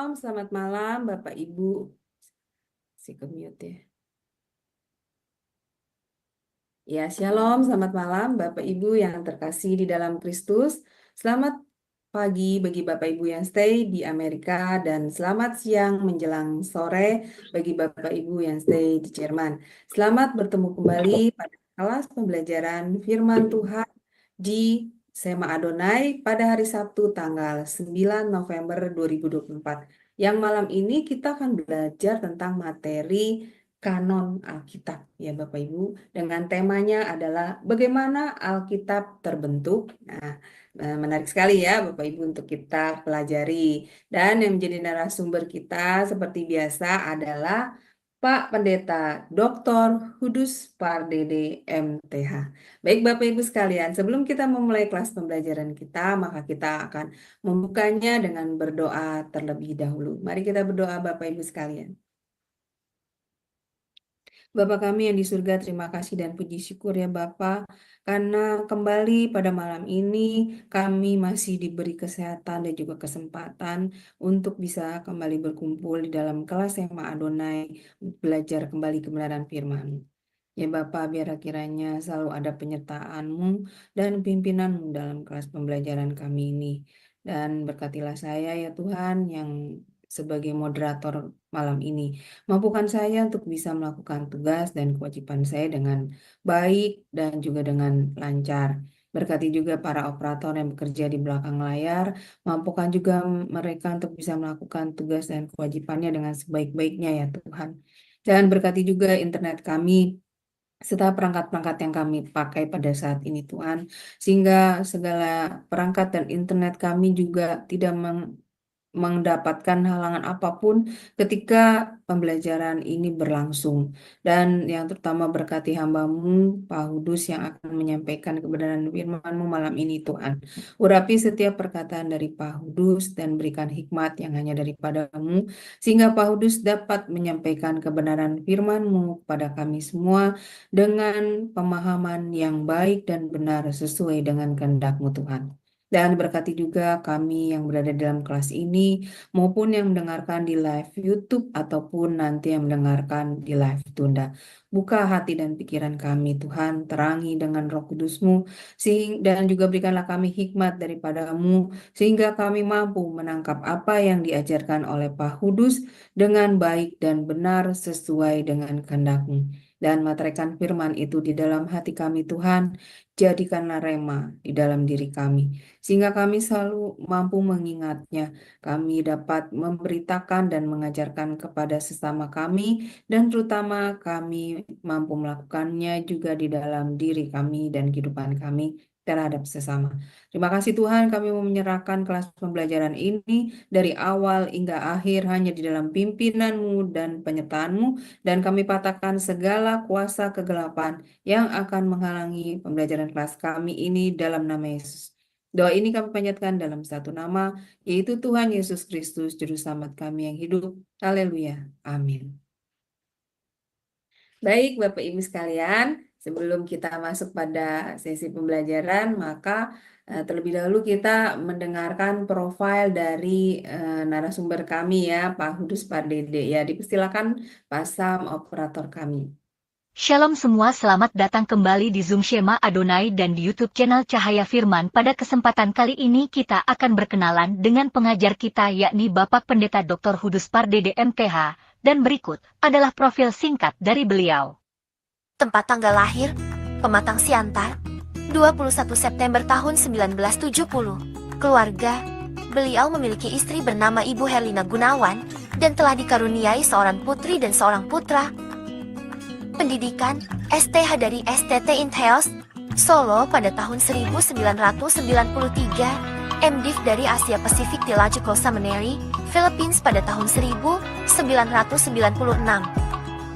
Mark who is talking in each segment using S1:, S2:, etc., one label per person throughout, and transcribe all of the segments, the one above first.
S1: Shalom, selamat malam Bapak Ibu. Si mute ya. Ya, shalom, selamat malam Bapak Ibu yang terkasih di dalam Kristus. Selamat pagi bagi Bapak Ibu yang stay di Amerika dan selamat siang menjelang sore bagi Bapak Ibu yang stay di Jerman. Selamat bertemu kembali pada kelas pembelajaran Firman Tuhan di Sema Adonai pada hari Sabtu tanggal 9 November 2024. Yang malam ini kita akan belajar tentang materi kanon Alkitab ya Bapak Ibu, dengan temanya adalah bagaimana Alkitab terbentuk. Nah, menarik sekali ya Bapak Ibu untuk kita pelajari. Dan yang menjadi narasumber kita seperti biasa adalah Pak Pendeta Dr. Kudus Pardede MTH. Baik Bapak Ibu sekalian, sebelum kita memulai kelas pembelajaran kita, maka kita akan membukanya dengan berdoa terlebih dahulu. Mari kita berdoa Bapak Ibu sekalian. Bapa kami yang di surga, terima kasih dan puji syukur ya Bapa, karena kembali pada malam ini kami masih diberi kesehatan dan juga kesempatan untuk bisa kembali berkumpul di dalam kelas Sema Adonai, belajar kembali kebenaran firman. Ya Bapa, biar kiranya selalu ada penyertaan-Mu dan pimpinan-Mu dalam kelas pembelajaran kami ini. Dan berkatilah saya ya Tuhan yang sebagai moderator malam ini. Mampukan saya untuk bisa melakukan tugas dan kewajiban saya dengan baik dan juga dengan lancar. Berkati juga para operator yang bekerja di belakang layar. Mampukan juga mereka untuk bisa melakukan tugas dan kewajibannya dengan sebaik-baiknya ya Tuhan. Dan berkati juga internet kami serta perangkat-perangkat yang kami pakai pada saat ini Tuhan, sehingga segala perangkat dan internet kami juga tidak mendapatkan halangan apapun ketika pembelajaran ini berlangsung. Dan yang terutama berkati hamba-Mu, Pak Hudus yang akan menyampaikan kebenaran firman-Mu malam ini Tuhan. Urapi setiap perkataan dari Pak Hudus dan berikan hikmat yang hanya daripada-Mu, sehingga Pak Hudus dapat menyampaikan kebenaran firman-Mu kepada kami semua dengan pemahaman yang baik dan benar sesuai dengan kehendak-Mu Tuhan. Dan berkati juga kami yang berada dalam kelas ini maupun yang mendengarkan di live YouTube ataupun nanti yang mendengarkan di live tunda. Buka hati dan pikiran kami Tuhan, terangi dengan Roh Kudus-Mu, dan juga berikanlah kami hikmat daripada-Mu, sehingga kami mampu menangkap apa yang diajarkan oleh Pak Kudus dengan baik dan benar sesuai dengan kehendak-Mu. Dan materaikan firman itu di dalam hati kami Tuhan, jadikanlah rema di dalam diri kami, sehingga kami selalu mampu mengingatnya. Kami dapat memberitakan dan mengajarkan kepada sesama kami, dan terutama kami mampu melakukannya juga di dalam diri kami dan kehidupan kami terhadap sesama. Terima kasih Tuhan, kami mau menyerahkan kelas pembelajaran ini dari awal hingga akhir hanya di dalam pimpinan-Mu dan penyertaan-Mu, dan kami patahkan segala kuasa kegelapan yang akan menghalangi pembelajaran kelas kami ini dalam nama Yesus. Doa ini kami panjatkan dalam satu nama, yaitu Tuhan Yesus Kristus, Juru Selamat kami yang hidup. Haleluya. Amin. Baik, Bapak Ibu sekalian, sebelum kita masuk pada sesi pembelajaran, maka terlebih dahulu kita mendengarkan profil dari narasumber kami ya, Pak Kudus Pardede. Ya, dipersilakan Pak Sam, operator kami.
S2: Shalom semua, selamat datang kembali di Zoom Sema Adonai dan di YouTube channel Cahaya Firman. Pada kesempatan kali ini kita akan berkenalan dengan pengajar kita yakni Bapak Pendeta Dr. Kudus Pardede MTH, dan berikut adalah profil singkat dari beliau.
S3: Tempat tanggal lahir, Pematang Siantar, 21 September tahun 1970. Keluarga, beliau memiliki istri bernama Ibu Herlina Gunawan, dan telah dikaruniai seorang putri dan seorang putra. Pendidikan, STH dari STT Intheos, Solo pada tahun 1993, MDiv dari Asia Pacific Theological Seminary, Philippines pada tahun 1996.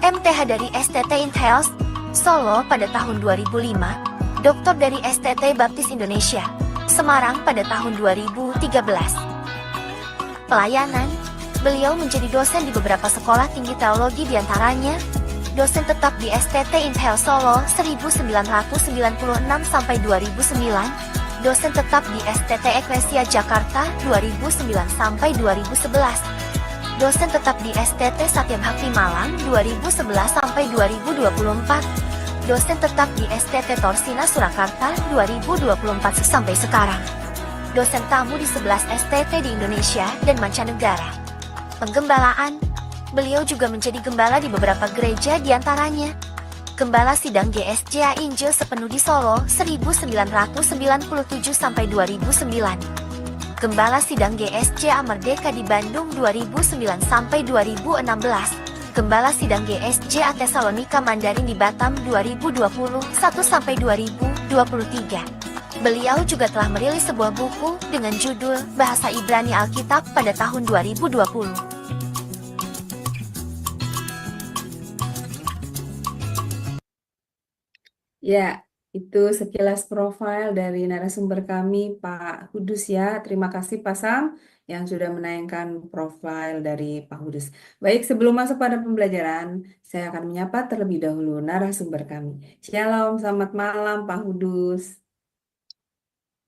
S3: MTH dari STT Intheos, Solo pada tahun 2005, Doktor dari STT Baptis Indonesia, Semarang pada tahun 2013. Pelayanan, beliau menjadi dosen di beberapa sekolah tinggi teologi diantaranya, dosen tetap di STT Intheos Solo 1996 sampai 2009, dosen tetap di STT Eklesia Jakarta 2009 sampai 2011, Dosen tetap di STT Satyam Bhakti Malang 2011 sampai 2024. Dosen tetap di STT Torsina Surakarta 2024 sampai sekarang. Dosen tamu di 11 STT di Indonesia dan mancanegara. Penggembalaan, beliau juga menjadi gembala di beberapa gereja diantaranya Gembala Sidang GSJ Injil Sepenuh di Solo 1997 sampai 2009. Gembala Sidang GSJ Merdeka di Bandung 2009 sampai 2016. Gembala Sidang GSJ Tesalonika Mandarin di Batam 2021 sampai 2023. Beliau juga telah merilis sebuah buku dengan judul Bahasa Ibrani Alkitab pada tahun 2020.
S1: Ya, itu sekilas profil dari narasumber kami, Pak Kudus ya. Terima kasih Pak Sam yang sudah menayangkan profil dari Pak Kudus. Baik, sebelum masuk pada pembelajaran, saya akan menyapa terlebih dahulu narasumber kami. Shalom, selamat malam Pak Kudus.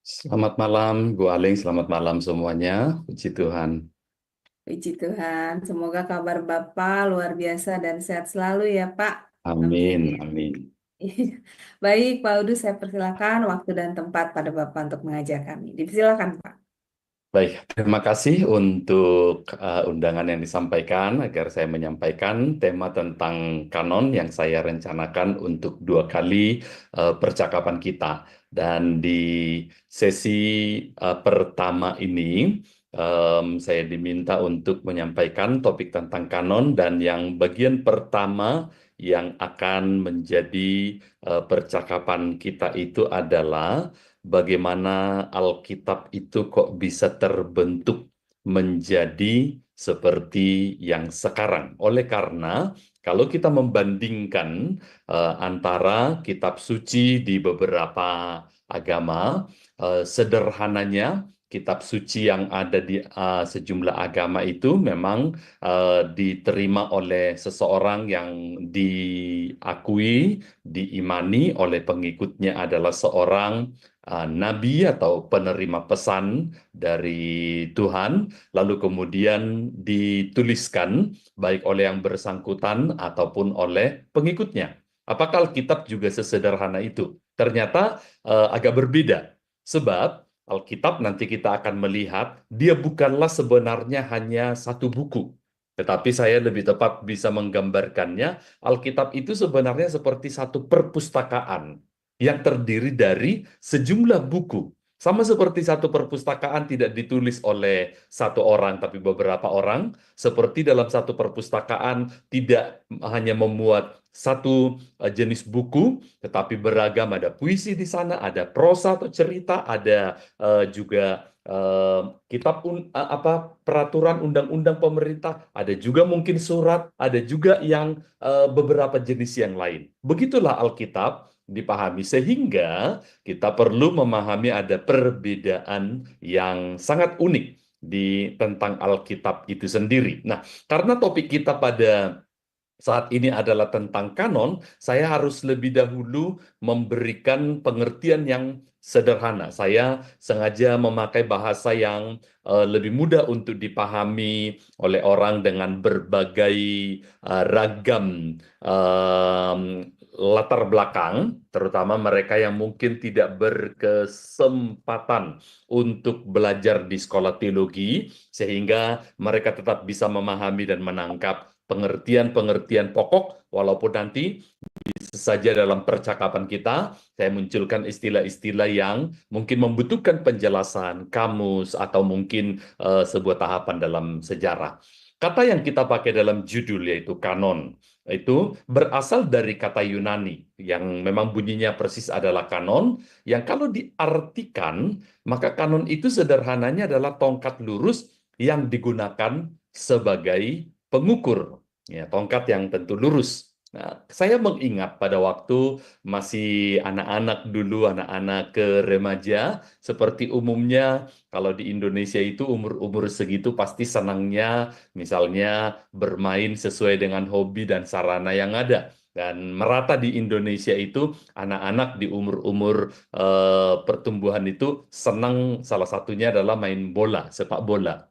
S4: Selamat malam, Bu Aling. Selamat malam semuanya. Puji Tuhan.
S1: Puji Tuhan, semoga kabar Bapak luar biasa dan sehat selalu ya Pak.
S4: Amin, amin.
S1: Baik, Pak Udus, saya persilakan waktu dan tempat pada Bapak untuk mengajar kami. Dipersilakan, Pak.
S4: Baik, terima kasih untuk undangan yang disampaikan agar saya menyampaikan tema tentang kanon yang saya rencanakan untuk 2 kali percakapan kita. Dan di sesi pertama ini saya diminta untuk menyampaikan topik tentang kanon, dan yang bagian pertama yang akan menjadi percakapan kita itu adalah bagaimana Alkitab itu kok bisa terbentuk menjadi seperti yang sekarang. Oleh karena kalau kita membandingkan antara kitab suci di beberapa agama, sederhananya kitab suci yang ada di sejumlah agama itu memang diterima oleh seseorang yang diakui, diimani oleh pengikutnya adalah seorang nabi atau penerima pesan dari Tuhan, lalu kemudian dituliskan baik oleh yang bersangkutan ataupun oleh pengikutnya. Apakah Alkitab juga sesederhana itu? Ternyata agak berbeda, sebab Alkitab nanti kita akan melihat dia bukanlah sebenarnya hanya satu buku. Tetapi saya lebih tepat bisa menggambarkannya, Alkitab itu sebenarnya seperti satu perpustakaan yang terdiri dari sejumlah buku. Sama seperti satu perpustakaan tidak ditulis oleh satu orang, tapi beberapa orang. Seperti dalam satu perpustakaan tidak hanya memuat satu jenis buku, tetapi beragam. Ada puisi di sana, ada prosa atau cerita, ada juga kitab peraturan undang-undang pemerintah, ada juga mungkin surat, ada juga yang beberapa jenis yang lain. Begitulah Alkitab dipahami, sehingga kita perlu memahami ada perbedaan yang sangat unik di tentang Alkitab itu sendiri. Nah, karena topik kita pada saat ini adalah tentang kanon, saya harus lebih dahulu memberikan pengertian yang sederhana. Saya sengaja memakai bahasa yang lebih mudah untuk dipahami oleh orang dengan berbagai ragam latar belakang, terutama mereka yang mungkin tidak berkesempatan untuk belajar di sekolah teologi, sehingga mereka tetap bisa memahami dan menangkap pengertian-pengertian pokok, walaupun nanti bisa saja dalam percakapan kita saya munculkan istilah-istilah yang mungkin membutuhkan penjelasan kamus atau mungkin sebuah tahapan dalam sejarah. Kata yang kita pakai dalam judul yaitu kanon itu berasal dari kata Yunani yang memang bunyinya persis adalah kanon, yang kalau diartikan maka kanon itu sederhananya adalah tongkat lurus yang digunakan sebagai pengukur, ya, tongkat yang tentu lurus. Nah, saya mengingat pada waktu masih anak-anak dulu, anak-anak ke remaja, seperti umumnya kalau di Indonesia itu umur-umur segitu pasti senangnya misalnya bermain sesuai dengan hobi dan sarana yang ada. Dan merata di Indonesia itu anak-anak di umur-umur pertumbuhan itu senang, salah satunya adalah main bola, sepak bola.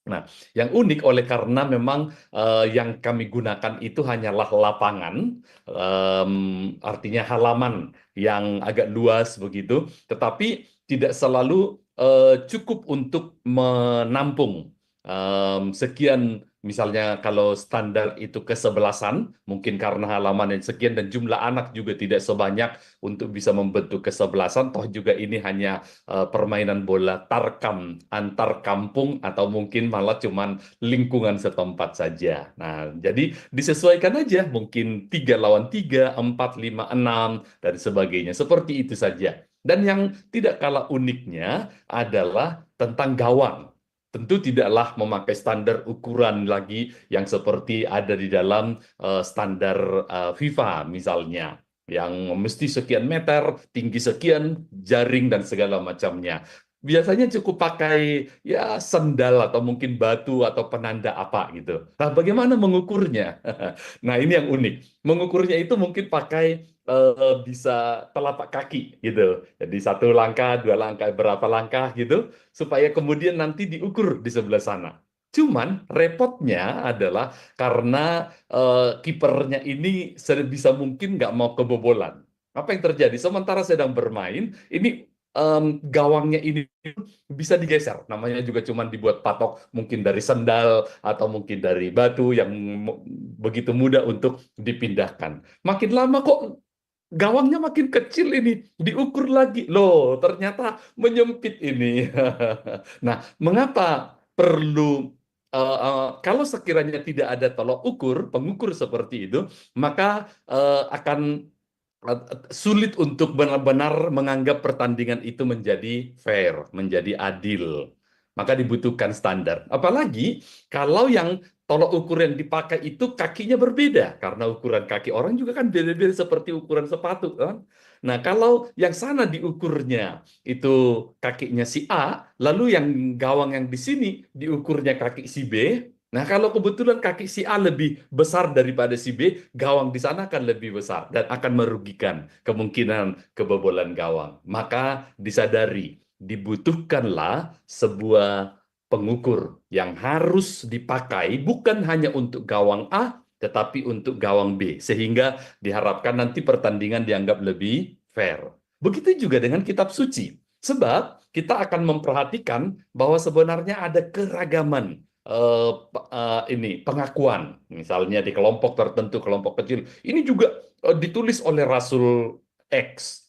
S4: Nah, yang unik oleh karena memang yang kami gunakan itu hanyalah lapangan, artinya halaman yang agak luas begitu, tetapi tidak selalu cukup untuk menampung sekian. Misalnya kalau standar itu kesebelasan, mungkin karena halaman yang sekian dan jumlah anak juga tidak sebanyak untuk bisa membentuk kesebelasan, toh juga ini hanya permainan bola tarkam antar kampung atau mungkin malah cuman lingkungan setempat saja. Nah, jadi disesuaikan aja, mungkin 3 lawan 3, 4, 5, 6, dan sebagainya. Seperti itu saja. Dan yang tidak kalah uniknya adalah tentang gawang. Tentu tidaklah memakai standar ukuran lagi yang seperti ada di dalam standar FIFA misalnya, yang mesti sekian meter, tinggi sekian, jaring dan segala macamnya. Biasanya cukup pakai ya sendal atau mungkin batu atau penanda apa gitu. Nah, bagaimana mengukurnya? Nah, ini yang unik. Mengukurnya itu mungkin pakai bisa telapak kaki gitu. Jadi 1 langkah, 2 langkah, berapa langkah gitu, supaya kemudian nanti diukur di sebelah sana. Cuman repotnya adalah karena kipernya ini sebisa mungkin nggak mau kebobolan. Apa yang terjadi? Sementara sedang bermain, ini gawangnya ini bisa digeser. Namanya juga cuma dibuat patok mungkin dari sendal atau mungkin dari batu yang begitu mudah untuk dipindahkan. Makin lama kok gawangnya makin kecil ini, diukur lagi. Loh, ternyata menyempit ini. Nah, mengapa perlu kalau sekiranya tidak ada tolok ukur, pengukur seperti itu, maka akan sulit untuk benar-benar menganggap pertandingan itu menjadi fair, menjadi adil. Maka dibutuhkan standar. Apalagi kalau yang tolok ukur yang dipakai itu kakinya berbeda, karena ukuran kaki orang juga kan beda-beda seperti ukuran sepatu kan. Nah, kalau yang sana diukurnya itu kakinya si A, lalu yang gawang yang di sini diukurnya kaki si B. Nah, kalau kebetulan kaki si A lebih besar daripada si B, gawang di sana akan lebih besar dan akan merugikan kemungkinan kebobolan gawang. Maka disadari, dibutuhkanlah sebuah pengukur yang harus dipakai bukan hanya untuk gawang A, tetapi untuk gawang B. Sehingga diharapkan nanti pertandingan dianggap lebih fair. Begitu juga dengan kitab suci. Sebab kita akan memperhatikan bahwa sebenarnya ada keragaman ini pengakuan, misalnya di kelompok tertentu, kelompok kecil. Ini juga ditulis oleh Rasul X.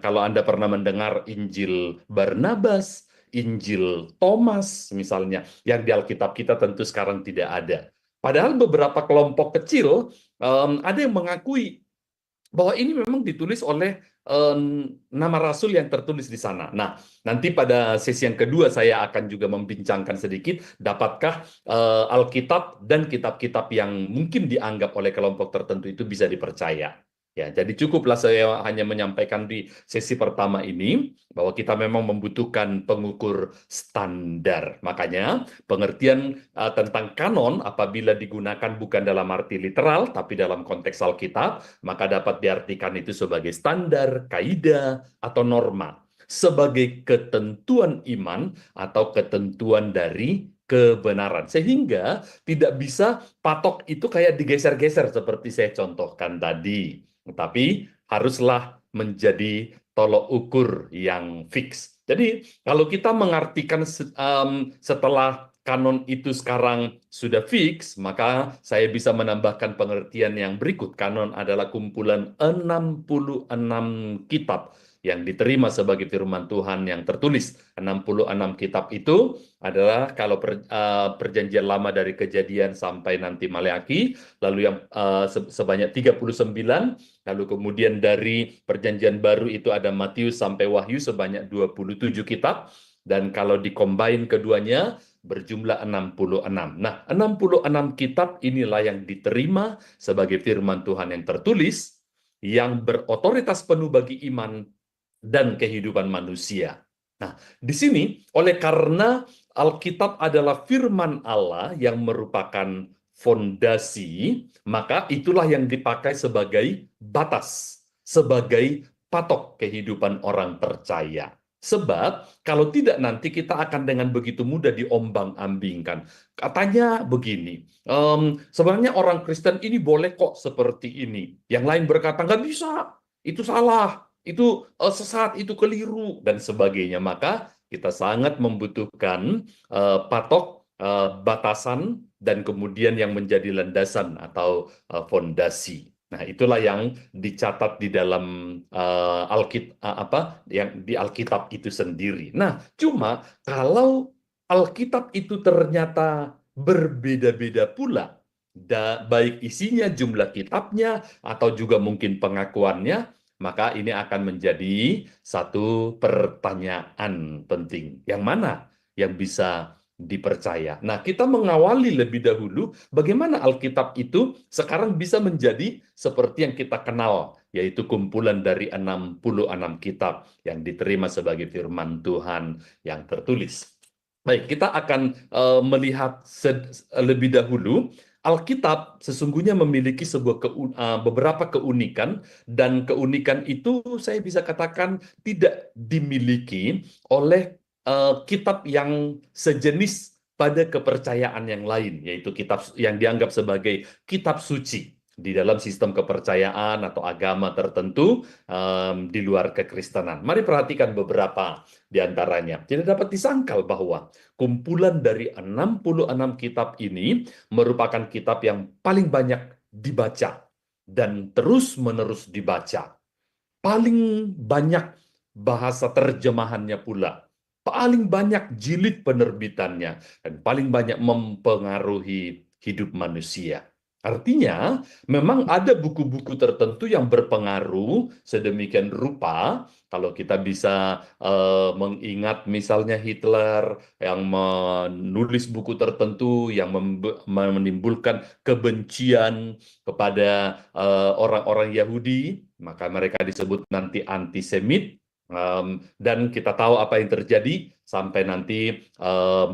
S4: Kalau Anda pernah mendengar Injil Barnabas, Injil Thomas misalnya, yang di Alkitab kita tentu sekarang tidak ada. Padahal beberapa kelompok kecil ada yang mengakui bahwa ini memang ditulis oleh nama rasul yang tertulis di sana. Nah, nanti pada sesi yang kedua saya akan juga membincangkan sedikit, dapatkah Alkitab dan kitab-kitab yang mungkin dianggap oleh kelompok tertentu itu bisa dipercaya. Ya, jadi cukuplah saya hanya menyampaikan di sesi pertama ini bahwa kita memang membutuhkan pengukur standar. Makanya pengertian tentang kanon apabila digunakan bukan dalam arti literal tapi dalam konteks Alkitab, maka dapat diartikan itu sebagai standar, kaidah, atau norma, sebagai ketentuan iman atau ketentuan dari kebenaran. Sehingga tidak bisa patok itu kayak digeser-geser seperti saya contohkan tadi. Tapi haruslah menjadi tolok ukur yang fix. Jadi kalau kita mengartikan setelah kanon itu sekarang sudah fix, maka saya bisa menambahkan pengertian yang berikut. Kanon adalah kumpulan 66 kitab yang diterima sebagai firman Tuhan yang tertulis. 66 kitab itu adalah kalau perjanjian lama dari Kejadian sampai nanti Maleakhi, lalu yang sebanyak 39, lalu kemudian dari perjanjian baru itu ada Matius sampai Wahyu sebanyak 27 kitab, dan kalau dikombain keduanya berjumlah 66. Nah, 66 kitab inilah yang diterima sebagai firman Tuhan yang tertulis, yang berotoritas penuh bagi iman dan kehidupan manusia. Nah, di sini oleh karena Alkitab adalah firman Allah yang merupakan fondasi, maka itulah yang dipakai sebagai batas, sebagai patok kehidupan orang percaya. Sebab kalau tidak nanti kita akan dengan begitu mudah diombang-ambingkan. Katanya begini, sebenarnya orang Kristen ini boleh kok seperti ini. Yang lain berkata nggak bisa, itu salah, itu sesat, itu keliru, dan sebagainya. Maka kita sangat membutuhkan patok, batasan, dan kemudian yang menjadi landasan atau fondasi. Nah, itulah yang dicatat di dalam yang di Alkitab itu sendiri. Nah, cuma kalau Alkitab itu ternyata berbeda-beda pula, baik isinya, jumlah kitabnya, atau juga mungkin pengakuannya, maka ini akan menjadi satu pertanyaan penting. Yang mana yang bisa dipercaya? Nah, kita mengawali lebih dahulu bagaimana Alkitab itu sekarang bisa menjadi seperti yang kita kenal, yaitu kumpulan dari 66 kitab yang diterima sebagai firman Tuhan yang tertulis. Baik, kita akan melihat lebih dahulu. Alkitab sesungguhnya memiliki beberapa keunikan, dan keunikan itu saya bisa katakan tidak dimiliki oleh kitab yang sejenis pada kepercayaan yang lain, yaitu kitab yang dianggap sebagai kitab suci di dalam sistem kepercayaan atau agama tertentu di luar kekristenan. Mari perhatikan beberapa di antaranya. Tidak dapat disangkal bahwa kumpulan dari 66 kitab ini merupakan kitab yang paling banyak dibaca dan terus-menerus dibaca. Paling banyak bahasa terjemahannya pula, paling banyak jilid penerbitannya, dan paling banyak mempengaruhi hidup manusia. Artinya, memang ada buku-buku tertentu yang berpengaruh sedemikian rupa. Kalau kita bisa mengingat misalnya Hitler yang menulis buku tertentu yang menimbulkan kebencian kepada orang-orang Yahudi, maka mereka disebut nanti antisemit. Dan kita tahu apa yang terjadi sampai nanti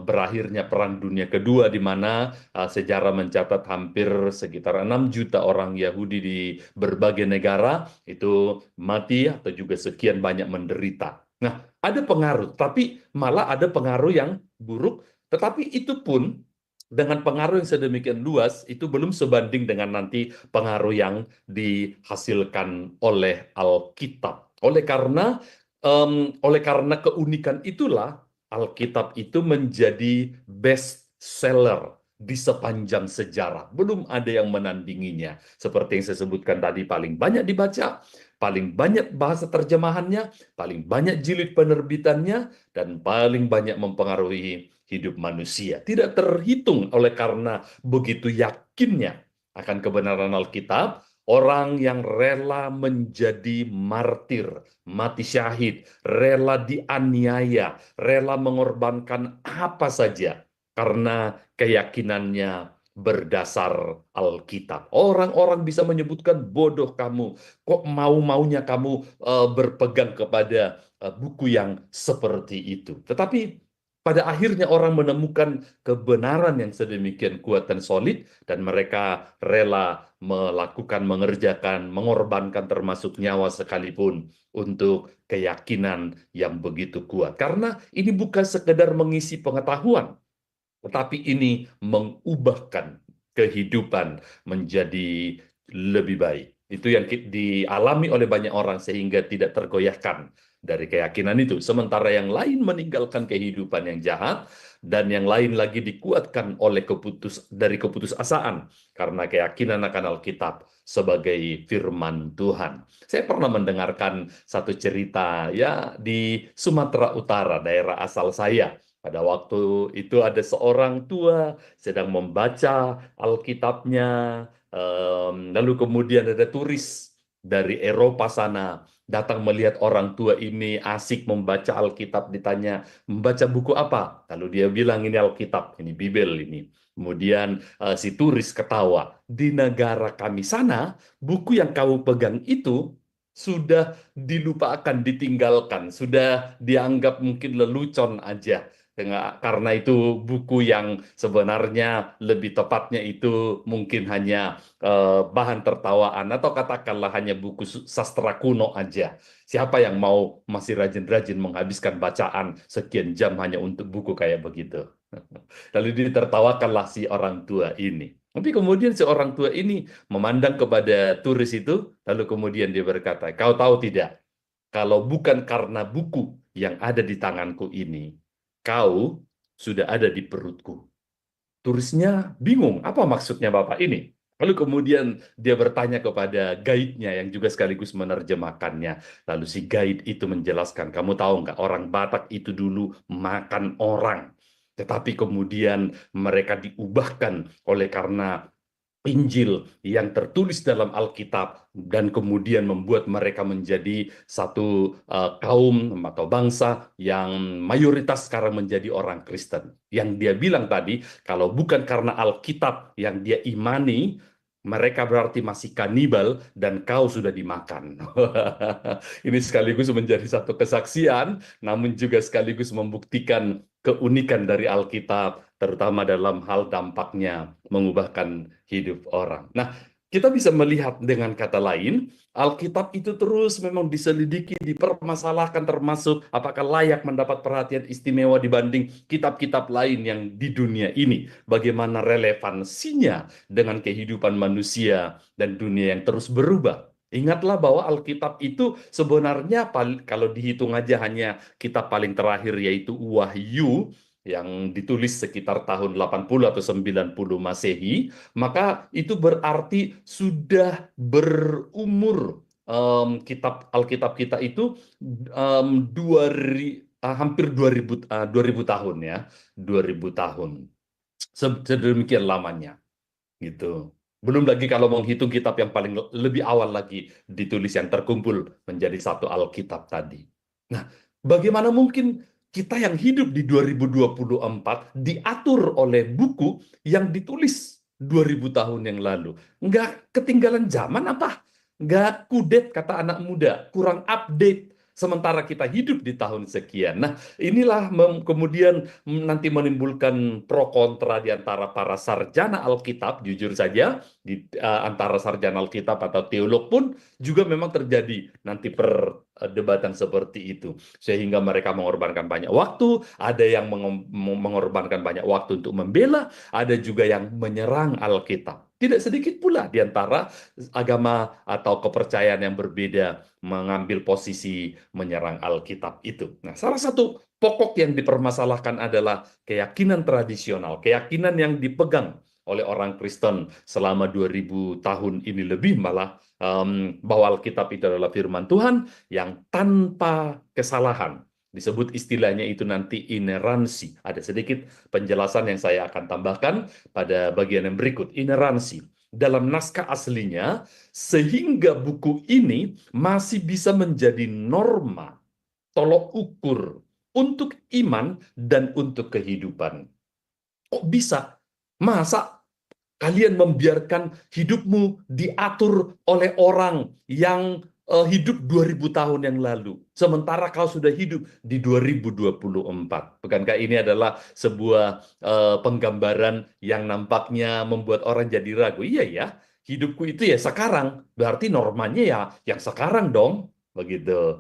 S4: berakhirnya Perang Dunia Kedua, di mana sejarah mencatat hampir sekitar 6 juta orang Yahudi di berbagai negara itu mati atau juga sekian banyak menderita. Nah, ada pengaruh, tapi malah ada pengaruh yang buruk, tetapi itu pun dengan pengaruh yang sedemikian luas, itu belum sebanding dengan nanti pengaruh yang dihasilkan oleh Alkitab. Oleh karena keunikan itulah Alkitab itu menjadi best seller di sepanjang sejarah. Belum ada yang menandinginya. Seperti yang saya sebutkan tadi, paling banyak dibaca, paling banyak bahasa terjemahannya, paling banyak jilid penerbitannya, dan paling banyak mempengaruhi hidup manusia. Tidak terhitung oleh karena begitu yakinnya akan kebenaran Alkitab, orang yang rela menjadi martir, mati syahid, rela dianiaya, rela mengorbankan apa saja karena keyakinannya berdasar Alkitab. Orang-orang bisa menyebutkan, bodoh kamu, kok mau-maunya kamu berpegang kepada buku yang seperti itu. Tetapi pada akhirnya orang menemukan kebenaran yang sedemikian kuat dan solid, dan mereka rela melakukan, mengerjakan, mengorbankan termasuk nyawa sekalipun untuk keyakinan yang begitu kuat. Karena ini bukan sekedar mengisi pengetahuan, tetapi ini mengubahkan kehidupan menjadi lebih baik. Itu yang dialami oleh banyak orang sehingga tidak tergoyahkan dari keyakinan itu. Sementara yang lain meninggalkan kehidupan yang jahat, dan yang lain lagi dikuatkan oleh dari keputusasaan karena keyakinan akan Alkitab sebagai firman Tuhan. Saya pernah mendengarkan satu cerita ya di Sumatera Utara, daerah asal saya. Pada waktu itu ada seorang tua sedang membaca Alkitabnya, lalu kemudian ada turis dari Eropa sana datang melihat orang tua ini asik membaca Alkitab, ditanya, membaca buku apa? Lalu dia bilang, ini Alkitab, ini Bibel ini. Kemudian si turis ketawa, di negara kami sana, buku yang kamu pegang itu sudah dilupakan, ditinggalkan, sudah dianggap mungkin lelucon aja. karena itu buku yang sebenarnya lebih tepatnya itu mungkin hanya bahan tertawaan atau katakanlah hanya buku sastra kuno aja. Siapa yang mau masih rajin-rajin menghabiskan bacaan sekian jam hanya untuk buku kayak begitu? Lalu ditertawakanlah si orang tua ini. Tapi kemudian si orang tua ini memandang kepada turis itu, lalu kemudian dia berkata, kau tahu tidak, kalau bukan karena buku yang ada di tanganku ini, kau sudah ada di perutku. Turisnya bingung, apa maksudnya Bapak ini? Lalu kemudian dia bertanya kepada guide-nya yang juga sekaligus menerjemahkannya. Lalu si guide itu menjelaskan, kamu tahu nggak orang Batak itu dulu makan orang. Tetapi kemudian mereka diubahkan oleh karena Injil yang tertulis dalam Alkitab dan kemudian membuat mereka menjadi satu kaum atau bangsa yang mayoritas sekarang menjadi orang Kristen. Yang dia bilang tadi, kalau bukan karena Alkitab yang dia imani, mereka berarti masih kanibal dan kau sudah dimakan. Ini sekaligus menjadi satu kesaksian, namun juga sekaligus membuktikan keunikan dari Alkitab, terutama dalam hal dampaknya mengubahkan hidup orang. Nah, kita bisa melihat dengan kata lain, Alkitab itu terus memang diselidiki, dipermasalahkan termasuk apakah layak mendapat perhatian istimewa dibanding kitab-kitab lain yang di dunia ini. Bagaimana relevansinya dengan kehidupan manusia dan dunia yang terus berubah. Ingatlah bahwa Alkitab itu sebenarnya kalau dihitung aja hanya kitab paling terakhir yaitu Wahyu yang ditulis sekitar tahun 80 atau 90 Masehi, maka itu berarti sudah berumur kitab Alkitab kita itu hampir 2000 tahun ya, 2000 tahun. Sedemikian lamanya gitu. Belum lagi kalau menghitung kitab yang paling lebih awal lagi ditulis yang terkumpul menjadi satu Alkitab tadi. Nah, bagaimana mungkin kita yang hidup di 2024 diatur oleh buku yang ditulis 2000 tahun yang lalu? Nggak ketinggalan zaman apa? Nggak kudet kata anak muda, kurang update. Sementara kita hidup di tahun sekian. Nah, inilah kemudian nanti menimbulkan pro kontra di antara para sarjana Alkitab, jujur saja, di antara sarjana Alkitab atau teolog pun juga memang terjadi nanti perdebatan seperti itu. Sehingga mereka mengorbankan banyak waktu, ada yang mengorbankan banyak waktu untuk membela, ada juga yang menyerang Alkitab. Tidak sedikit pula di antara agama atau kepercayaan yang berbeda mengambil posisi menyerang Alkitab itu. Nah, salah satu pokok yang dipermasalahkan adalah keyakinan tradisional, keyakinan yang dipegang oleh orang Kristen selama 2000 tahun ini lebih malah bahwa Alkitab itu adalah firman Tuhan yang tanpa kesalahan. Disebut istilahnya itu nanti ineransi. Ada sedikit penjelasan yang saya akan tambahkan pada bagian yang berikut. Ineransi. Dalam naskah aslinya, sehingga buku ini masih bisa menjadi norma, tolok ukur untuk iman dan untuk kehidupan. Kok bisa? Masa kalian membiarkan hidupmu diatur oleh orang yang hidup 2000 tahun yang lalu, sementara kau sudah hidup di 2024. Bukankah ini adalah sebuah penggambaran yang nampaknya membuat orang jadi ragu? Iya ya, hidupku itu ya sekarang, berarti normanya ya yang sekarang dong, begitu.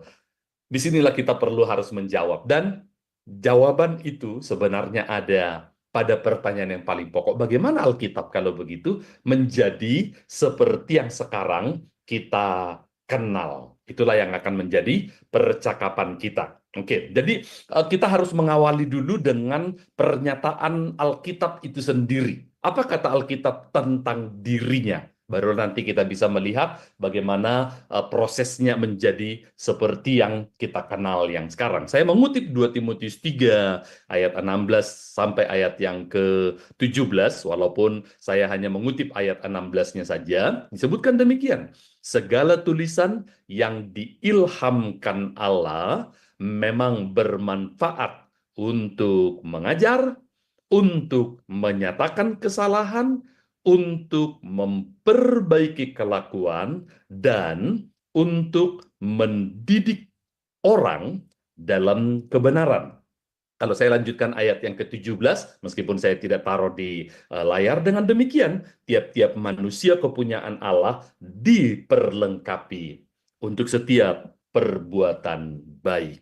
S4: Disinilah kita perlu harus menjawab, dan jawaban itu sebenarnya ada pada pertanyaan yang paling pokok. Bagaimana Alkitab kalau begitu menjadi seperti yang sekarang kita kenal? Itulah yang akan menjadi percakapan kita. Oke, jadi kita harus mengawali dulu dengan pernyataan Alkitab itu sendiri. Apa kata Alkitab tentang dirinya? Baru nanti kita bisa melihat bagaimana prosesnya menjadi seperti yang kita kenal yang sekarang. Saya mengutip 2 Timotius 3 ayat 16 sampai ayat yang ke-17, walaupun saya hanya mengutip ayat 16-nya saja, disebutkan demikian. Segala tulisan yang diilhamkan Allah memang bermanfaat untuk mengajar, untuk menyatakan kesalahan, untuk memperbaiki kelakuan, dan untuk mendidik orang dalam kebenaran. Kalau saya lanjutkan ayat yang ke-17, meskipun saya tidak taruh di layar, dengan demikian tiap-tiap manusia kepunyaan Allah diperlengkapi untuk setiap perbuatan baik.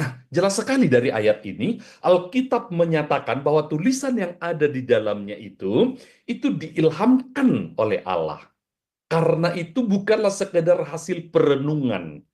S4: Nah, jelas sekali dari ayat ini, Alkitab menyatakan bahwa tulisan yang ada di dalamnya itu diilhamkan oleh Allah. Karena itu bukanlah sekedar hasil perenungan.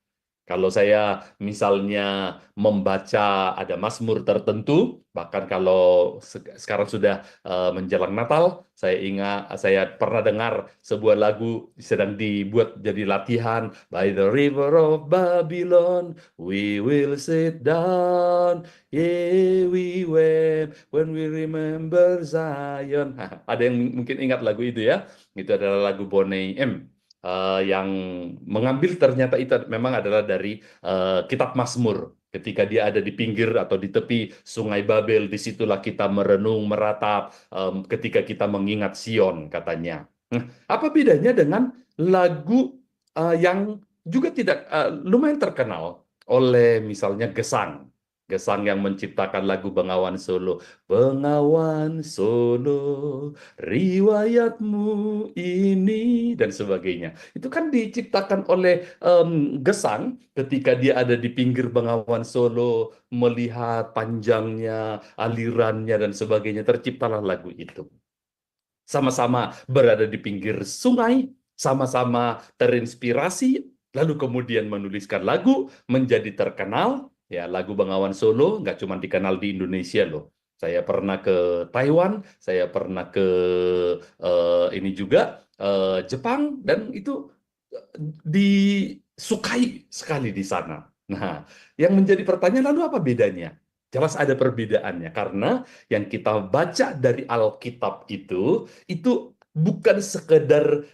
S4: Kalau saya misalnya membaca ada mazmur tertentu, bahkan kalau sekarang sudah menjelang Natal, saya pernah dengar sebuah lagu sedang dibuat jadi latihan, By the river of Babylon, we will sit down, yeah we weep when we remember Zion. Ada yang mungkin ingat lagu itu ya? Itu adalah lagu Boney M. Yang mengambil ternyata itu memang adalah dari kitab Mazmur. Ketika dia ada di pinggir atau di tepi Sungai Babel, disitulah kita merenung, meratap, ketika kita mengingat Sion, katanya. Apa bedanya dengan lagu yang juga tidak lumayan terkenal oleh misalnya Gesang. Gesang yang menciptakan lagu Bengawan Solo. Bengawan Solo, riwayatmu ini, dan sebagainya. Itu kan diciptakan oleh Gesang ketika dia ada di pinggir Bengawan Solo, melihat panjangnya, alirannya, dan sebagainya. Terciptalah lagu itu. Sama-sama berada di pinggir sungai, sama-sama terinspirasi, lalu kemudian menuliskan lagu, menjadi terkenal. Ya, lagu Bengawan Solo nggak cuma dikenal di Indonesia loh. Saya pernah ke Taiwan, saya pernah ke ini juga Jepang, dan itu disukai sekali di sana. Nah, yang menjadi pertanyaan lalu apa bedanya? Jelas ada perbedaannya, karena yang kita baca dari Alkitab itu bukan sekedar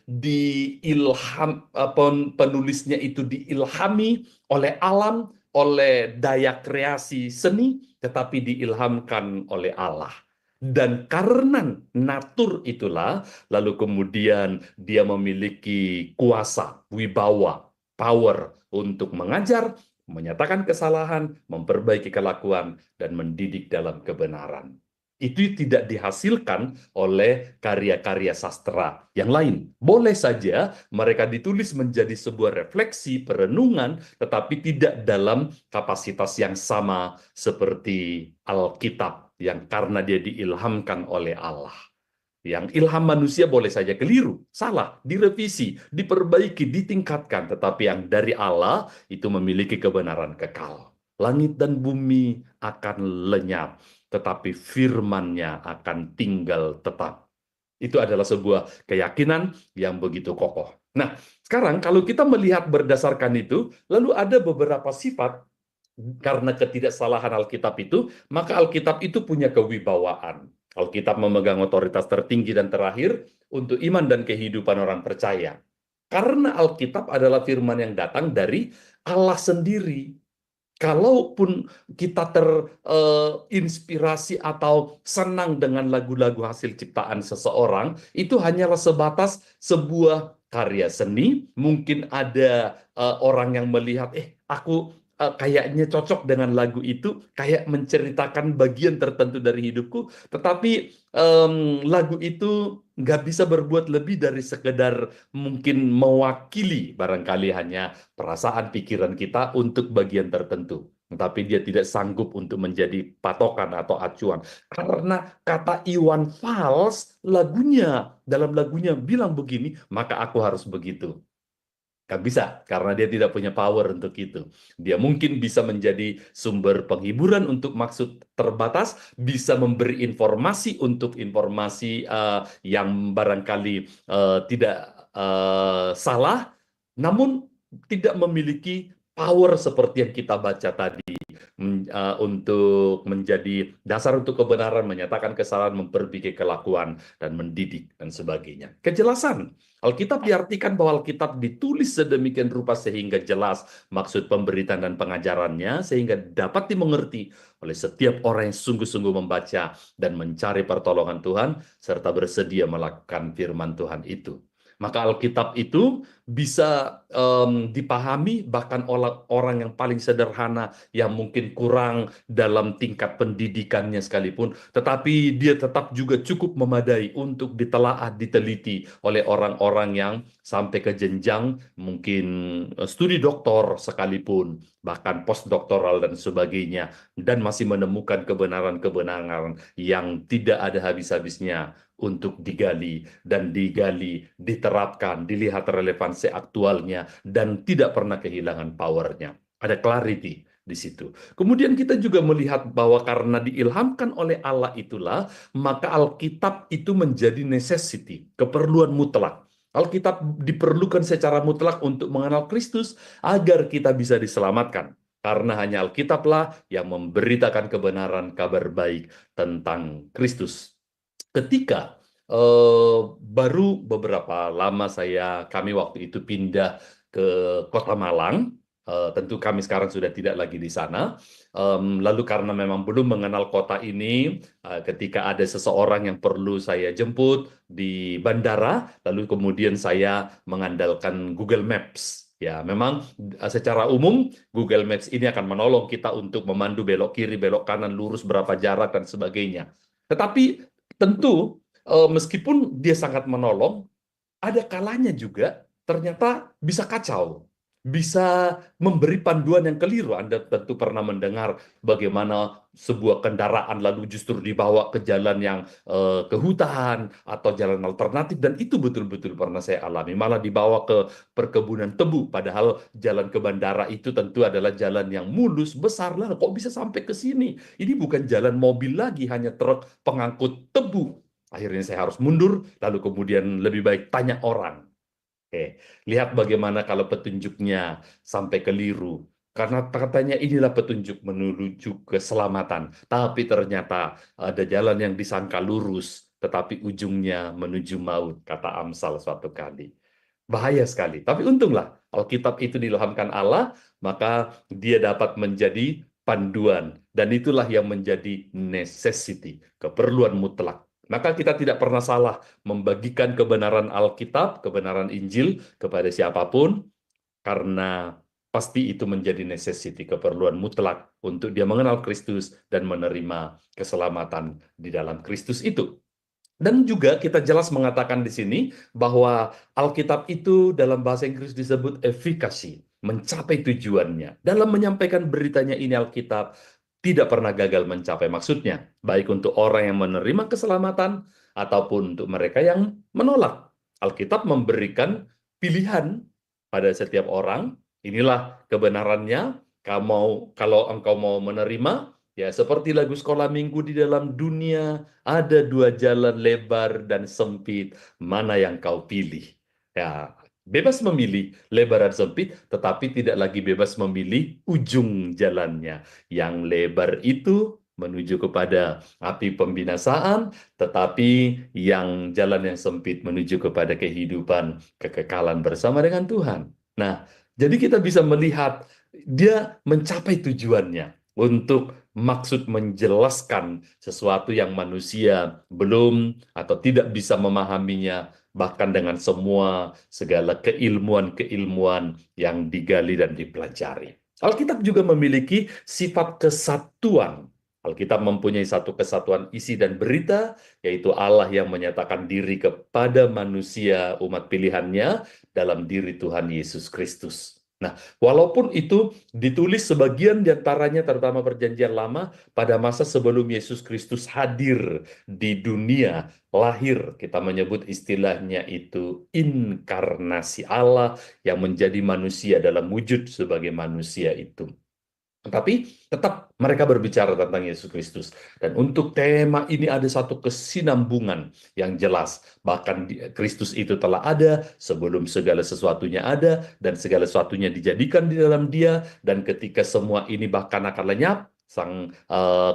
S4: penulisnya itu diilhami oleh alam, oleh daya kreasi seni, tetapi diilhamkan oleh Allah. Dan karena natur itulah, lalu kemudian dia memiliki kuasa, wibawa, power untuk mengajar, menyatakan kesalahan, memperbaiki kelakuan, dan mendidik dalam kebenaran. Itu tidak dihasilkan oleh karya-karya sastra yang lain. Boleh saja mereka ditulis menjadi sebuah refleksi, perenungan, tetapi tidak dalam kapasitas yang sama seperti Alkitab, yang karena dia diilhamkan oleh Allah. Yang ilham manusia boleh saja keliru, salah, direvisi, diperbaiki, ditingkatkan. Tetapi yang dari Allah itu memiliki kebenaran kekal. Langit dan bumi akan lenyap, tetapi firman-Nya akan tinggal tetap. Itu adalah sebuah keyakinan yang begitu kokoh. Nah, sekarang kalau kita melihat berdasarkan itu, lalu ada beberapa sifat karena ketidaksalahan Alkitab itu, maka Alkitab itu punya kewibawaan. Alkitab memegang otoritas tertinggi dan terakhir untuk iman dan kehidupan orang percaya. Karena Alkitab adalah firman yang datang dari Allah sendiri. Kalaupun kita terinspirasi atau senang dengan lagu-lagu hasil ciptaan seseorang, itu hanyalah sebatas sebuah karya seni. Mungkin ada orang yang melihat, aku kayaknya cocok dengan lagu itu, kayak menceritakan bagian tertentu dari hidupku, tetapi lagu itu nggak bisa berbuat lebih dari sekedar mungkin mewakili barangkali hanya perasaan pikiran kita untuk bagian tertentu. Tapi dia tidak sanggup untuk menjadi patokan atau acuan. Karena kata Iwan Fals, dalam lagunya bilang begini, maka aku harus begitu. Gak bisa, karena dia tidak punya power untuk itu. Dia mungkin bisa menjadi sumber penghiburan untuk maksud terbatas, bisa memberi informasi untuk informasi yang barangkali tidak salah, namun tidak memiliki power seperti yang kita baca tadi, untuk menjadi dasar untuk kebenaran, menyatakan kesalahan, memperbaiki kelakuan, dan mendidik, dan sebagainya. Kejelasan. Alkitab diartikan bahwa Alkitab ditulis sedemikian rupa sehingga jelas maksud pemberitaan dan pengajarannya, sehingga dapat dimengerti oleh setiap orang yang sungguh-sungguh membaca dan mencari pertolongan Tuhan, serta bersedia melakukan firman Tuhan itu. Maka Alkitab itu bisa dipahami bahkan oleh orang yang paling sederhana yang mungkin kurang dalam tingkat pendidikannya sekalipun, tetapi dia tetap juga cukup memadai untuk ditelaah, diteliti oleh orang-orang yang sampai ke jenjang mungkin studi doktor sekalipun, bahkan postdoktoral dan sebagainya, dan masih menemukan kebenaran-kebenaran yang tidak ada habis-habisnya untuk digali dan digali, diterapkan, dilihat relevansi aktualnya, dan tidak pernah kehilangan powernya. Ada clarity di situ. Kemudian kita juga melihat bahwa karena diilhamkan oleh Allah itulah, maka Alkitab itu menjadi necessity, keperluan mutlak. Alkitab diperlukan secara mutlak untuk mengenal Kristus agar kita bisa diselamatkan. Karena hanya Alkitablah yang memberitakan kebenaran kabar baik tentang Kristus. Ketika baru beberapa lama kami waktu itu pindah ke Kota Malang, tentu kami sekarang sudah tidak lagi di sana. Lalu karena memang belum mengenal kota ini, ketika ada seseorang yang perlu saya jemput di bandara, lalu kemudian saya mengandalkan Google Maps. Ya, memang secara umum Google Maps ini akan menolong kita untuk memandu belok kiri, belok kanan, lurus berapa jarak dan sebagainya. Tetapi tentu meskipun dia sangat menolong, ada kalanya juga ternyata bisa kacau, bisa memberi panduan yang keliru. Anda tentu pernah mendengar bagaimana sebuah kendaraan lalu justru dibawa ke jalan yang ke hutan atau jalan alternatif, dan itu betul-betul pernah saya alami. Malah dibawa ke perkebunan tebu, padahal jalan ke bandara itu tentu adalah jalan yang mulus, besar. Lah, kok bisa sampai ke sini? Ini bukan jalan mobil lagi, hanya truk pengangkut tebu. Akhirnya saya harus mundur, lalu kemudian lebih baik tanya orang. Oke, lihat bagaimana kalau petunjuknya sampai keliru. Karena katanya inilah petunjuk menuju keselamatan. Tapi ternyata ada jalan yang disangka lurus, tetapi ujungnya menuju maut, kata Amsal suatu kali. Bahaya sekali. Tapi untunglah, Alkitab itu diilhamkan Allah, maka dia dapat menjadi panduan. Dan itulah yang menjadi necessity, keperluan mutlak. Maka kita tidak pernah salah membagikan kebenaran Alkitab, kebenaran Injil kepada siapapun, karena pasti itu menjadi necessity, keperluan mutlak untuk dia mengenal Kristus dan menerima keselamatan di dalam Kristus itu. Dan juga kita jelas mengatakan di sini bahwa Alkitab itu dalam bahasa Inggris disebut efficacy, mencapai tujuannya. Dalam menyampaikan beritanya ini Alkitab tidak pernah gagal mencapai maksudnya, baik untuk orang yang menerima keselamatan ataupun untuk mereka yang menolak. Alkitab memberikan pilihan pada setiap orang. Inilah kebenarannya. Kalau engkau mau menerima, ya seperti lagu sekolah minggu, di dalam dunia ada dua jalan, lebar dan sempit, mana yang kau pilih? Ya, bebas memilih lebar dan sempit, tetapi tidak lagi bebas memilih ujung jalannya. Yang lebar itu menuju kepada api pembinasaan, tetapi yang jalan yang sempit menuju kepada kehidupan, kekekalan bersama dengan Tuhan. Nah, jadi kita bisa melihat dia mencapai tujuannya untuk maksud menjelaskan sesuatu yang manusia belum atau tidak bisa memahaminya, bahkan dengan segala keilmuan-keilmuan yang digali dan dipelajari. Alkitab juga memiliki sifat kesatuan. Alkitab mempunyai satu kesatuan isi dan berita, yaitu Allah yang menyatakan diri kepada manusia umat pilihannya dalam diri Tuhan Yesus Kristus. Nah, walaupun itu ditulis sebagian diantaranya, terutama Perjanjian Lama, pada masa sebelum Yesus Kristus hadir di dunia, lahir, kita menyebut istilahnya itu inkarnasi Allah yang menjadi manusia dalam wujud sebagai manusia itu. Tetapi tetap mereka berbicara tentang Yesus Kristus. Dan untuk tema ini ada satu kesinambungan yang jelas. Bahkan Kristus itu telah ada sebelum segala sesuatunya ada, dan segala sesuatunya dijadikan di dalam Dia. Dan ketika semua ini bahkan akan lenyap, Sang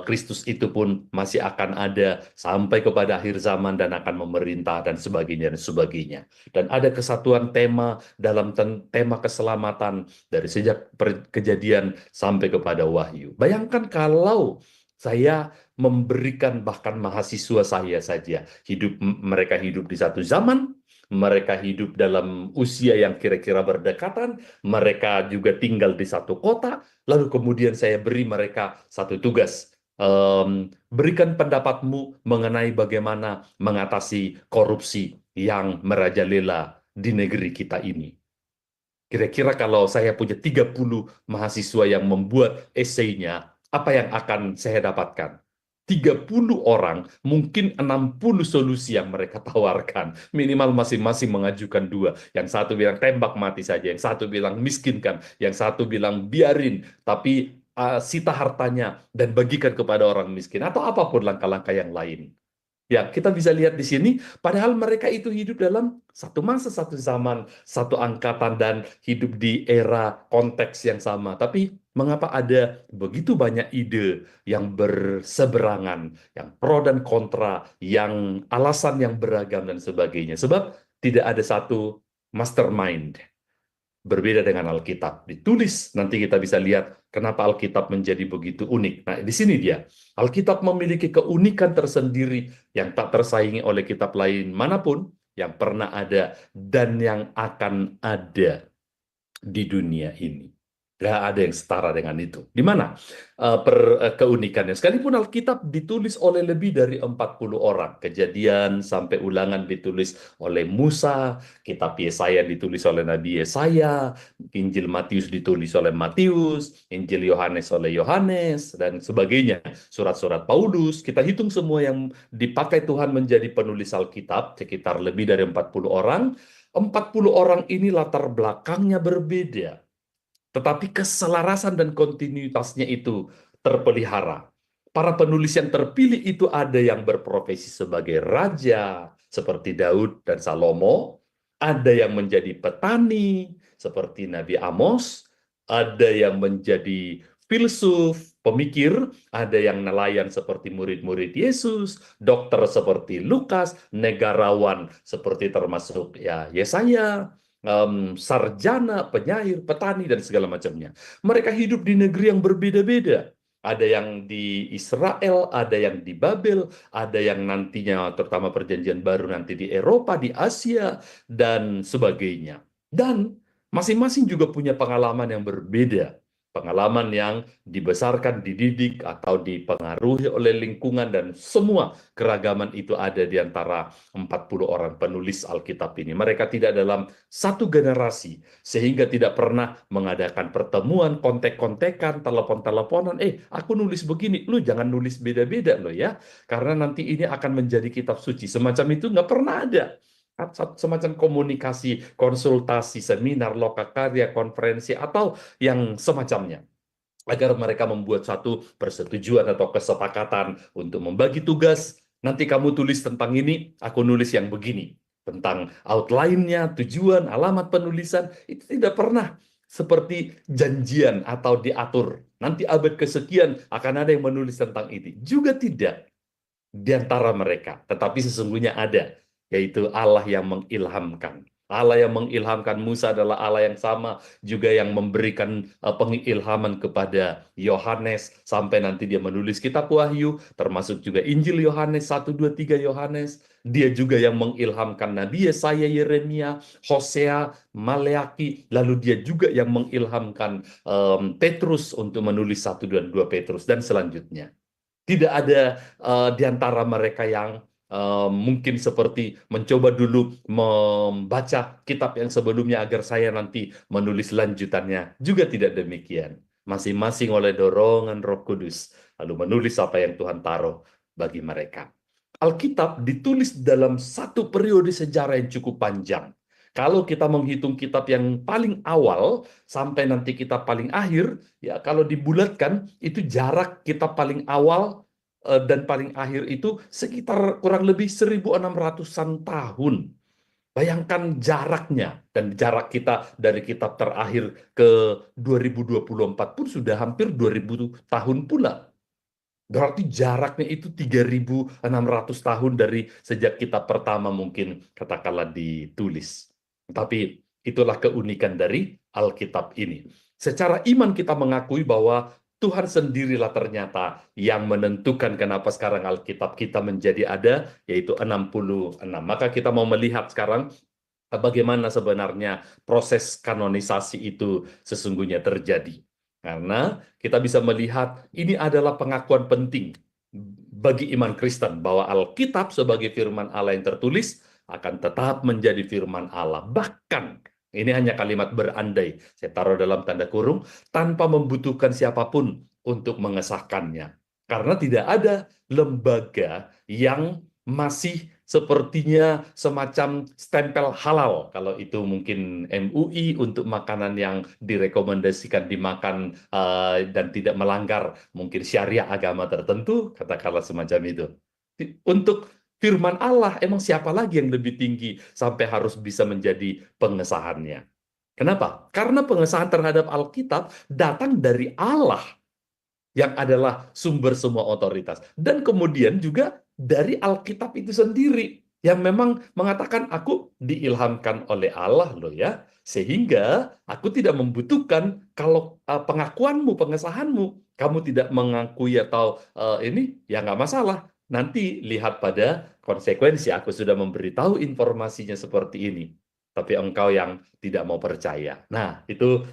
S4: Kristus itu pun masih akan ada sampai kepada akhir zaman dan akan memerintah dan sebagainya dan sebagainya. Dan ada kesatuan tema dalam tema keselamatan dari sejak kejadian sampai kepada Wahyu. Bayangkan kalau saya memberikan bahkan mahasiswa saya saja mereka hidup di satu zaman, mereka hidup dalam usia yang kira-kira berdekatan, mereka juga tinggal di satu kota, lalu kemudian saya beri mereka satu tugas. Berikan pendapatmu mengenai bagaimana mengatasi korupsi yang merajalela di negeri kita ini. Kira-kira kalau saya punya 30 mahasiswa yang membuat esainya, apa yang akan saya dapatkan? 30 orang, mungkin 60 solusi yang mereka tawarkan. Minimal masing-masing mengajukan dua. Yang satu bilang tembak mati saja, yang satu bilang miskinkan, yang satu bilang biarin, tapi sita hartanya dan bagikan kepada orang miskin. Atau apapun langkah-langkah yang lain. Ya, kita bisa lihat di sini, padahal mereka itu hidup dalam satu masa, satu zaman, satu angkatan, dan hidup di era konteks yang sama. Tapi mengapa ada begitu banyak ide yang berseberangan, yang pro dan kontra, yang alasan yang beragam dan sebagainya? Sebab tidak ada satu mastermind. Berbeda dengan Alkitab. Ditulis, nanti kita bisa lihat kenapa Alkitab menjadi begitu unik. Nah, di sini dia. Alkitab memiliki keunikan tersendiri yang tak tersaingi oleh kitab lain manapun yang pernah ada dan yang akan ada di dunia ini. Gak ada yang setara dengan itu. Di mana keunikannya? Sekalipun Alkitab ditulis oleh lebih dari 40 orang. Kejadian sampai Ulangan ditulis oleh Musa, kitab Yesaya ditulis oleh Nabi Yesaya, Injil Matius ditulis oleh Matius, Injil Yohanes oleh Yohanes, dan sebagainya. Surat-surat Paulus, kita hitung semua yang dipakai Tuhan menjadi penulis Alkitab, sekitar lebih dari 40 orang. 40 orang ini latar belakangnya berbeda. Tetapi keselarasan dan kontinuitasnya itu terpelihara. Para penulis yang terpilih itu ada yang berprofesi sebagai raja, seperti Daud dan Salomo. Ada yang menjadi petani, seperti Nabi Amos. Ada yang menjadi filsuf, pemikir. Ada yang nelayan seperti murid-murid Yesus. Dokter seperti Lukas. Negarawan seperti termasuk ya Yesaya. Sarjana, penyair, petani, dan segala macamnya. Mereka hidup di negeri yang berbeda-beda. Ada yang di Israel, ada yang di Babel, ada yang nantinya terutama perjanjian baru nanti di Eropa, di Asia, dan sebagainya. Dan masing-masing juga punya pengalaman yang berbeda. Pengalaman yang dibesarkan, dididik, atau dipengaruhi oleh lingkungan, dan semua keragaman itu ada di antara 40 orang penulis Alkitab ini. Mereka tidak dalam satu generasi, sehingga tidak pernah mengadakan pertemuan, kontek-kontekan, telepon-teleponan, aku nulis begini, lu jangan nulis beda-beda loh ya, karena nanti ini akan menjadi kitab suci. Semacam itu nggak pernah ada. Semacam komunikasi, konsultasi, seminar, lokakarya, konferensi, atau yang semacamnya. Agar mereka membuat satu persetujuan atau kesepakatan untuk membagi tugas. Nanti kamu tulis tentang ini, aku nulis yang begini. Tentang outline-nya, tujuan, alamat penulisan, itu tidak pernah seperti janjian atau diatur. Nanti abad kesekian akan ada yang menulis tentang itu. Juga tidak di antara mereka, tetapi sesungguhnya ada, yaitu Allah yang mengilhamkan. Allah yang mengilhamkan Musa adalah Allah yang sama juga yang memberikan pengilhaman kepada Yohanes sampai nanti dia menulis kitab Wahyu, termasuk juga Injil Yohanes 1, 2, 3 Yohanes. Dia juga yang mengilhamkan Nabi Yesaya, Yeremia, Hosea, Maleaki, lalu dia juga yang mengilhamkan Petrus untuk menulis 1 dan 2 Petrus dan selanjutnya. Tidak ada di antara mereka yang mungkin seperti mencoba dulu membaca kitab yang sebelumnya agar saya nanti menulis lanjutannya. Juga tidak demikian. Masing-masing oleh dorongan Roh Kudus lalu menulis apa yang Tuhan taruh bagi mereka. Alkitab ditulis dalam satu periode sejarah yang cukup panjang. Kalau kita menghitung kitab yang paling awal sampai nanti kitab paling akhir, ya kalau dibulatkan itu jarak kitab paling awal dan paling akhir itu sekitar kurang lebih 1600-an tahun. Bayangkan jaraknya, dan jarak kita dari kitab terakhir ke 2024 pun sudah hampir 2000 tahun pula. Berarti jaraknya itu 3600 tahun dari sejak kitab pertama mungkin katakanlah ditulis. Tapi itulah keunikan dari Alkitab ini. Secara iman kita mengakui bahwa Tuhan sendirilah ternyata yang menentukan kenapa sekarang Alkitab kita menjadi ada, yaitu 66. Maka kita mau melihat sekarang bagaimana sebenarnya proses kanonisasi itu sesungguhnya terjadi. Karena kita bisa melihat ini adalah pengakuan penting bagi iman Kristen bahwa Alkitab sebagai firman Allah yang tertulis akan tetap menjadi firman Allah. Bahkan, ini hanya kalimat berandai, saya taruh dalam tanda kurung, tanpa membutuhkan siapapun untuk mengesahkannya. Karena tidak ada lembaga yang masih sepertinya semacam stempel halal. Kalau itu mungkin MUI untuk makanan yang direkomendasikan dimakan dan tidak melanggar mungkin syariah agama tertentu, katakanlah semacam itu. Untuk firman Allah, emang siapa lagi yang lebih tinggi sampai harus bisa menjadi pengesahannya? Kenapa? Karena pengesahan terhadap Alkitab datang dari Allah yang adalah sumber semua otoritas. Dan kemudian juga dari Alkitab itu sendiri, yang memang mengatakan aku diilhamkan oleh Allah loh ya, sehingga aku tidak membutuhkan kalau pengakuanmu, pengesahanmu, kamu tidak mengakui atau ini, ya nggak masalah. Nanti lihat pada konsekuensi, aku sudah memberitahu informasinya seperti ini. Tapi engkau yang tidak mau percaya. Nah, itu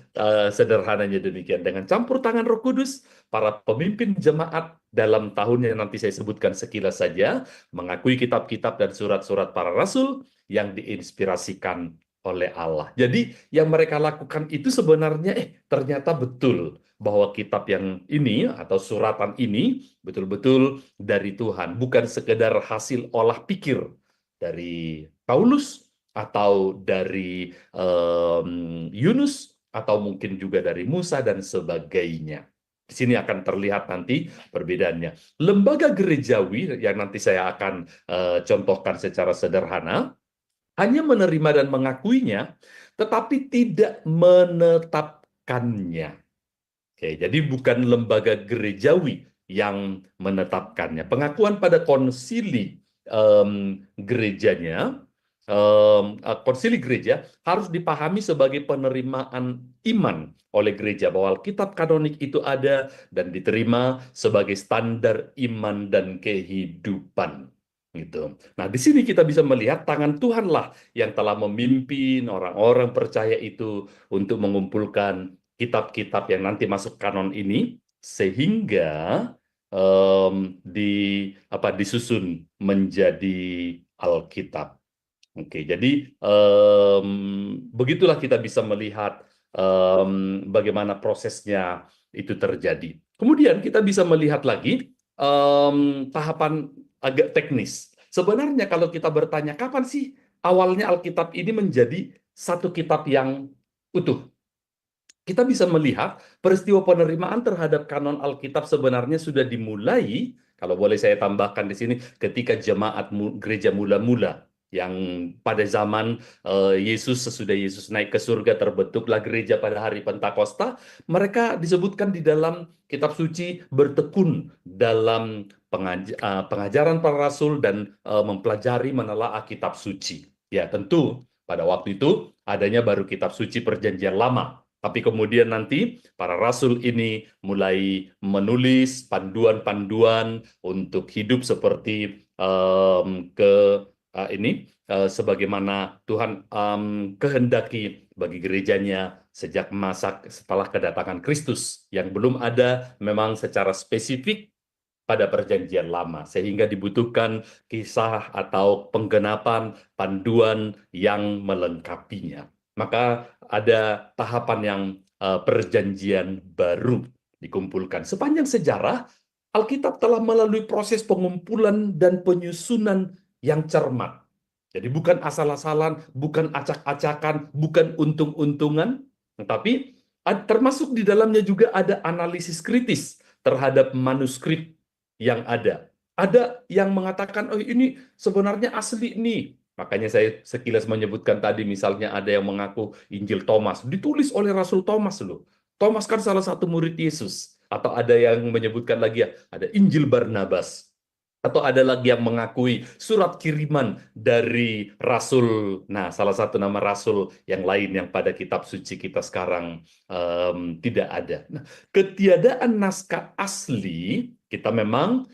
S4: sederhananya demikian. Dengan campur tangan Roh Kudus, para pemimpin jemaat dalam tahun yang nanti saya sebutkan sekilas saja, mengakui kitab-kitab dan surat-surat para rasul yang diinspirasikan oleh Allah. Jadi yang mereka lakukan itu sebenarnya ternyata betul bahwa kitab yang ini atau suratan ini betul-betul dari Tuhan, bukan sekedar hasil olah pikir dari Paulus atau dari Yunus atau mungkin juga dari Musa dan sebagainya. Di sini akan terlihat nanti perbedaannya. Lembaga gerejawi yang nanti saya akan contohkan secara sederhana, hanya menerima dan mengakuinya, tetapi tidak menetapkannya. Oke, jadi bukan lembaga gerejawi yang menetapkannya. Pengakuan pada konsili gerejanya, konsili gereja harus dipahami sebagai penerimaan iman oleh gereja bahwa Alkitab kanonik itu ada dan diterima sebagai standar iman dan kehidupan. Gitu. Nah, di sini kita bisa melihat tangan Tuhanlah yang telah memimpin orang-orang percaya itu untuk mengumpulkan kitab-kitab yang nanti masuk kanon ini sehingga disusun menjadi Alkitab. Oke, jadi begitulah kita bisa melihat bagaimana prosesnya itu terjadi. Kemudian kita bisa melihat lagi tahapan agak teknis. Sebenarnya kalau kita bertanya kapan sih awalnya Alkitab ini menjadi satu kitab yang utuh, kita bisa melihat peristiwa penerimaan terhadap kanon Alkitab sebenarnya sudah dimulai, kalau boleh saya tambahkan di sini, ketika jemaat gereja mula-mula yang pada zaman sesudah Yesus naik ke surga terbentuklah gereja pada hari Pentakosta, mereka disebutkan di dalam kitab suci bertekun dalam pengajaran para rasul dan mempelajari menelaah kitab suci. Ya, tentu pada waktu itu adanya baru kitab suci Perjanjian Lama. Tapi kemudian nanti para rasul ini mulai menulis panduan-panduan untuk hidup seperti sebagaimana Tuhan kehendaki bagi gerejanya sejak masa setelah kedatangan Kristus yang belum ada memang secara spesifik pada Perjanjian Lama, sehingga dibutuhkan kisah atau penggenapan panduan yang melengkapinya. Maka ada tahapan yang perjanjian baru dikumpulkan. Sepanjang sejarah, Alkitab telah melalui proses pengumpulan dan penyusunan yang cermat. Jadi bukan asal-asalan, bukan acak-acakan, bukan untung-untungan, tetapi termasuk di dalamnya juga ada analisis kritis terhadap manuskrip yang ada. Ada yang mengatakan, oh ini sebenarnya asli nih. Makanya saya sekilas menyebutkan tadi misalnya ada yang mengaku Injil Thomas. Ditulis oleh Rasul Thomas loh. Thomas kan salah satu murid Yesus. Atau ada yang menyebutkan lagi ya, ada Injil Barnabas. Atau ada lagi yang mengakui surat kiriman dari Rasul. Nah, salah satu nama Rasul yang lain yang pada kitab suci kita sekarang tidak ada. Nah, ketiadaan naskah asli, kita memang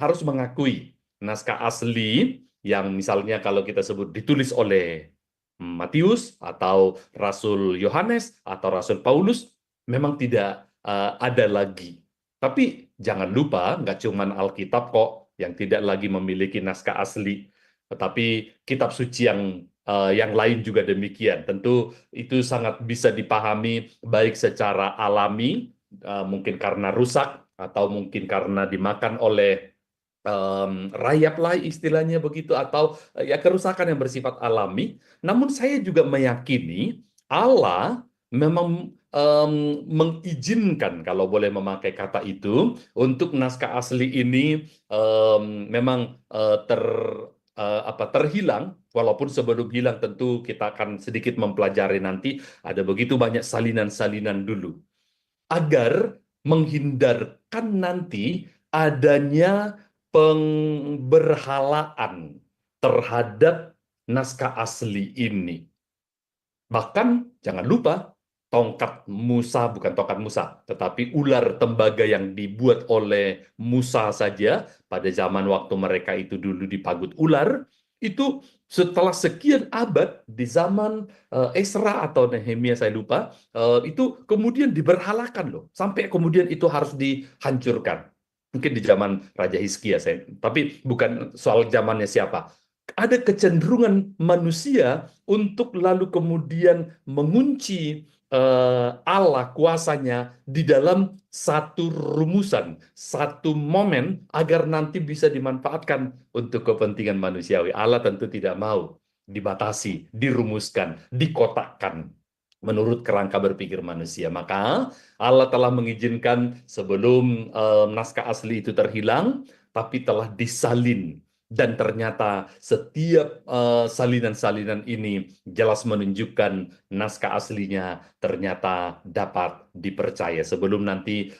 S4: harus mengakui naskah asli yang misalnya kalau kita sebut ditulis oleh Matius atau Rasul Yohanes atau Rasul Paulus memang tidak ada lagi. Tapi jangan lupa, nggak cuma Alkitab kok yang tidak lagi memiliki naskah asli, tetapi kitab suci yang lain juga demikian. Tentu itu sangat bisa dipahami baik secara alami, mungkin karena rusak atau mungkin karena dimakan oleh rayap lah istilahnya begitu, atau ya kerusakan yang bersifat alami. Namun saya juga meyakini Allah memang mengizinkan, kalau boleh memakai kata itu, untuk naskah asli ini memang terhilang. Walaupun sebelum hilang tentu kita akan sedikit mempelajari nanti, ada begitu banyak salinan-salinan dulu agar menghindarkan nanti adanya pemberhalaan terhadap naskah asli ini. Bahkan jangan lupa, tongkat Musa, bukan tongkat Musa, tetapi ular tembaga yang dibuat oleh Musa saja pada zaman waktu mereka itu dulu dipagut ular, itu setelah sekian abad di zaman Esra atau Nehemia saya lupa, itu kemudian diberhalakan loh, sampai kemudian itu harus dihancurkan. Mungkin di zaman Raja Hizkia, tapi bukan soal zamannya siapa. Ada kecenderungan manusia untuk lalu kemudian mengunci Allah kuasanya di dalam satu rumusan, satu momen agar nanti bisa dimanfaatkan untuk kepentingan manusiawi. Allah tentu tidak mau dibatasi, dirumuskan, dikotakkan menurut kerangka berpikir manusia. Maka Allah telah mengizinkan sebelum naskah asli itu terhilang, tapi telah disalin. Dan ternyata setiap salinan-salinan ini jelas menunjukkan naskah aslinya ternyata dapat dipercaya. Sebelum nanti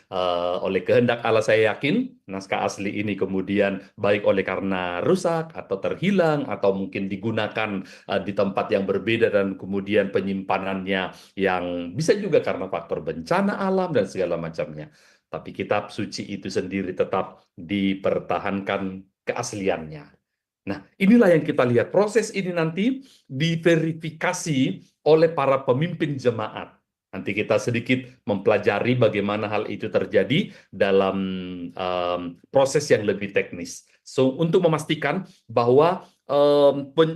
S4: oleh kehendak Allah, saya yakin naskah asli ini kemudian baik oleh karena rusak atau terhilang atau mungkin digunakan di tempat yang berbeda dan kemudian penyimpanannya yang bisa juga karena faktor bencana alam dan segala macamnya. Tapi kitab suci itu sendiri tetap dipertahankan keasliannya. Nah, inilah yang kita lihat. Proses ini nanti diverifikasi oleh para pemimpin jemaat. Nanti kita sedikit mempelajari bagaimana hal itu terjadi dalam proses yang lebih teknis. So, untuk memastikan bahwa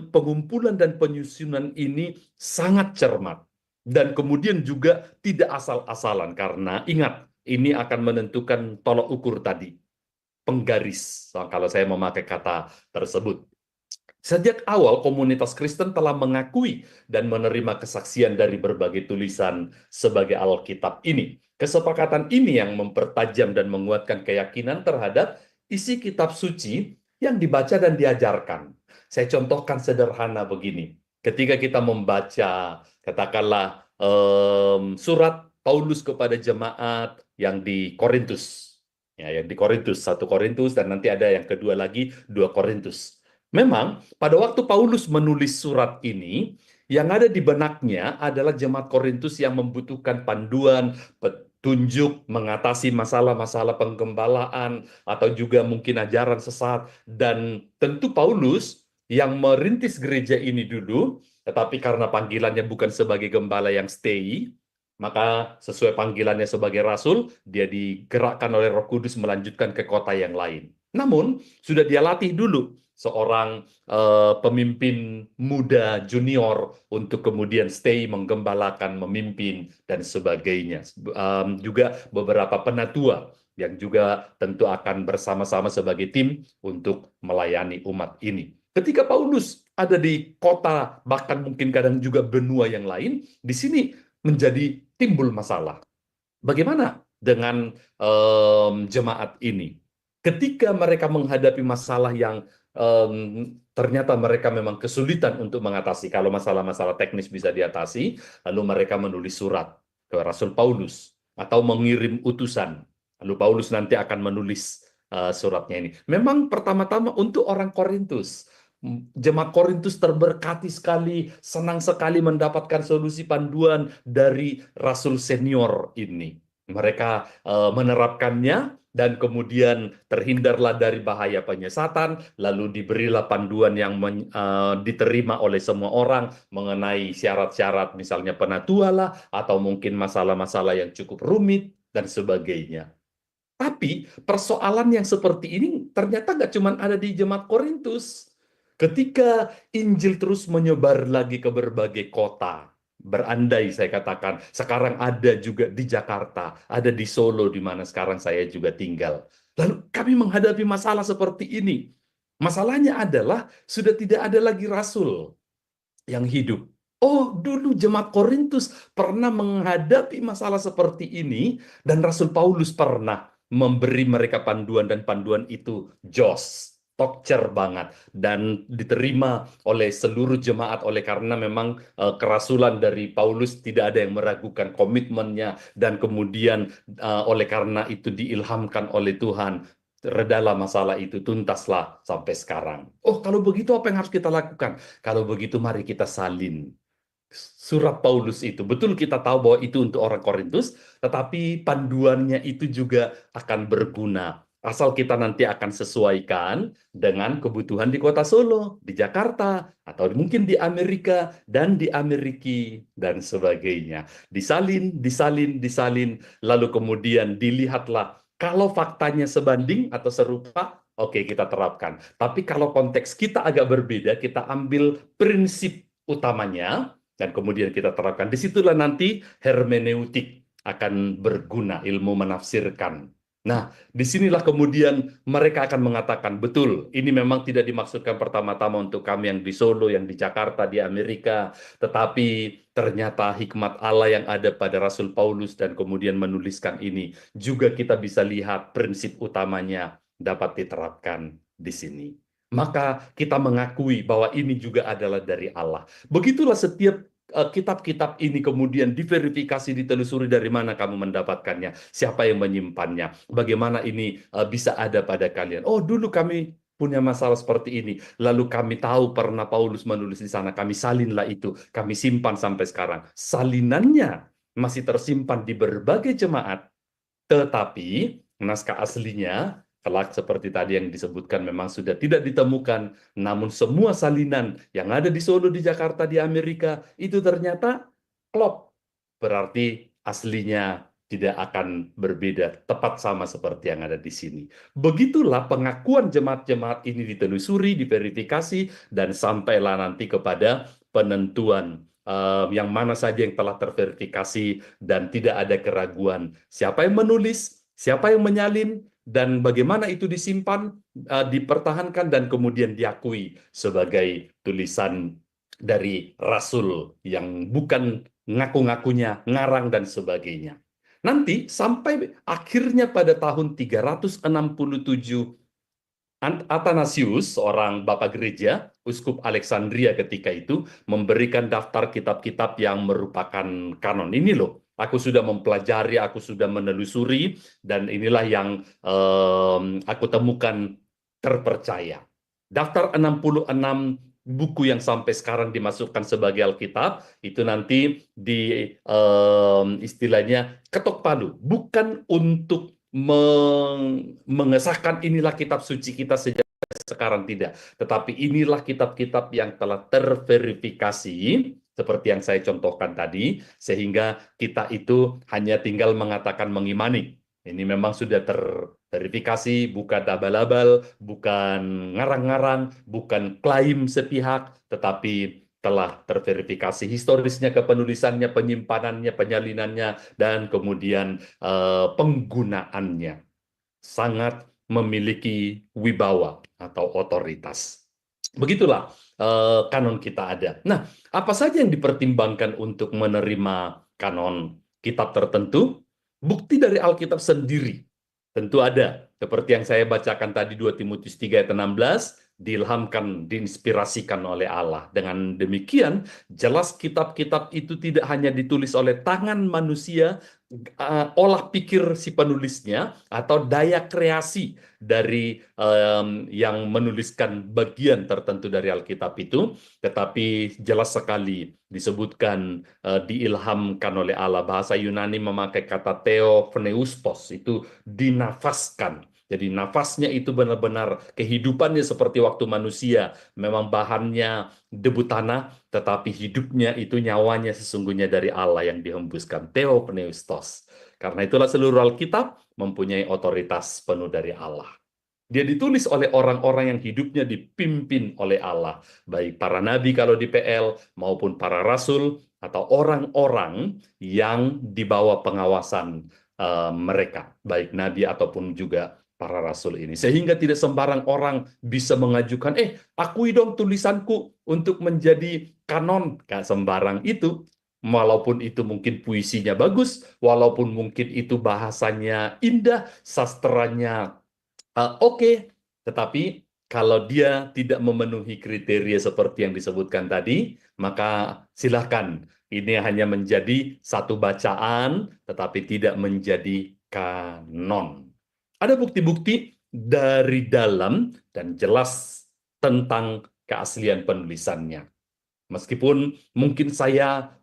S4: pengumpulan dan penyusunan ini sangat cermat. Dan kemudian juga tidak asal-asalan. Karena ingat, ini akan menentukan tolok ukur tadi. Penggaris, kalau saya memakai kata tersebut. Sejak awal, komunitas Kristen telah mengakui dan menerima kesaksian dari berbagai tulisan sebagai Alkitab ini. Kesepakatan ini yang mempertajam dan menguatkan keyakinan terhadap isi kitab suci yang dibaca dan diajarkan. Saya contohkan sederhana begini. Ketika kita membaca, katakanlah, surat Paulus kepada jemaat yang di Korintus, ya, yang di Korintus, 1 Korintus, dan nanti ada yang kedua lagi, 2 Korintus. Memang pada waktu Paulus menulis surat ini, yang ada di benaknya adalah jemaat Korintus yang membutuhkan panduan, petunjuk, mengatasi masalah-masalah penggembalaan, atau juga mungkin ajaran sesat. Dan tentu Paulus yang merintis gereja ini dulu, tetapi karena panggilannya bukan sebagai gembala yang stay, maka sesuai panggilannya sebagai rasul, dia digerakkan oleh Roh Kudus melanjutkan ke kota yang lain. Namun, sudah dia latih dulu seorang pemimpin muda junior untuk kemudian stay, menggembalakan, memimpin, dan sebagainya. Juga beberapa penatua yang juga tentu akan bersama-sama sebagai tim untuk melayani umat ini. Ketika Paulus ada di kota, bahkan mungkin kadang juga benua yang lain, di sini menjadi timbul masalah. Bagaimana dengan jemaat ini? Ketika mereka menghadapi masalah yang ternyata mereka memang kesulitan untuk mengatasi. Kalau masalah-masalah teknis bisa diatasi, lalu mereka menulis surat ke Rasul Paulus atau mengirim utusan. Lalu Paulus nanti akan menulis suratnya ini. Memang pertama-tama untuk orang Korintus. Jemaat Korintus terberkati sekali, senang sekali mendapatkan solusi panduan dari Rasul senior ini. Mereka menerapkannya dan kemudian terhindarlah dari bahaya penyesatan, lalu diberilah panduan yang diterima oleh semua orang mengenai syarat-syarat misalnya penatua lah, atau mungkin masalah-masalah yang cukup rumit dan sebagainya. Tapi persoalan yang seperti ini ternyata nggak cuma ada di jemaat Korintus. Ketika Injil terus menyebar lagi ke berbagai kota, berandai saya katakan, sekarang ada juga di Jakarta, ada di Solo, di mana sekarang saya juga tinggal. Lalu kami menghadapi masalah seperti ini. Masalahnya adalah sudah tidak ada lagi rasul yang hidup. Oh, dulu jemaat Korintus pernah menghadapi masalah seperti ini, dan Rasul Paulus pernah memberi mereka panduan, dan panduan itu jos, tokcer banget, dan diterima oleh seluruh jemaat oleh karena memang kerasulan dari Paulus tidak ada yang meragukan komitmennya, dan kemudian oleh karena itu diilhamkan oleh Tuhan. Redalah masalah itu, tuntaslah sampai sekarang. Oh, kalau begitu apa yang harus kita lakukan? Kalau begitu mari kita salin surat Paulus itu. Betul kita tahu bahwa itu untuk orang Korintus, tetapi panduannya itu juga akan berguna. Asal kita nanti akan sesuaikan dengan kebutuhan di kota Solo, di Jakarta, atau mungkin di Amerika, dan di Amerika, dan sebagainya. Disalin, disalin, disalin, lalu kemudian dilihatlah kalau faktanya sebanding atau serupa, oke kita terapkan. Tapi kalau konteks kita agak berbeda, kita ambil prinsip utamanya, dan kemudian kita terapkan. Disitulah nanti hermeneutik akan berguna, ilmu menafsirkan. Nah, disinilah kemudian mereka akan mengatakan, betul, ini memang tidak dimaksudkan pertama-tama untuk kami yang di Solo, yang di Jakarta, di Amerika, tetapi ternyata hikmat Allah yang ada pada Rasul Paulus dan kemudian menuliskan ini, juga kita bisa lihat prinsip utamanya dapat diterapkan di sini. Maka kita mengakui bahwa ini juga adalah dari Allah. Begitulah setiap kitab-kitab ini kemudian diverifikasi, ditelusuri dari mana kamu mendapatkannya, siapa yang menyimpannya, bagaimana ini bisa ada pada kalian. Oh, dulu kami punya masalah seperti ini, lalu kami tahu pernah Paulus menulis di sana, kami salinlah itu, kami simpan sampai sekarang. Salinannya masih tersimpan di berbagai jemaat, tetapi naskah aslinya kelak seperti tadi yang disebutkan memang sudah tidak ditemukan, namun semua salinan yang ada di Solo, di Jakarta, di Amerika itu ternyata klop. Berarti aslinya tidak akan berbeda, tepat sama seperti yang ada di sini. Begitulah pengakuan jemaat-jemaat ini ditelusuri, diverifikasi, dan sampailah nanti kepada penentuan yang mana saja yang telah terverifikasi dan tidak ada keraguan. Siapa yang menulis, siapa yang menyalin, dan bagaimana itu disimpan, dipertahankan, dan kemudian diakui sebagai tulisan dari Rasul yang bukan ngaku-ngakunya, ngarang, dan sebagainya. Nanti sampai akhirnya pada tahun 367, Athanasius, seorang bapak gereja, uskup Alexandria ketika itu, memberikan daftar kitab-kitab yang merupakan kanon. Ini loh, aku sudah mempelajari, aku sudah menelusuri, dan inilah yang aku temukan terpercaya. Daftar 66 buku yang sampai sekarang dimasukkan sebagai Alkitab, itu nanti di istilahnya ketok palu, bukan untuk mengesahkan inilah kitab suci kita sejak sekarang, tidak. Tetapi inilah kitab-kitab yang telah terverifikasi, seperti yang saya contohkan tadi, sehingga kita itu hanya tinggal mengatakan mengimani. Ini memang sudah terverifikasi, bukan abal-abal, bukan ngarang-ngarang, bukan klaim sepihak, tetapi telah terverifikasi historisnya, kepenulisannya, penyimpanannya, penyalinannya, dan kemudian penggunaannya. Sangat memiliki wibawa atau otoritas. Begitulah kanon kita ada. Nah, apa saja yang dipertimbangkan untuk menerima kanon kitab tertentu? Bukti dari Alkitab sendiri tentu ada. Seperti yang saya bacakan tadi 2 Timotius 3 ayat 16, diilhamkan, diinspirasikan oleh Allah. Dengan demikian, jelas kitab-kitab itu tidak hanya ditulis oleh tangan manusia, olah pikir si penulisnya, atau daya kreasi dari yang menuliskan bagian tertentu dari Alkitab itu, tetapi jelas sekali disebutkan diilhamkan oleh Allah. Bahasa Yunani memakai kata theopneustos, itu dinafaskan. Jadi nafasnya itu benar-benar kehidupannya seperti waktu manusia. Memang bahannya debu tanah, tetapi hidupnya itu nyawanya sesungguhnya dari Allah yang dihembuskan. Theopneustos. Karena itulah seluruh Alkitab mempunyai otoritas penuh dari Allah. Dia ditulis oleh orang-orang yang hidupnya dipimpin oleh Allah. Baik para nabi kalau di PL, maupun para rasul, atau orang-orang yang di bawah pengawasan mereka. Baik nabi ataupun juga para rasul ini. Sehingga tidak sembarang orang bisa mengajukan, akui dong tulisanku untuk menjadi kanon. Gak sembarang itu. Walaupun itu mungkin puisinya bagus, walaupun mungkin itu bahasanya indah, sastranya oke, tetapi kalau dia tidak memenuhi kriteria seperti yang disebutkan tadi, maka silahkan. Ini hanya menjadi satu bacaan, tetapi tidak menjadi kanon. Ada bukti-bukti dari dalam dan jelas tentang keaslian penulisannya. Meskipun mungkin saya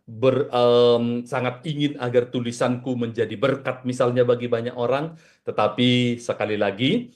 S4: sangat ingin agar tulisanku menjadi berkat misalnya bagi banyak orang, tetapi sekali lagi,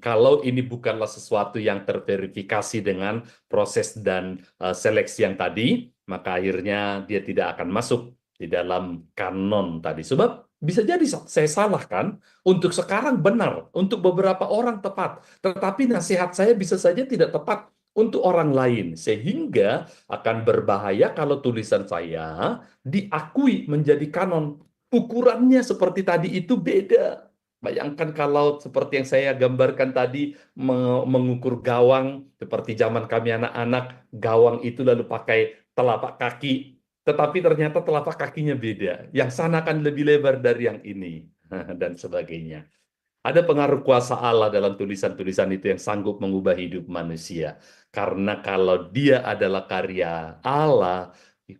S4: kalau ini bukanlah sesuatu yang terverifikasi dengan proses dan seleksi yang tadi, maka akhirnya dia tidak akan masuk di dalam kanon tadi. Sebab bisa jadi saya salah kan, untuk sekarang benar, untuk beberapa orang tepat, tetapi nasihat saya bisa saja tidak tepat untuk orang lain, sehingga akan berbahaya kalau tulisan saya diakui menjadi kanon. Ukurannya seperti tadi itu beda. Bayangkan kalau seperti yang saya gambarkan tadi, mengukur gawang, seperti zaman kami anak-anak, gawang itu lalu pakai telapak kaki, tetapi ternyata telapak kakinya beda. Yang sana kan lebih lebar dari yang ini, dan sebagainya. Ada pengaruh kuasa Allah dalam tulisan-tulisan itu yang sanggup mengubah hidup manusia. Karena kalau dia adalah karya Allah,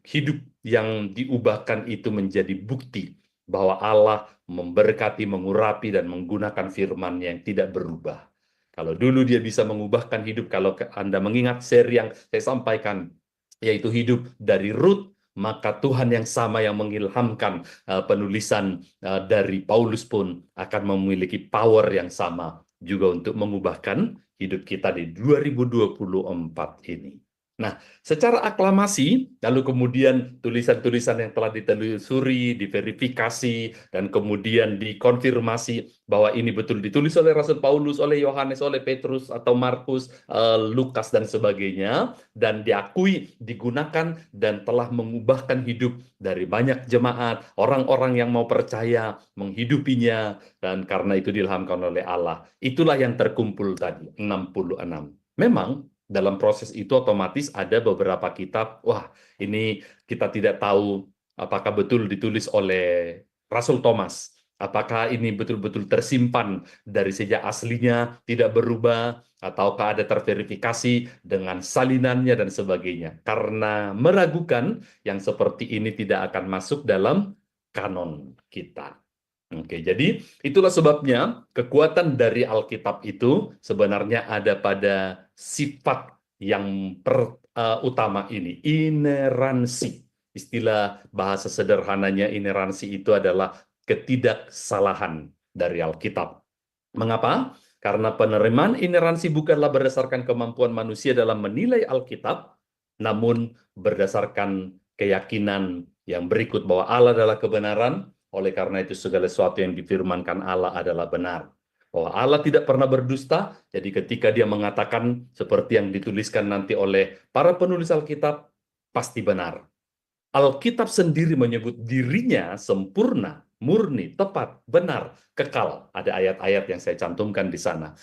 S4: hidup yang diubahkan itu menjadi bukti bahwa Allah memberkati, mengurapi, dan menggunakan firman yang tidak berubah. Kalau dulu dia bisa mengubahkan hidup, kalau Anda mengingat seri yang saya sampaikan, yaitu hidup dari Rut, maka Tuhan yang sama yang mengilhamkan penulisan dari Paulus pun akan memiliki power yang sama juga untuk mengubahkan hidup kita di 2024 ini. Nah, secara aklamasi, lalu kemudian tulisan-tulisan yang telah ditelusuri, diverifikasi, dan kemudian dikonfirmasi bahwa ini betul ditulis oleh Rasul Paulus, oleh Yohanes, oleh Petrus, atau Markus, Lukas, dan sebagainya, dan diakui, digunakan, dan telah mengubahkan hidup dari banyak jemaat, orang-orang yang mau percaya, menghidupinya, dan karena itu diilhamkan oleh Allah. Itulah yang terkumpul tadi, 66. Memang, dalam proses itu otomatis ada beberapa kitab, wah ini kita tidak tahu apakah betul ditulis oleh Rasul Thomas, apakah ini betul-betul tersimpan dari sejak aslinya, tidak berubah, ataukah ada terverifikasi dengan salinannya dan sebagainya. Karena meragukan, yang seperti ini tidak akan masuk dalam kanon kita. Oke, jadi itulah sebabnya kekuatan dari Alkitab itu sebenarnya ada pada sifat yang utama ini, ineransi. Istilah bahasa sederhananya ineransi itu adalah ketidaksalahan dari Alkitab. Mengapa? Karena penerimaan ineransi bukanlah berdasarkan kemampuan manusia dalam menilai Alkitab, namun berdasarkan keyakinan yang berikut bahwa Allah adalah kebenaran. Oleh karena itu segala sesuatu yang difirmankan Allah adalah benar. Bahwa Allah tidak pernah berdusta, jadi ketika dia mengatakan seperti yang dituliskan nanti oleh para penulis Alkitab, pasti benar. Alkitab sendiri menyebut dirinya sempurna, murni, tepat, benar, kekal. Ada ayat-ayat yang saya cantumkan di sana.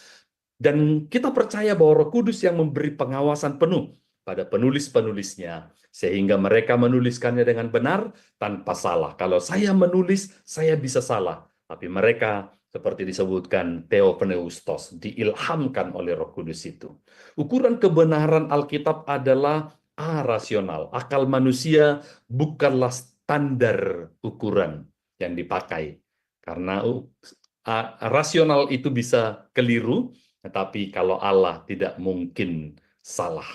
S4: Dan kita percaya bahwa Roh Kudus yang memberi pengawasan penuh pada penulis-penulisnya, sehingga mereka menuliskannya dengan benar tanpa salah. Kalau saya menulis, saya bisa salah. Tapi mereka seperti disebutkan Theopneustos, diilhamkan oleh Roh Kudus itu. Ukuran kebenaran Alkitab adalah rasional. Akal manusia bukanlah standar ukuran yang dipakai. Karena rasional itu bisa keliru, tetapi kalau Allah tidak mungkin salah.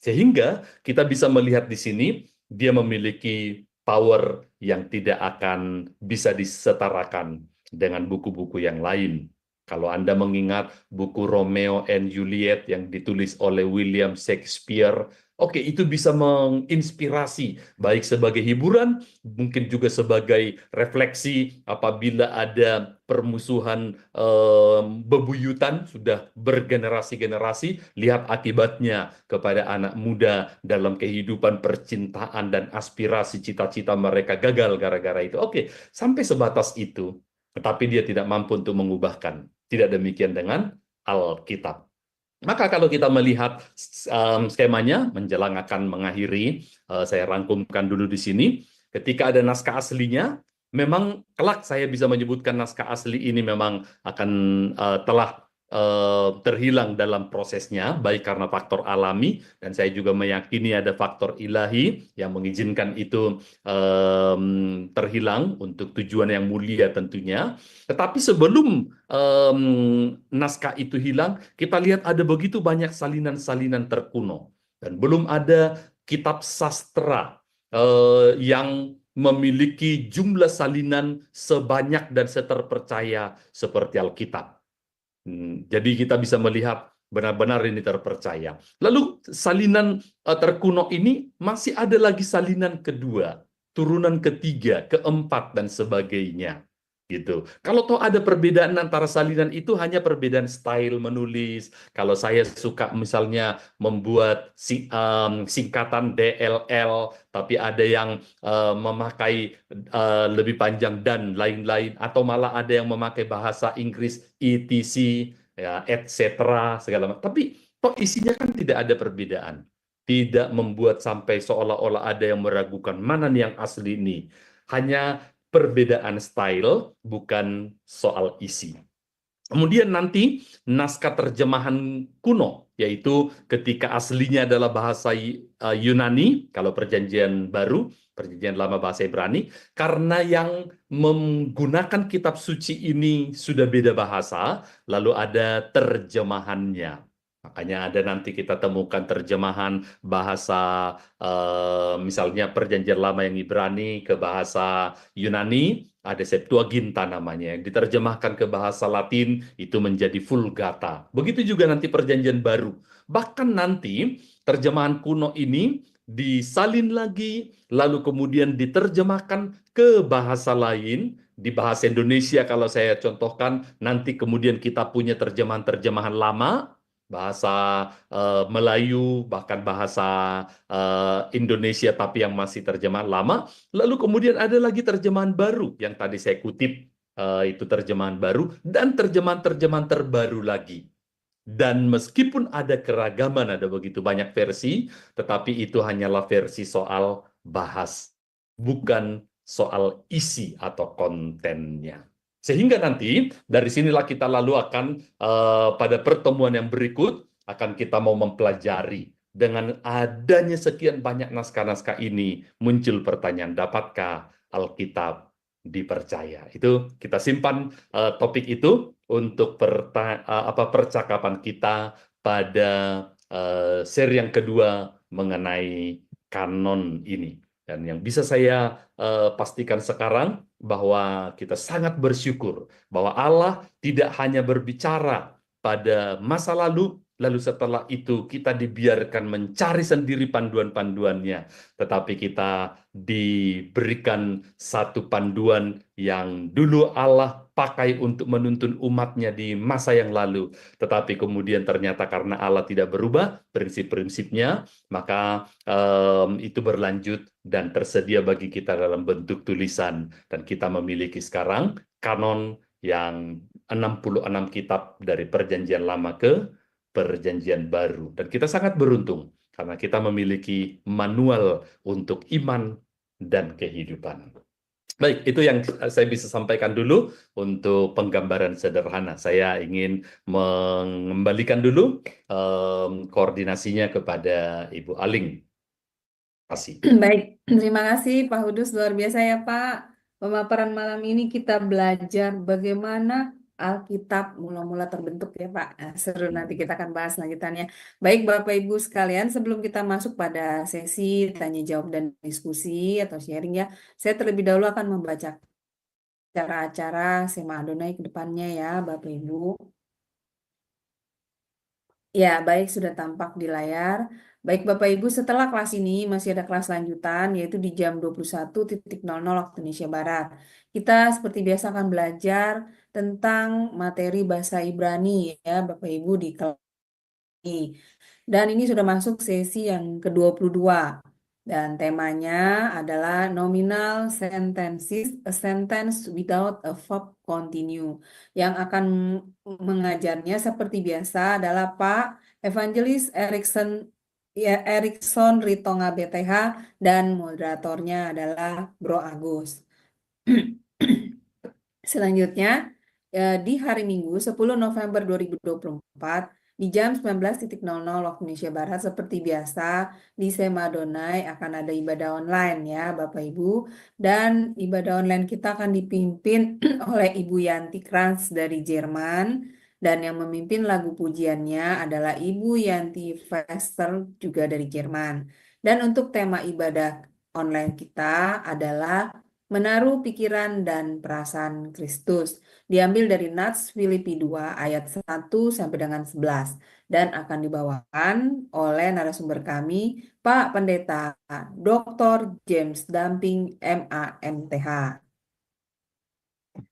S4: Sehingga kita bisa melihat di sini, dia memiliki power yang tidak akan bisa disetarakan dengan buku-buku yang lain. Kalau Anda mengingat buku Romeo and Juliet yang ditulis oleh William Shakespeare, oke, itu bisa menginspirasi, baik sebagai hiburan, mungkin juga sebagai refleksi apabila ada permusuhan bebuyutan, sudah bergenerasi-generasi, lihat akibatnya kepada anak muda dalam kehidupan percintaan dan aspirasi cita-cita mereka gagal gara-gara itu. Oke, sampai sebatas itu. Tetapi dia tidak mampu untuk mengubahkan. Tidak demikian dengan Alkitab. Maka kalau kita melihat skemanya, menjelang akan mengakhiri, saya rangkumkan dulu di sini. Ketika ada naskah aslinya, memang kelak saya bisa menyebutkan naskah asli ini memang akan telah terhilang dalam prosesnya, baik karena faktor alami, dan saya juga meyakini ada faktor ilahi yang mengizinkan itu terhilang untuk tujuan yang mulia tentunya. Tetapi sebelum naskah itu hilang, kita lihat ada begitu banyak salinan-salinan terkuno, dan belum ada kitab sastra yang memiliki jumlah salinan sebanyak dan seterpercaya seperti Alkitab. Jadi kita bisa melihat benar-benar ini terpercaya. Lalu salinan terkuno ini masih ada lagi salinan kedua, turunan ketiga, keempat, dan sebagainya. Gitu. Kalau toh ada perbedaan antara salinan itu hanya perbedaan style menulis. Kalau saya suka misalnya membuat singkatan DLL, tapi ada yang memakai lebih panjang dan lain-lain, atau malah ada yang memakai bahasa Inggris etc, ya, etc, segala macam. Tapi toh isinya kan tidak ada perbedaan. Tidak membuat sampai seolah-olah ada yang meragukan mana nih yang asli ini. Hanya perbedaan style, bukan soal isi. Kemudian nanti naskah terjemahan kuno, yaitu ketika aslinya adalah bahasa Yunani, kalau perjanjian baru, perjanjian lama bahasa Ibrani, karena yang menggunakan kitab suci ini sudah beda bahasa, lalu ada terjemahannya. Makanya ada nanti kita temukan terjemahan bahasa, misalnya perjanjian lama yang Ibrani ke bahasa Yunani, ada Septuaginta namanya, yang diterjemahkan ke bahasa Latin, itu menjadi Vulgata. Begitu juga nanti perjanjian baru. Bahkan nanti terjemahan kuno ini disalin lagi, lalu kemudian diterjemahkan ke bahasa lain, di bahasa Indonesia kalau saya contohkan, nanti kemudian kita punya terjemahan-terjemahan lama, bahasa Melayu, bahkan bahasa Indonesia tapi yang masih terjemahan lama. Lalu kemudian ada lagi terjemahan baru yang tadi saya kutip, itu terjemahan baru, dan terjemahan-terjemahan terbaru lagi. Dan meskipun ada keragaman, ada begitu banyak versi, tetapi itu hanyalah versi soal bahas, bukan soal isi atau kontennya. Sehingga nanti dari sinilah kita lalu akan pada pertemuan yang berikut akan kita mau mempelajari, dengan adanya sekian banyak naskah-naskah ini muncul pertanyaan, dapatkah Alkitab dipercaya? Itu kita simpan topik itu untuk percakapan kita pada seri yang kedua mengenai kanon ini. Dan yang bisa saya pastikan sekarang, bahwa kita sangat bersyukur bahwa Allah tidak hanya berbicara pada masa lalu setelah itu kita dibiarkan mencari sendiri panduan-panduannya, tetapi kita diberikan satu panduan yang dulu Allah pakai untuk menuntun umatnya di masa yang lalu, tetapi kemudian ternyata karena Allah tidak berubah prinsip-prinsipnya, maka itu berlanjut dan tersedia bagi kita dalam bentuk tulisan, dan kita memiliki sekarang kanon yang 66 kitab dari perjanjian lama ke perjanjian baru, dan kita sangat beruntung karena kita memiliki manual untuk iman dan kehidupan. Baik, itu yang saya bisa sampaikan dulu untuk penggambaran sederhana. Saya ingin mengembalikan dulu koordinasinya kepada Ibu Aling. Terima kasih.
S1: Baik, terima kasih Pak Hudus, luar biasa ya Pak. Pemaparan malam ini kita belajar bagaimana Alkitab mula-mula terbentuk ya Pak. Nah, seru, nanti kita akan bahas lanjutannya. Baik Bapak Ibu sekalian, sebelum kita masuk pada sesi tanya jawab dan diskusi atau sharing ya, saya terlebih dahulu akan membaca acara-acara Sema Adonai ke depannya ya Bapak Ibu. Ya, baik, sudah tampak di layar. Baik, Bapak Ibu, setelah kelas ini masih ada kelas lanjutan, yaitu di jam 21.00 waktu Indonesia Barat. Kita seperti biasa akan belajar tentang materi bahasa Ibrani ya, Bapak Ibu, di kelas ini. Dan ini sudah masuk sesi yang ke-22. Dan temanya adalah nominal sentences, a sentence without a verb continue. Yang akan mengajarnya seperti biasa adalah Pak Evangelis Erikson Ritonga BTH, dan moderatornya adalah Bro Agus. Selanjutnya, di hari Minggu 10 November 2024 di jam 19.00 waktu Indonesia Barat, seperti biasa di Sema Adonai akan ada ibadah online ya Bapak Ibu, dan ibadah online kita akan dipimpin oleh Ibu Yanti Kranz dari Jerman, dan yang memimpin lagu pujiannya adalah Ibu Yanti Fester juga dari Jerman. Dan untuk tema ibadah online kita adalah menaruh pikiran dan perasaan Kristus. Diambil dari Nats Filipi 2 ayat 1 sampai dengan 11. Dan akan dibawakan oleh narasumber kami, Pak Pendeta Dr. James Damping MA MTH.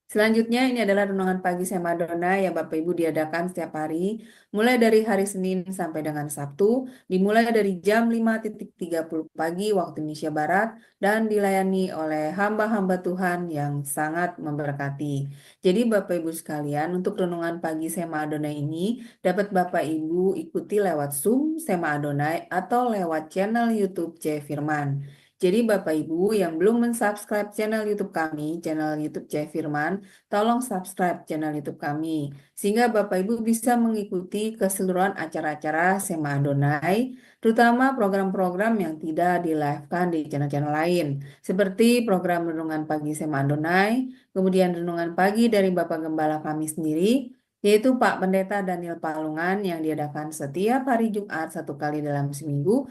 S1: Selanjutnya ini adalah renungan pagi Sema Adonai yang Bapak Ibu diadakan setiap hari, mulai dari hari Senin sampai dengan Sabtu, dimulai dari jam 5.30 pagi waktu Indonesia Barat, dan dilayani oleh hamba-hamba Tuhan yang sangat memberkati. Jadi Bapak Ibu sekalian, untuk renungan pagi Sema Adonai ini dapat Bapak Ibu ikuti lewat Zoom Sema Adonai atau lewat channel YouTube C Firman. Jadi Bapak Ibu yang belum mensubscribe channel YouTube kami, channel YouTube C Firman, tolong subscribe channel YouTube kami, sehingga Bapak Ibu bisa mengikuti keseluruhan acara-acara Sema Adonai, terutama program-program yang tidak di-live-kan di channel-channel lain, seperti program Renungan Pagi Sema Adonai, kemudian Renungan Pagi dari Bapak Gembala kami sendiri, yaitu Pak Pendeta Daniel Palungan yang diadakan setiap hari Jumat 1 kali dalam seminggu,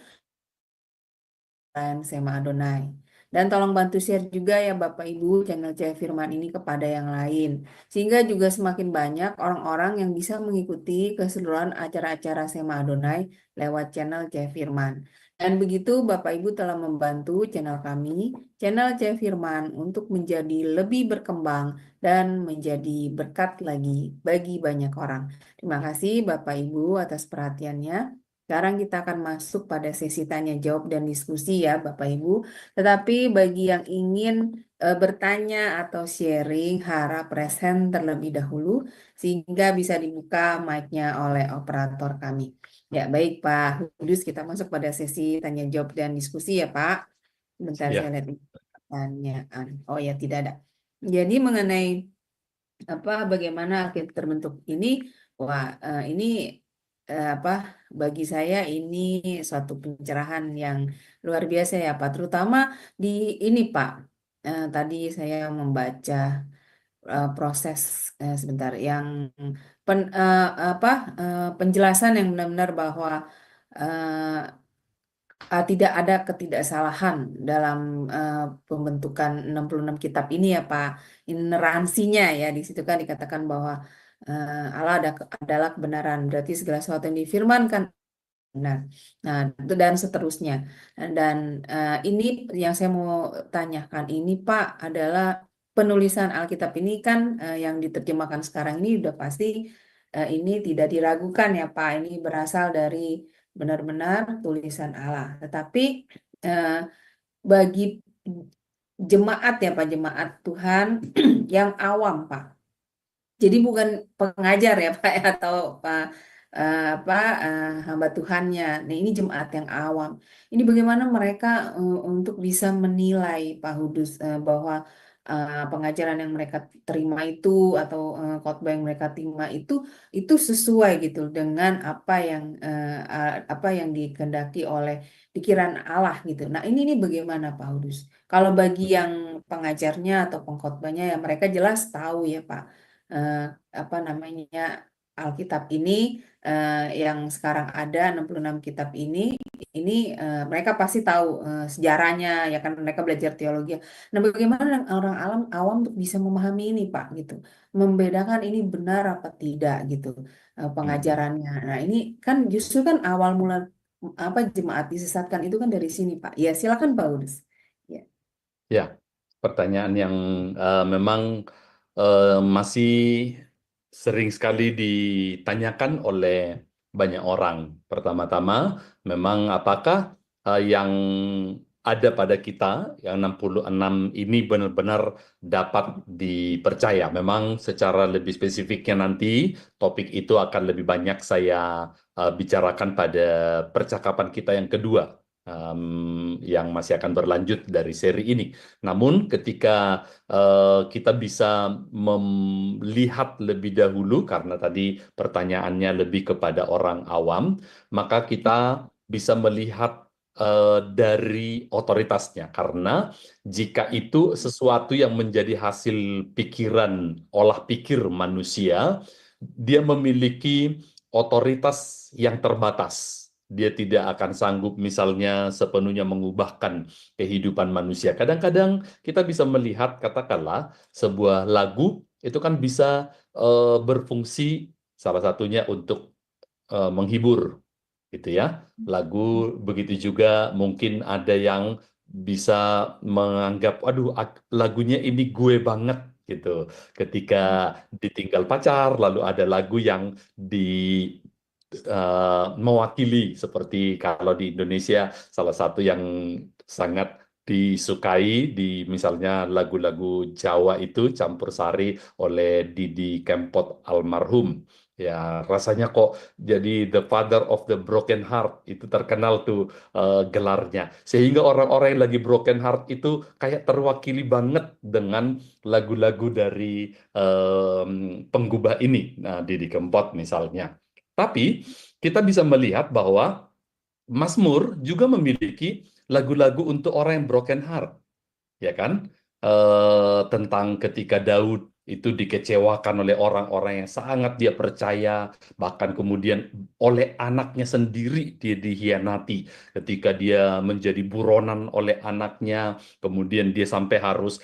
S1: dan Sema Adonai. Dan tolong bantu share juga ya Bapak Ibu channel Cahaya Firman ini kepada yang lain. Sehingga juga semakin banyak orang-orang yang bisa mengikuti keseluruhan acara-acara Sema Adonai lewat channel Cahaya Firman. Dan begitu Bapak Ibu telah membantu channel kami, channel Cahaya Firman, untuk menjadi lebih berkembang dan menjadi berkat lagi bagi banyak orang. Terima kasih Bapak Ibu atas perhatiannya. Sekarang kita akan masuk pada sesi tanya jawab dan diskusi ya Bapak Ibu. Tetapi bagi yang ingin bertanya atau sharing, harap present terlebih dahulu sehingga bisa dibuka mic-nya oleh operator kami. Ya, baik Pak Hudus, kita masuk pada sesi tanya jawab dan diskusi ya Pak. Bentar
S4: Ya.
S1: saya lihat pertanyaan. Oh ya, tidak ada. Jadi mengenai bagaimana Alkitab terbentuk ini, wah ini bagi saya ini suatu pencerahan yang luar biasa ya Pak, terutama di ini Pak. Tadi saya membaca proses sebentar yang penjelasan yang benar-benar bahwa tidak ada ketidaksalahan dalam pembentukan 66 kitab ini ya Pak. Ineransinya ya, di situ kan dikatakan bahwa Allah adalah kebenaran. Berarti segala sesuatu yang difirmankan benar. Nah, itu dan seterusnya. Dan ini yang saya mau tanyakan ini Pak adalah penulisan Alkitab ini kan yang diterjemahkan sekarang ini udah pasti ini tidak diragukan ya Pak. Ini berasal dari benar-benar tulisan Allah. Tetapi bagi jemaat ya Pak, jemaat Tuhan yang awam Pak. Jadi bukan pengajar ya Pak atau hamba Tuhannya. Nah, ini jemaat yang awam. Ini bagaimana mereka untuk bisa menilai Pak Hudus bahwa pengajaran yang mereka terima itu atau khotbah yang mereka terima itu sesuai gitu dengan apa yang dikehendaki oleh pikiran Allah gitu. Nah, ini bagaimana Pak Hudus? Kalau bagi yang pengajarnya atau pengkhotbahnya ya mereka jelas tahu ya Pak, eh, apa namanya, Alkitab ini yang sekarang ada 66 kitab ini mereka pasti tahu sejarahnya ya kan, mereka belajar teologi. Nah, bagaimana orang awam untuk bisa memahami ini Pak gitu, membedakan ini benar apa tidak gitu pengajarannya. Nah, ini kan justru kan awal mula apa jemaat disesatkan itu kan dari sini Pak. Ya, silakan Pak Udus. Ya.
S4: Ya, pertanyaan yang memang masih sering sekali ditanyakan oleh banyak orang. Pertama-tama, memang apakah yang ada pada kita, yang 66 ini benar-benar dapat dipercaya? Memang secara lebih spesifiknya nanti, topik itu akan lebih banyak saya bicarakan pada percakapan kita yang kedua, yang masih akan berlanjut dari seri ini. Namun ketika kita bisa melihat lebih dahulu, karena tadi pertanyaannya lebih kepada orang awam, maka kita bisa melihat dari otoritasnya. Karena jika itu sesuatu yang menjadi hasil pikiran, olah pikir manusia, dia memiliki otoritas yang terbatas. Dia tidak akan sanggup misalnya sepenuhnya mengubahkan kehidupan manusia. Kadang-kadang kita bisa melihat, katakanlah, sebuah lagu itu kan bisa berfungsi salah satunya untuk menghibur, gitu ya. Lagu begitu juga mungkin ada yang bisa menganggap, aduh, lagunya ini gue banget gitu. Ketika ditinggal pacar, lalu ada lagu yang di mewakili, seperti kalau di Indonesia salah satu yang sangat disukai di misalnya lagu-lagu Jawa itu Campur Sari oleh Didi Kempot almarhum. Ya, rasanya kok jadi the father of the broken heart, itu terkenal tuh gelarnya. Sehingga orang-orang yang lagi broken heart itu kayak terwakili banget dengan lagu-lagu dari penggubah ini, nah, Didi Kempot misalnya. Tapi kita bisa melihat bahwa Mazmur juga memiliki lagu-lagu untuk orang yang broken heart, ya kan? Tentang ketika Daud itu dikecewakan oleh orang-orang yang sangat dia percaya, bahkan kemudian oleh anaknya sendiri dia dihianati, ketika dia menjadi buronan oleh anaknya, kemudian dia sampai harus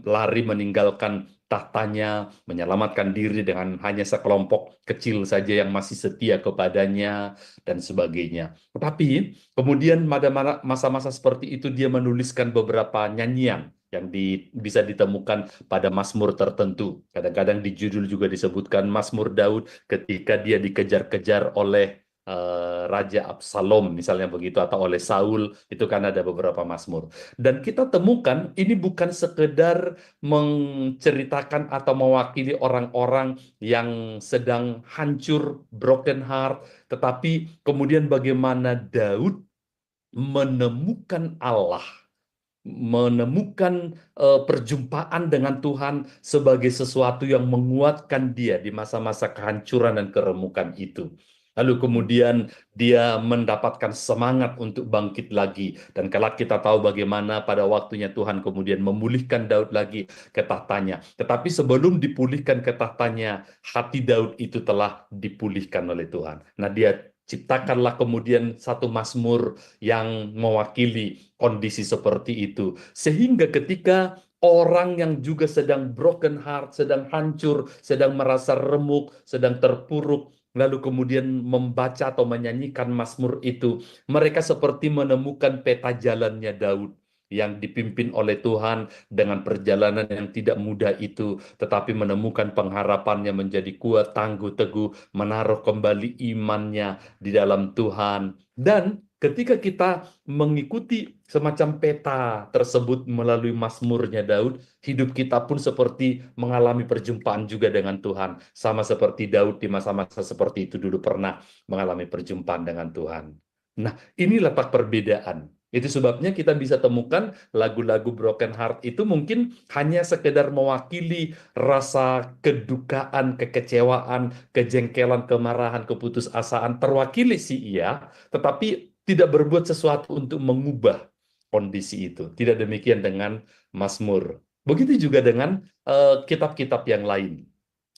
S4: lari meninggalkan tahtanya, menyelamatkan diri dengan hanya sekelompok kecil saja yang masih setia kepadanya, dan sebagainya. Tetapi kemudian pada masa-masa seperti itu dia menuliskan beberapa nyanyian yang bisa ditemukan pada Mazmur tertentu. Kadang-kadang di judul juga disebutkan Mazmur Daud ketika dia dikejar-kejar oleh Raja Absalom, misalnya begitu, atau oleh Saul, itu kan ada beberapa Mazmur. Dan kita temukan ini bukan sekedar menceritakan atau mewakili orang-orang yang sedang hancur, broken heart, tetapi kemudian bagaimana Daud menemukan Allah, menemukan perjumpaan dengan Tuhan sebagai sesuatu yang menguatkan dia di masa-masa kehancuran dan keremukan itu. Lalu kemudian dia mendapatkan semangat untuk bangkit lagi. Dan kalau kita tahu bagaimana pada waktunya Tuhan kemudian memulihkan Daud lagi ke tahtanya. Tetapi sebelum dipulihkan ke tahtanya, hati Daud itu telah dipulihkan oleh Tuhan. Nah, dia ciptakanlah kemudian satu mazmur yang mewakili kondisi seperti itu. Sehingga ketika orang yang juga sedang broken heart, sedang hancur, sedang merasa remuk, sedang terpuruk, lalu kemudian membaca atau menyanyikan mazmur itu, mereka seperti menemukan peta jalannya Daud yang dipimpin oleh Tuhan dengan perjalanan yang tidak mudah itu, tetapi menemukan pengharapannya menjadi kuat, tangguh, teguh, menaruh kembali imannya di dalam Tuhan. Dan ketika kita mengikuti semacam peta tersebut melalui mazmurnya Daud, hidup kita pun seperti mengalami perjumpaan juga dengan Tuhan. Sama seperti Daud di masa-masa seperti itu dulu pernah mengalami perjumpaan dengan Tuhan. Nah, ini letak perbedaan Itu sebabnya kita bisa temukan lagu-lagu Broken Heart itu mungkin hanya sekedar mewakili rasa kedukaan, kekecewaan, kejengkelan, kemarahan, keputusasaan, terwakili sih iya, tetapi tidak berbuat sesuatu untuk mengubah kondisi itu. Tidak demikian dengan Mazmur. Begitu juga dengan kitab-kitab yang lain.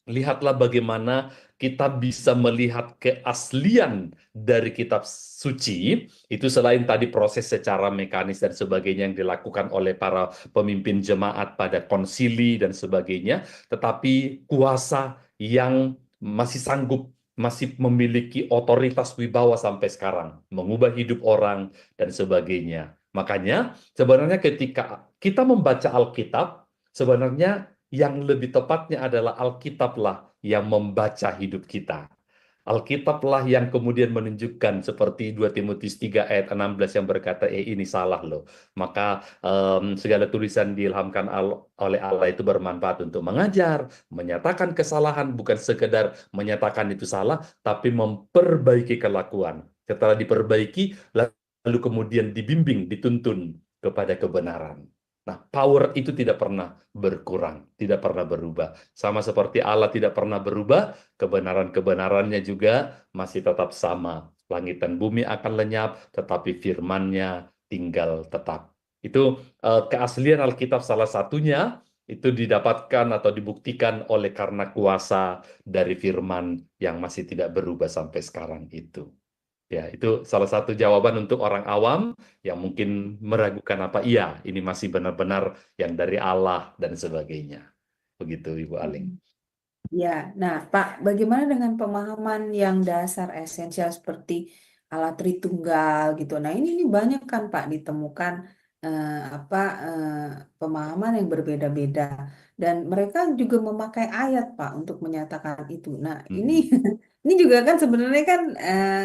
S4: Lihatlah bagaimana kita bisa melihat keaslian dari kitab suci, itu selain tadi proses secara mekanis dan sebagainya yang dilakukan oleh para pemimpin jemaat pada konsili dan sebagainya, tetapi kuasa yang masih sanggup, masih memiliki otoritas wibawa sampai sekarang, mengubah hidup orang dan sebagainya. Makanya sebenarnya ketika kita membaca Alkitab, sebenarnya yang lebih tepatnya adalah Alkitablah yang membaca hidup kita. Alkitablah yang kemudian menunjukkan seperti 2 Timotius 3 ayat 16 yang berkata, ini salah loh. Maka segala tulisan diilhamkan oleh Allah itu bermanfaat untuk mengajar, menyatakan kesalahan, bukan sekedar menyatakan itu salah, tapi memperbaiki kelakuan. Setelah diperbaiki, lalu kemudian dibimbing, dituntun kepada kebenaran. Nah, power itu tidak pernah berkurang, tidak pernah berubah. Sama seperti Allah tidak pernah berubah, kebenaran-kebenarannya juga masih tetap sama. Langit dan bumi akan lenyap, tetapi firman-Nya tinggal tetap. Itu keaslian Alkitab salah satunya, itu didapatkan atau dibuktikan oleh karena kuasa dari firman yang masih tidak berubah sampai sekarang itu. Ya, itu salah satu jawaban untuk orang awam yang mungkin meragukan apa iya ini masih benar-benar yang dari Allah dan sebagainya. Begitu Ibu Aling.
S1: Ya, nah Pak, bagaimana dengan pemahaman yang dasar esensial seperti Allah Tritunggal gitu? Nah ini banyak kan Pak ditemukan pemahaman yang berbeda-beda dan mereka juga memakai ayat Pak untuk menyatakan itu. Nah ini ini juga kan sebenarnya kan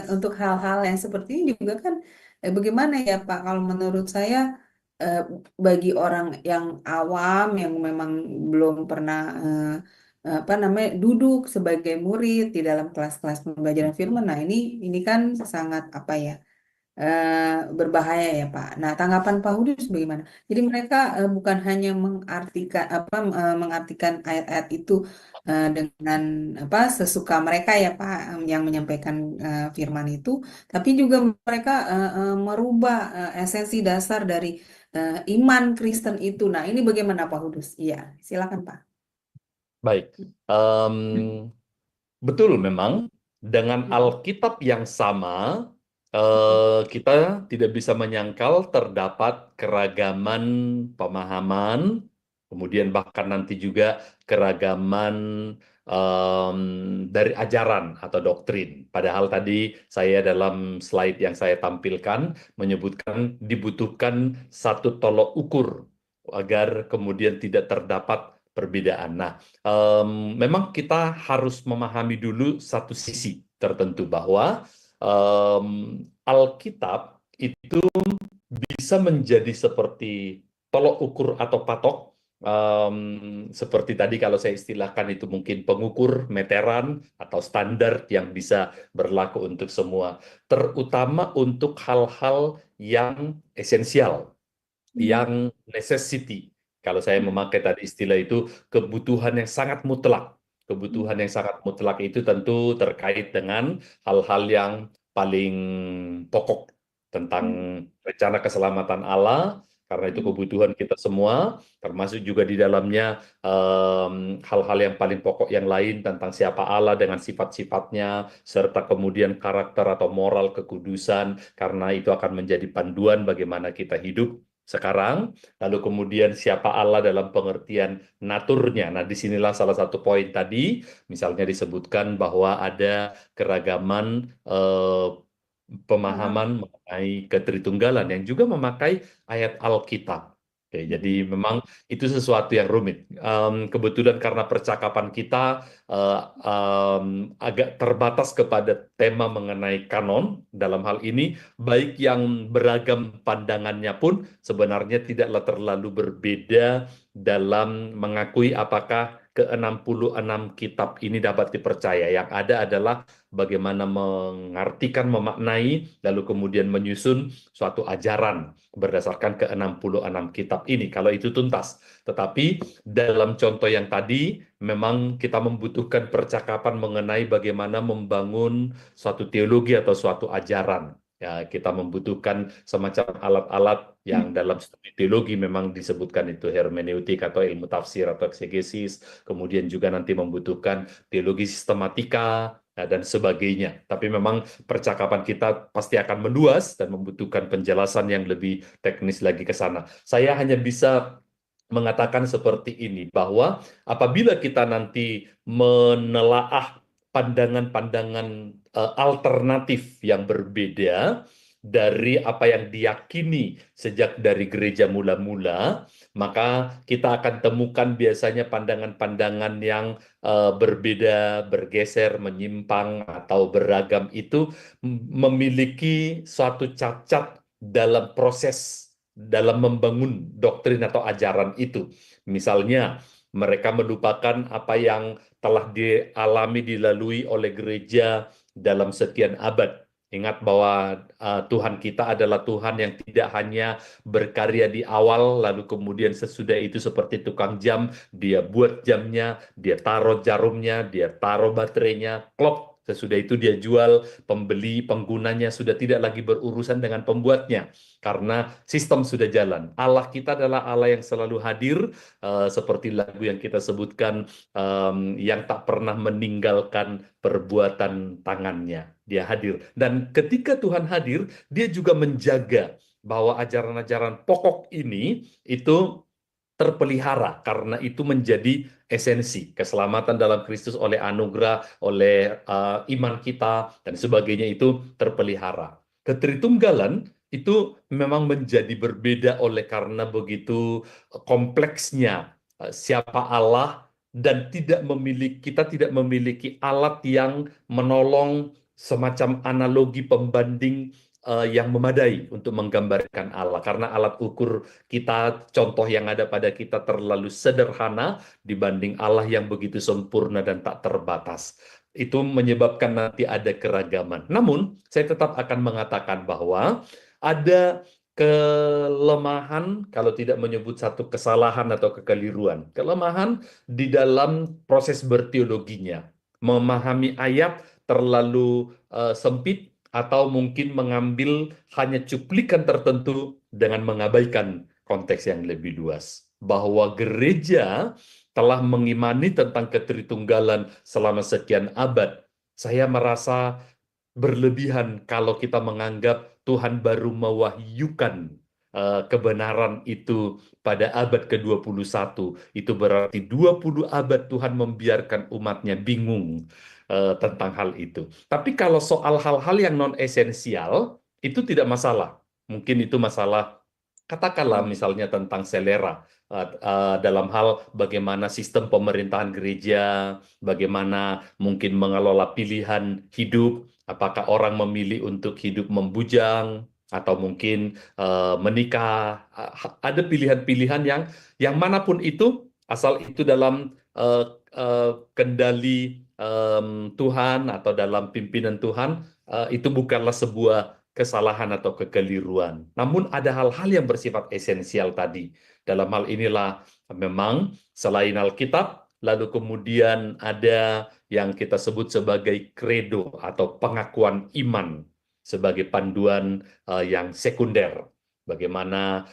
S1: untuk hal-hal yang seperti ini juga kan bagaimana ya Pak? Kalau menurut saya eh, bagi orang yang awam yang memang belum pernah duduk sebagai murid di dalam kelas-kelas pembelajaran firman. Nah, ini kan sangat berbahaya ya Pak. Nah, tanggapan Pak Hudus bagaimana? Jadi mereka bukan hanya mengartikan ayat-ayat itu dengan sesuka mereka ya Pak yang menyampaikan firman itu, tapi juga mereka merubah esensi dasar dari iman Kristen itu. Nah, ini bagaimana Pak Hudus? Iya, silakan Pak.
S4: Baik. Betul memang dengan Alkitab yang sama kita tidak bisa menyangkal terdapat keragaman pemahaman, kemudian bahkan nanti juga keragaman dari ajaran atau doktrin. Padahal tadi saya dalam slide yang saya tampilkan menyebutkan dibutuhkan satu tolok ukur agar kemudian tidak terdapat perbedaan. Nah, memang kita harus memahami dulu satu sisi tertentu bahwa Alkitab itu bisa menjadi seperti tolok ukur atau patok, seperti tadi kalau saya istilahkan itu mungkin pengukur meteran atau standar yang bisa berlaku untuk semua, terutama untuk hal-hal yang esensial, yang necessity. Kalau saya memakai tadi istilah itu kebutuhan yang sangat mutlak. Kebutuhan yang sangat mutlak itu tentu terkait dengan hal-hal yang paling pokok tentang rencana keselamatan Allah, karena itu kebutuhan kita semua, termasuk juga di dalamnya hal-hal yang paling pokok yang lain tentang siapa Allah dengan sifat-sifatnya, serta kemudian karakter atau moral kekudusan, karena itu akan menjadi panduan bagaimana kita hidup sekarang. Lalu kemudian siapa Allah dalam pengertian naturnya. Nah, disinilah salah satu poin tadi, misalnya disebutkan bahwa ada keragaman pemahaman mengenai ketritunggalan yang juga memakai ayat Alkitab. Oke, jadi memang itu sesuatu yang rumit. Kebetulan karena percakapan kita agak terbatas kepada tema mengenai kanon dalam hal ini, baik yang beragam pandangannya pun sebenarnya tidaklah terlalu berbeda dalam mengakui apakah ke-66 kitab ini dapat dipercaya. Yang ada adalah bagaimana mengartikan, memaknai, lalu kemudian menyusun suatu ajaran berdasarkan ke-66 kitab ini, kalau itu tuntas. Tetapi dalam contoh yang tadi, memang kita membutuhkan percakapan mengenai bagaimana membangun suatu teologi atau suatu ajaran. Ya, kita membutuhkan semacam alat-alat yang dalam studi teologi memang disebutkan itu hermeneutik atau ilmu tafsir atau eksegesis, kemudian juga nanti membutuhkan teologi sistematika, dan sebagainya. Tapi memang percakapan kita pasti akan meluas dan membutuhkan penjelasan yang lebih teknis lagi ke sana. Saya hanya bisa mengatakan seperti ini, bahwa apabila kita nanti menelaah pandangan-pandangan alternatif yang berbeda dari apa yang diyakini sejak dari gereja mula-mula, maka kita akan temukan biasanya pandangan-pandangan yang berbeda, bergeser, menyimpang, atau beragam itu memiliki suatu cacat dalam proses dalam membangun doktrin atau ajaran itu. Misalnya, mereka melupakan apa yang telah dilalui oleh gereja dalam sekian abad. Ingat bahwa Tuhan kita adalah Tuhan yang tidak hanya berkarya di awal, lalu kemudian sesudah itu seperti tukang jam, dia buat jamnya, dia taruh jarumnya, dia taruh baterainya, klop, sesudah itu dia jual, pembeli, penggunanya sudah tidak lagi berurusan dengan pembuatnya, karena sistem sudah jalan. Allah kita adalah Allah yang selalu hadir, seperti lagu yang kita sebutkan, yang tak pernah meninggalkan perbuatan tangannya. Dia hadir. Dan ketika Tuhan hadir, dia juga menjaga bahwa ajaran-ajaran pokok ini itu terpelihara, karena itu menjadi esensi keselamatan dalam Kristus oleh anugerah, oleh iman kita, dan sebagainya itu terpelihara. Ketritunggalan itu memang menjadi berbeda oleh karena begitu kompleksnya siapa Allah, dan kita tidak memiliki alat yang menolong semacam analogi pembanding yang memadai untuk menggambarkan Allah, karena alat ukur kita, contoh yang ada pada kita terlalu sederhana dibanding Allah yang begitu sempurna dan tak terbatas. Itu menyebabkan nanti ada keragaman. Namun, saya tetap akan mengatakan bahwa ada kelemahan, kalau tidak menyebut satu kesalahan atau kekeliruan. Kelemahan di dalam proses berteologinya. Memahami ayat terlalu sempit, atau mungkin mengambil hanya cuplikan tertentu dengan mengabaikan konteks yang lebih luas. Bahwa gereja telah mengimani tentang ketritunggalan selama sekian abad. Saya merasa berlebihan kalau kita menganggap Tuhan baru mewahyukan kebenaran itu pada abad ke-21. Itu berarti 20 abad Tuhan membiarkan umatnya bingung tentang hal itu. Tapi kalau soal hal-hal yang non-esensial, itu tidak masalah. Mungkin itu masalah, katakanlah misalnya tentang selera, dalam hal bagaimana sistem pemerintahan gereja, bagaimana mungkin mengelola pilihan hidup, apakah orang memilih untuk hidup membujang, atau mungkin menikah. Ada pilihan-pilihan yang manapun itu, asal itu dalam kendali Tuhan atau dalam pimpinan Tuhan, itu bukanlah sebuah kesalahan atau kekeliruan. Namun ada hal-hal yang bersifat esensial tadi. Dalam hal inilah memang selain Alkitab, lalu kemudian ada yang kita sebut sebagai credo atau pengakuan iman sebagai panduan yang sekunder. Bagaimana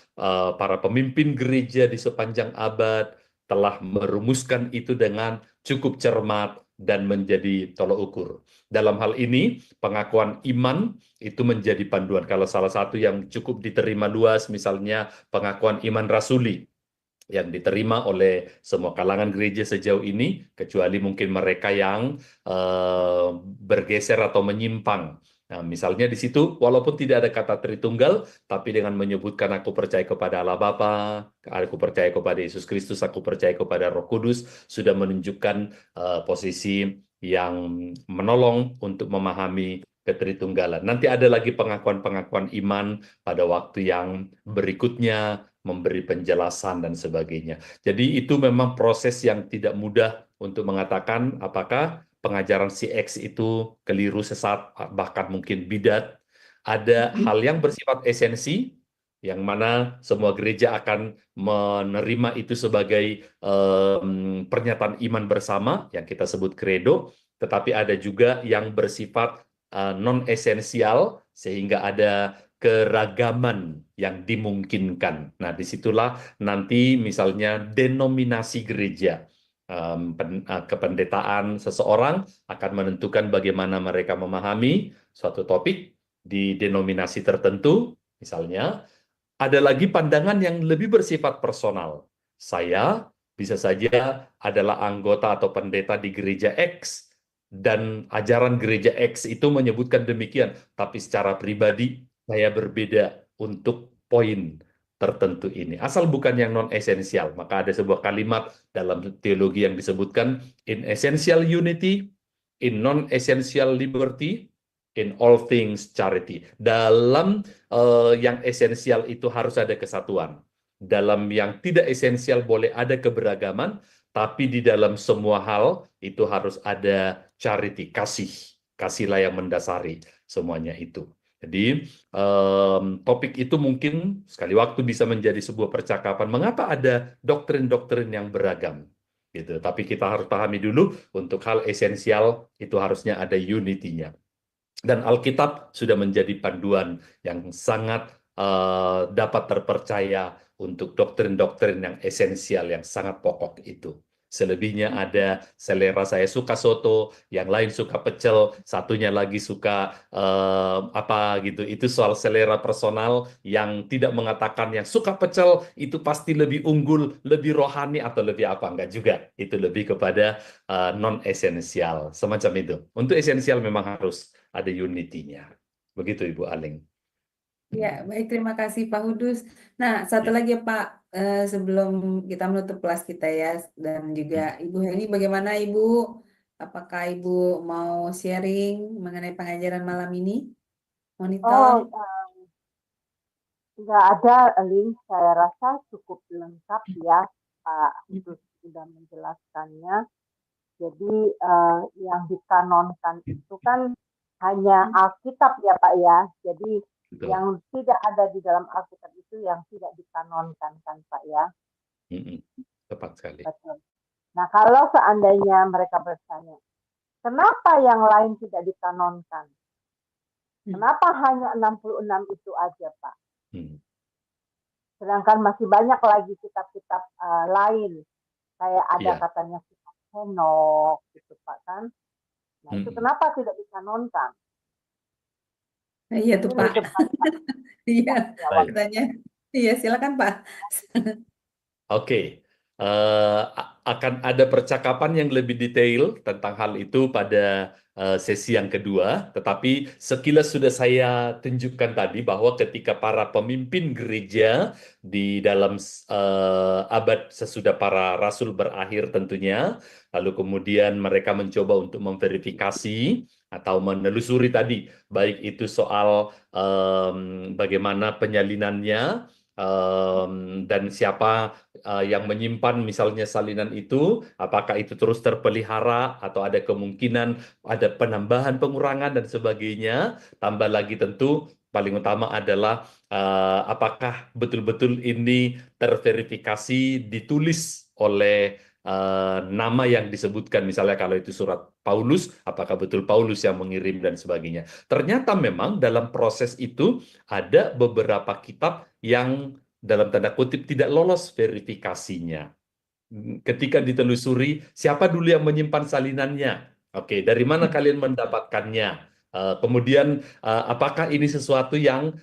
S4: para pemimpin gereja di sepanjang abad telah merumuskan itu dengan cukup cermat dan menjadi tolok ukur. Dalam hal ini, pengakuan iman itu menjadi panduan. Kalau salah satu yang cukup diterima luas, misalnya pengakuan iman rasuli, yang diterima oleh semua kalangan gereja sejauh ini, kecuali mungkin mereka yang bergeser atau menyimpang. Nah, misalnya di situ, walaupun tidak ada kata Tritunggal, tapi dengan menyebutkan aku percaya kepada Allah Bapa, aku percaya kepada Yesus Kristus, aku percaya kepada Roh Kudus, sudah menunjukkan posisi yang menolong untuk memahami ketritunggalan. Nanti ada lagi pengakuan-pengakuan iman pada waktu yang berikutnya, memberi penjelasan dan sebagainya. Jadi itu memang proses yang tidak mudah untuk mengatakan apakah pengajaran si X itu keliru, sesat, bahkan mungkin bidat. Ada hal yang bersifat esensi, yang mana semua gereja akan menerima itu sebagai pernyataan iman bersama, yang kita sebut credo, tetapi ada juga yang bersifat non-esensial, sehingga ada keragaman yang dimungkinkan. Nah, disitulah nanti misalnya denominasi gereja, kependetaan seseorang akan menentukan bagaimana mereka memahami suatu topik di denominasi tertentu. Misalnya, ada lagi pandangan yang lebih bersifat personal. Saya bisa saja adalah anggota atau pendeta di gereja X, dan ajaran gereja X itu menyebutkan demikian, tapi secara pribadi saya berbeda untuk poin tertentu ini. Asal bukan yang non-esensial, maka ada sebuah kalimat dalam teologi yang disebutkan in essential unity, in non-essential liberty, in all things charity. Dalam yang esensial itu harus ada kesatuan. Dalam yang tidak esensial boleh ada keberagaman, tapi di dalam semua hal itu harus ada charity, kasih. Kasihlah yang mendasari semuanya itu. Jadi topik itu mungkin sekali waktu bisa menjadi sebuah percakapan. Mengapa ada doktrin-doktrin yang beragam? Gitu. Tapi kita harus pahami dulu untuk hal esensial itu harusnya ada unity-nya. Dan Alkitab sudah menjadi panduan yang sangat dapat terpercaya untuk doktrin-doktrin yang esensial, yang sangat pokok itu. Selebihnya ada selera, saya suka soto, yang lain suka pecel, satunya lagi suka apa gitu. Itu soal selera personal yang tidak mengatakan yang suka pecel itu pasti lebih unggul, lebih rohani atau lebih apa. Enggak juga. Itu lebih kepada non-esensial, semacam itu. Untuk esensial memang harus ada unity-nya. Begitu Ibu Aling.
S1: Ya, baik, terima kasih Pak Hudus. Nah, satu
S4: Ya.
S1: lagi ya Pak, sebelum kita menutup kelas kita ya, dan juga Ibu Heni, bagaimana Ibu? Apakah Ibu mau sharing mengenai pengajaran malam ini? Monitor?
S5: Nggak ada link, saya rasa cukup lengkap ya, Pak Hudus sudah menjelaskannya. Jadi yang dikanonkan itu kan hanya Alkitab ya Pak ya. Jadi
S4: Betul.
S5: yang tidak ada di dalam Alkitab itu yang tidak dikanonkan kan Pak ya.
S4: Tepat sekali.
S5: Betul. Nah kalau seandainya mereka bertanya, kenapa yang lain tidak dikanonkan? Kenapa hanya 66 itu aja Pak? Sedangkan masih banyak lagi kitab-kitab lain. Kayak ada katanya kitab Henok gitu Pak kan. Nah itu kenapa tidak dikanonkan?
S1: Iya tuh Pak. Iya, katanya. Iya, silakan Pak.
S4: Oke. Akan ada percakapan yang lebih detail tentang hal itu pada sesi yang kedua, tetapi sekilas sudah saya tunjukkan tadi bahwa ketika para pemimpin gereja di dalam abad sesudah para rasul berakhir tentunya, lalu kemudian mereka mencoba untuk memverifikasi atau menelusuri tadi, baik itu soal bagaimana penyalinannya, dan siapa yang menyimpan misalnya salinan itu, apakah itu terus terpelihara atau ada kemungkinan ada penambahan, pengurangan dan sebagainya. Tambah lagi tentu paling utama adalah apakah betul-betul ini terverifikasi ditulis oleh nama yang disebutkan, misalnya kalau itu surat Paulus, apakah betul Paulus yang mengirim dan sebagainya. Ternyata memang dalam proses itu ada beberapa kitab yang dalam tanda kutip tidak lolos verifikasinya. Ketika ditelusuri, siapa dulu yang menyimpan salinannya? Oke, dari mana kalian mendapatkannya? Kemudian apakah ini sesuatu yang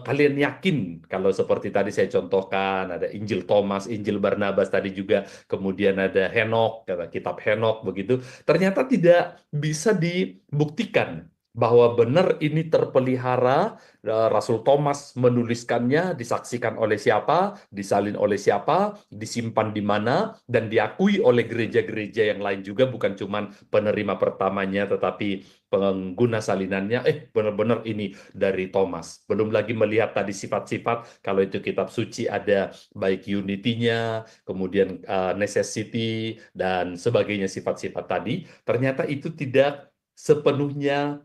S4: kalian yakin? Kalau seperti tadi saya contohkan, ada Injil Thomas, Injil Barnabas tadi juga, kemudian ada Henok, kitab Henok begitu. Ternyata tidak bisa dibuktikan bahwa benar ini terpelihara, Rasul Thomas menuliskannya, disaksikan oleh siapa, disalin oleh siapa, disimpan di mana, dan diakui oleh gereja-gereja yang lain juga, bukan cuma penerima pertamanya, tetapi pengguna salinannya, benar-benar ini dari Thomas. Belum lagi melihat tadi sifat-sifat, kalau itu kitab suci ada baik unity-nya, kemudian necessity, dan sebagainya sifat-sifat tadi, ternyata itu tidak sepenuhnya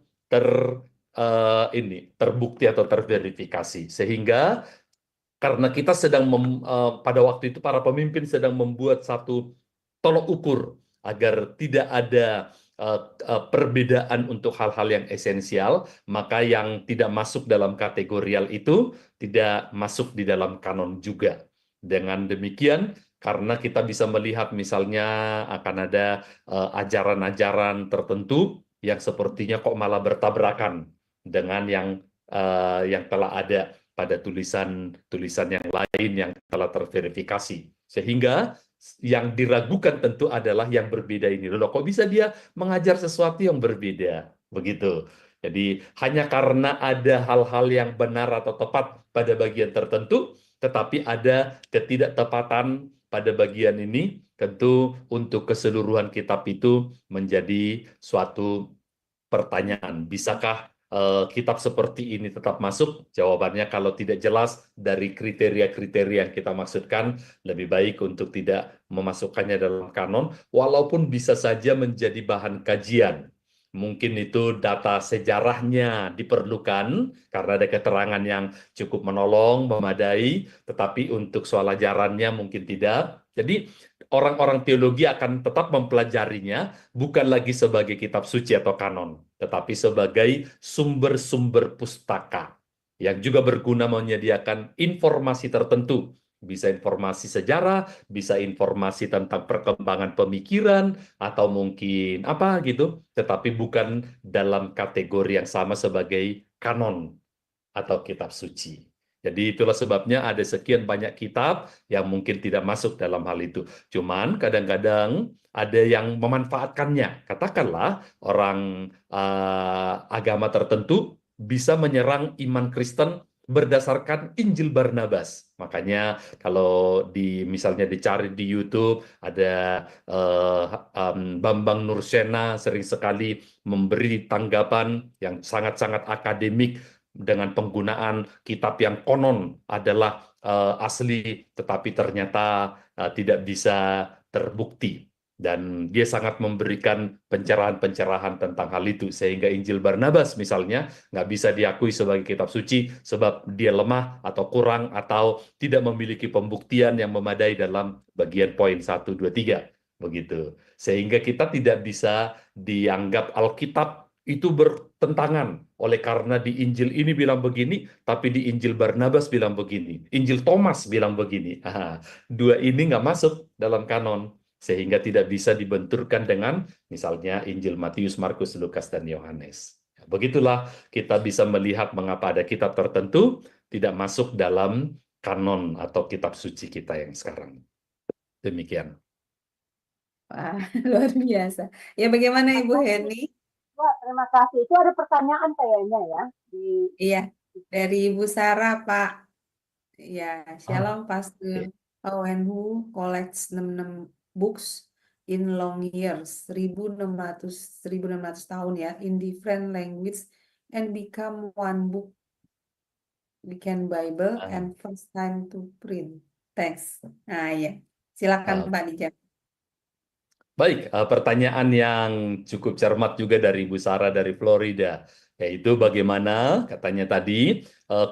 S4: terbukti atau terverifikasi, sehingga karena kita pada waktu itu para pemimpin sedang membuat satu tolok ukur agar tidak ada perbedaan untuk hal-hal yang esensial, maka yang tidak masuk dalam kategorial itu tidak masuk di dalam kanon juga. Dengan demikian, karena kita bisa melihat misalnya akan ada ajaran-ajaran tertentu yang sepertinya kok malah bertabrakan dengan yang telah ada pada tulisan-tulisan yang lain yang telah terverifikasi. Sehingga yang diragukan tentu adalah yang berbeda ini. Loh, kok bisa dia mengajar sesuatu yang berbeda? Begitu. Jadi hanya karena ada hal-hal yang benar atau tepat pada bagian tertentu, tetapi ada ketidaktepatan pada bagian ini, tentu untuk keseluruhan kitab itu menjadi suatu pertanyaan. Bisakah kitab seperti ini tetap masuk? Jawabannya kalau tidak jelas dari kriteria-kriteria yang kita maksudkan, lebih baik untuk tidak memasukkannya dalam kanon, walaupun bisa saja menjadi bahan kajian. Mungkin itu data sejarahnya diperlukan karena ada keterangan yang cukup menolong, memadai, tetapi untuk soal ajarannya mungkin tidak. Jadi orang-orang teologi akan tetap mempelajarinya bukan lagi sebagai kitab suci atau kanon, tetapi sebagai sumber-sumber pustaka yang juga berguna menyediakan informasi tertentu. Bisa informasi sejarah, bisa informasi tentang perkembangan pemikiran, atau mungkin apa gitu, tetapi bukan dalam kategori yang sama sebagai kanon atau kitab suci. Jadi itulah sebabnya ada sekian banyak kitab yang mungkin tidak masuk dalam hal itu. Cuman kadang-kadang ada yang memanfaatkannya. Katakanlah orang agama tertentu bisa menyerang iman Kristen berdasarkan Injil Barnabas. Makanya kalau misalnya dicari di YouTube ada Bambang Nursena sering sekali memberi tanggapan yang sangat-sangat akademik dengan penggunaan kitab yang konon adalah asli, tetapi ternyata tidak bisa terbukti. Dan dia sangat memberikan pencerahan-pencerahan tentang hal itu, sehingga Injil Barnabas misalnya nggak bisa diakui sebagai kitab suci sebab dia lemah atau kurang atau tidak memiliki pembuktian yang memadai dalam bagian poin 1, 2, 3. Begitu. Sehingga kita tidak bisa dianggap Alkitab itu bertentangan oleh karena di Injil ini bilang begini, tapi di Injil Barnabas bilang begini, Injil Thomas bilang begini. Dua ini nggak masuk dalam kanon, sehingga tidak bisa dibenturkan dengan misalnya Injil Matius, Markus, Lukas, dan Yohanes. Begitulah kita bisa melihat mengapa ada kitab tertentu tidak masuk dalam kanon atau kitab suci kita yang sekarang. Demikian.
S1: Wah, luar biasa. Ya, bagaimana Ibu Heni?
S5: Wah, terima kasih. Itu ada pertanyaan kayaknya ya
S1: Iya, dari Ibu Sarah, Pak. Ya, Shalom Pastor. How and who collects 66 books in long years, 1600 tahun ya, in different language and become one book, Weekend Bible and first time to print. Thanks. Nah, ya. Silakan Pak dijawab.
S4: Baik, pertanyaan yang cukup cermat juga dari Ibu Sarah dari Florida, yaitu bagaimana katanya tadi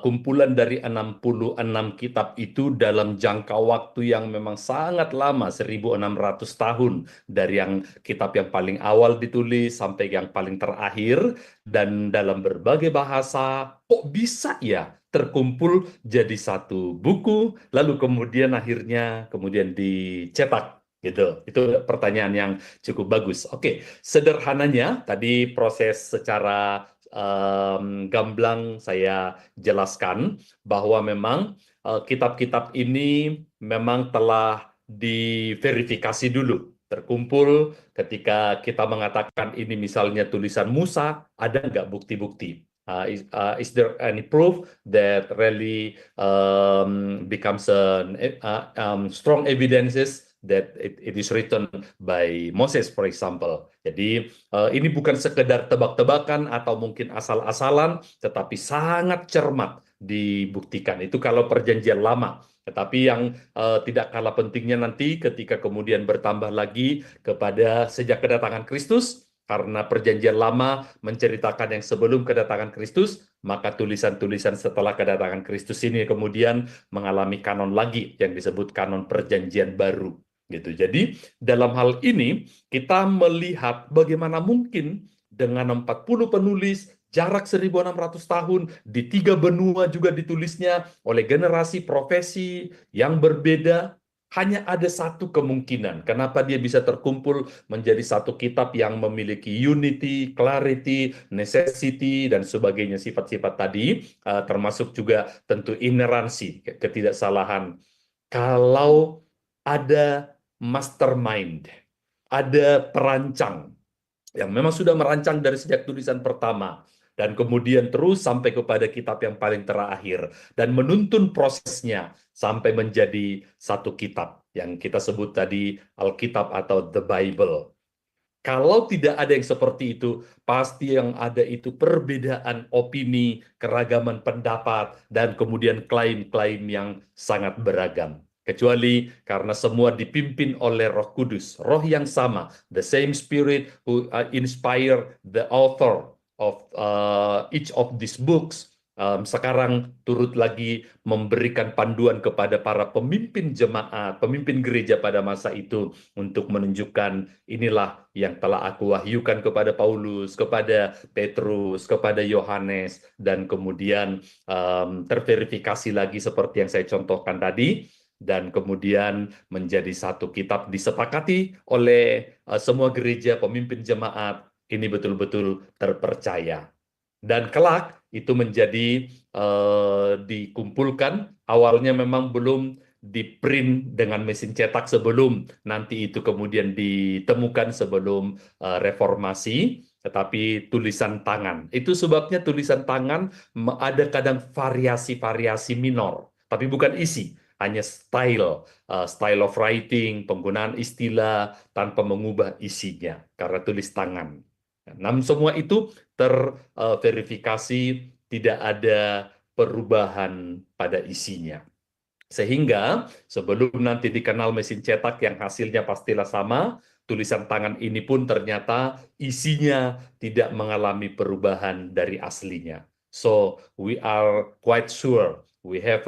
S4: kumpulan dari 66 kitab itu dalam jangka waktu yang memang sangat lama, 1600 tahun, dari yang kitab yang paling awal ditulis sampai yang paling terakhir, dan dalam berbagai bahasa, kok bisa ya terkumpul jadi satu buku, lalu kemudian akhirnya dicetak. Gitu. Itu pertanyaan yang cukup bagus. Oke, sederhananya tadi proses secara gamblang saya jelaskan bahwa memang kitab-kitab ini memang telah diverifikasi dulu terkumpul. Ketika kita mengatakan ini misalnya tulisan Musa, ada nggak bukti-bukti? Is there any proof that really becomes strong evidences that it is written by Moses, for example. Jadi ini bukan sekedar tebak-tebakan atau mungkin asal-asalan, tetapi sangat cermat dibuktikan. Itu kalau perjanjian lama. Tetapi yang tidak kalah pentingnya nanti ketika kemudian bertambah lagi kepada sejak kedatangan Kristus, karena perjanjian lama menceritakan yang sebelum kedatangan Kristus, maka tulisan-tulisan setelah kedatangan Kristus ini kemudian mengalami kanon lagi yang disebut kanon perjanjian baru. Gitu. Jadi dalam hal ini kita melihat bagaimana mungkin dengan 40 penulis, jarak 1600 tahun, di 3 benua juga ditulisnya oleh generasi profesi yang berbeda. Hanya ada satu kemungkinan kenapa dia bisa terkumpul menjadi satu kitab yang memiliki unity, clarity, necessity, dan sebagainya sifat-sifat tadi, termasuk juga tentu ineransi, ketidaksalahan. Kalau ada mastermind, ada perancang yang memang sudah merancang dari sejak tulisan pertama, dan kemudian terus sampai kepada kitab yang paling terakhir, dan menuntun prosesnya sampai menjadi satu kitab yang kita sebut tadi Alkitab atau The Bible. Kalau tidak ada yang seperti itu, pasti yang ada itu perbedaan opini, keragaman pendapat, dan kemudian klaim-klaim yang sangat beragam. Kecuali karena semua dipimpin oleh Roh Kudus, roh yang sama, the same spirit who inspire the author of each of these books, sekarang turut lagi memberikan panduan kepada para pemimpin jemaat, pemimpin gereja pada masa itu untuk menunjukkan inilah yang telah aku wahyukan kepada Paulus, kepada Petrus, kepada Yohanes, dan kemudian terverifikasi lagi seperti yang saya contohkan tadi, dan kemudian menjadi satu kitab disepakati oleh semua gereja, pemimpin jemaat, ini betul-betul terpercaya. Dan kelak itu menjadi dikumpulkan, awalnya memang belum di-print dengan mesin cetak sebelum nanti itu kemudian ditemukan sebelum reformasi, tetapi tulisan tangan. Itu sebabnya tulisan tangan ada kadang variasi-variasi minor, tapi bukan isi, hanya style of writing, penggunaan istilah tanpa mengubah isinya karena tulis tangan. Namun semua itu terverifikasi, tidak ada perubahan pada isinya. Sehingga sebelum nanti dikenal mesin cetak yang hasilnya pastilah sama, tulisan tangan ini pun ternyata isinya tidak mengalami perubahan dari aslinya. So we are quite sure, we have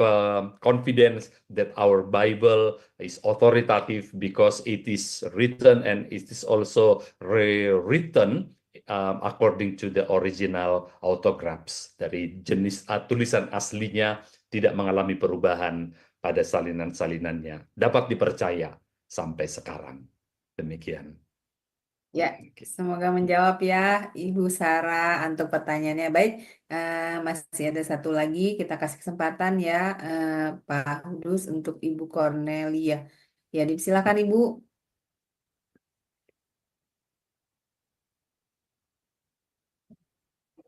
S4: confidence that our Bible is authoritative because it is written and it is also rewritten according to the original autographs. Dari jenis tulisan aslinya tidak mengalami perubahan pada salinan-salinannya. Dapat dipercaya sampai sekarang. Demikian.
S1: Ya, semoga menjawab ya Ibu Sarah untuk pertanyaannya. Baik, masih ada satu lagi, kita kasih kesempatan ya Pak Kudus untuk Ibu Cornelia. Ya, silakan Ibu.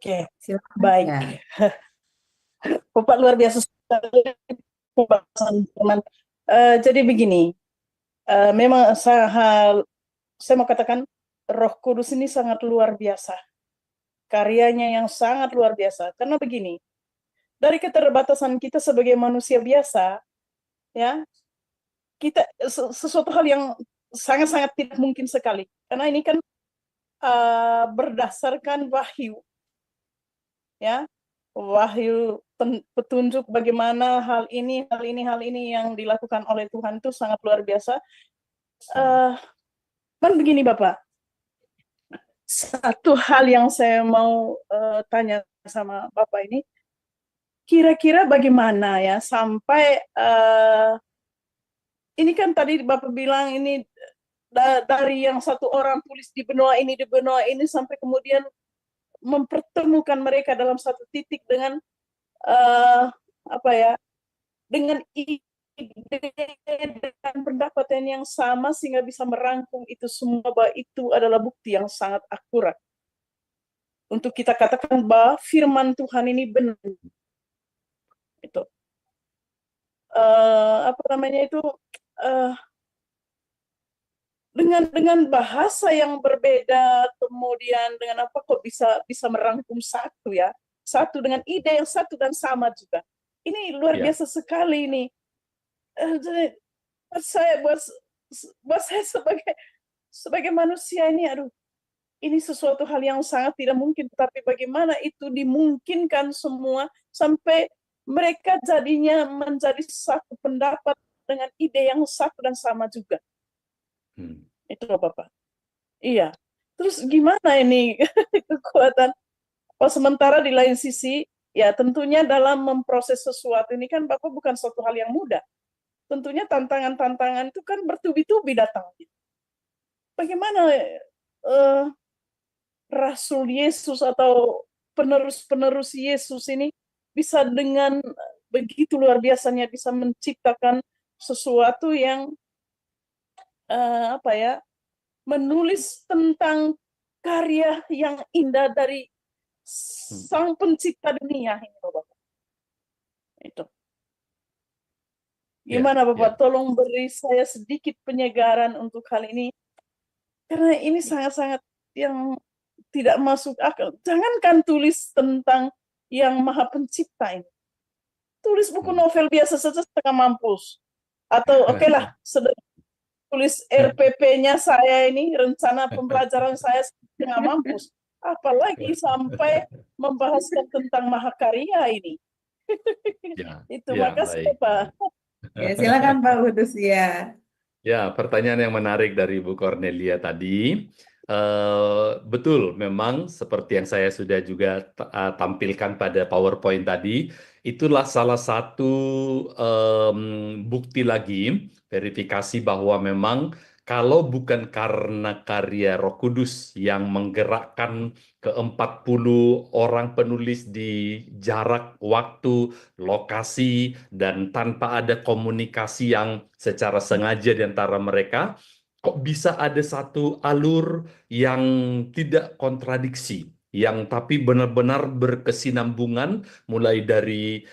S6: Oke,
S1: Silakan.
S6: baik.
S1: Ya.
S6: Bapak luar biasa sekali pembahasan teman. Jadi begini, memang saya mau katakan Roh Kudus ini sangat luar biasa. Karyanya yang sangat luar biasa. Karena begini, dari keterbatasan kita sebagai manusia biasa, ya, kita sesuatu hal yang sangat-sangat tidak mungkin sekali. Karena ini kan berdasarkan wahyu, ya, wahyu petunjuk bagaimana hal ini yang dilakukan oleh Tuhan itu sangat luar biasa. Kan begini Bapak, satu hal yang saya mau tanya sama Bapak ini, kira-kira bagaimana ya sampai ini kan tadi Bapak bilang ini dari yang satu orang tulis di benua ini sampai kemudian mempertemukan mereka dalam satu titik dengan dengan dan pendapatan yang sama sehingga bisa merangkum itu semua, bahwa itu adalah bukti yang sangat akurat untuk kita katakan bahwa firman Tuhan ini benar. Itu apa namanya itu, dengan bahasa yang berbeda, kemudian dengan apa kok bisa merangkum satu, ya, satu dengan ide yang satu dan sama juga. Ini luar
S4: Ya.
S6: biasa sekali ini. Jadi buat saya sebagai manusia ini, aduh, ini sesuatu hal yang sangat tidak mungkin, tapi bagaimana itu dimungkinkan semua sampai mereka jadinya menjadi satu pendapat dengan ide yang satu dan sama juga. Itu loh Bapak. Iya. Terus gimana ini kekuatan? Sementara di lain sisi, ya tentunya dalam memproses sesuatu ini kan Bapak bukan suatu hal yang mudah. Tentunya tantangan-tantangan itu kan bertubi-tubi datangnya. Bagaimana Rasul Yesus atau penerus-penerus Yesus ini bisa dengan begitu luar biasanya bisa menciptakan sesuatu yang menulis tentang karya yang indah dari Sang Pencipta dunia ini, Bapak. Itu. Gimana Bapak? Tolong beri saya sedikit penyegaran untuk hal ini, karena ini sangat-sangat yang tidak masuk akal. Jangankan tulis tentang yang Maha Pencipta ini, tulis buku novel biasa saja setengah mampus. Atau okelah, tulis RPP-nya saya ini, rencana pembelajaran saya setengah mampus. Apalagi sampai membahaskan tentang mahakarya ini. Itu, makasih Pak.
S1: Ya, silakan Pak Kudus ya.
S4: Ya, pertanyaan yang menarik dari Bu Cornelia tadi. Betul, memang seperti yang saya sudah juga tampilkan pada PowerPoint tadi, itulah salah satu bukti lagi, verifikasi bahwa memang kalau bukan karena karya Roh Kudus yang menggerakkan ke-40 orang penulis di jarak waktu, lokasi, dan tanpa ada komunikasi yang secara sengaja di antara mereka, kok bisa ada satu alur yang tidak kontradiksi, yang tapi benar-benar berkesinambungan, mulai dari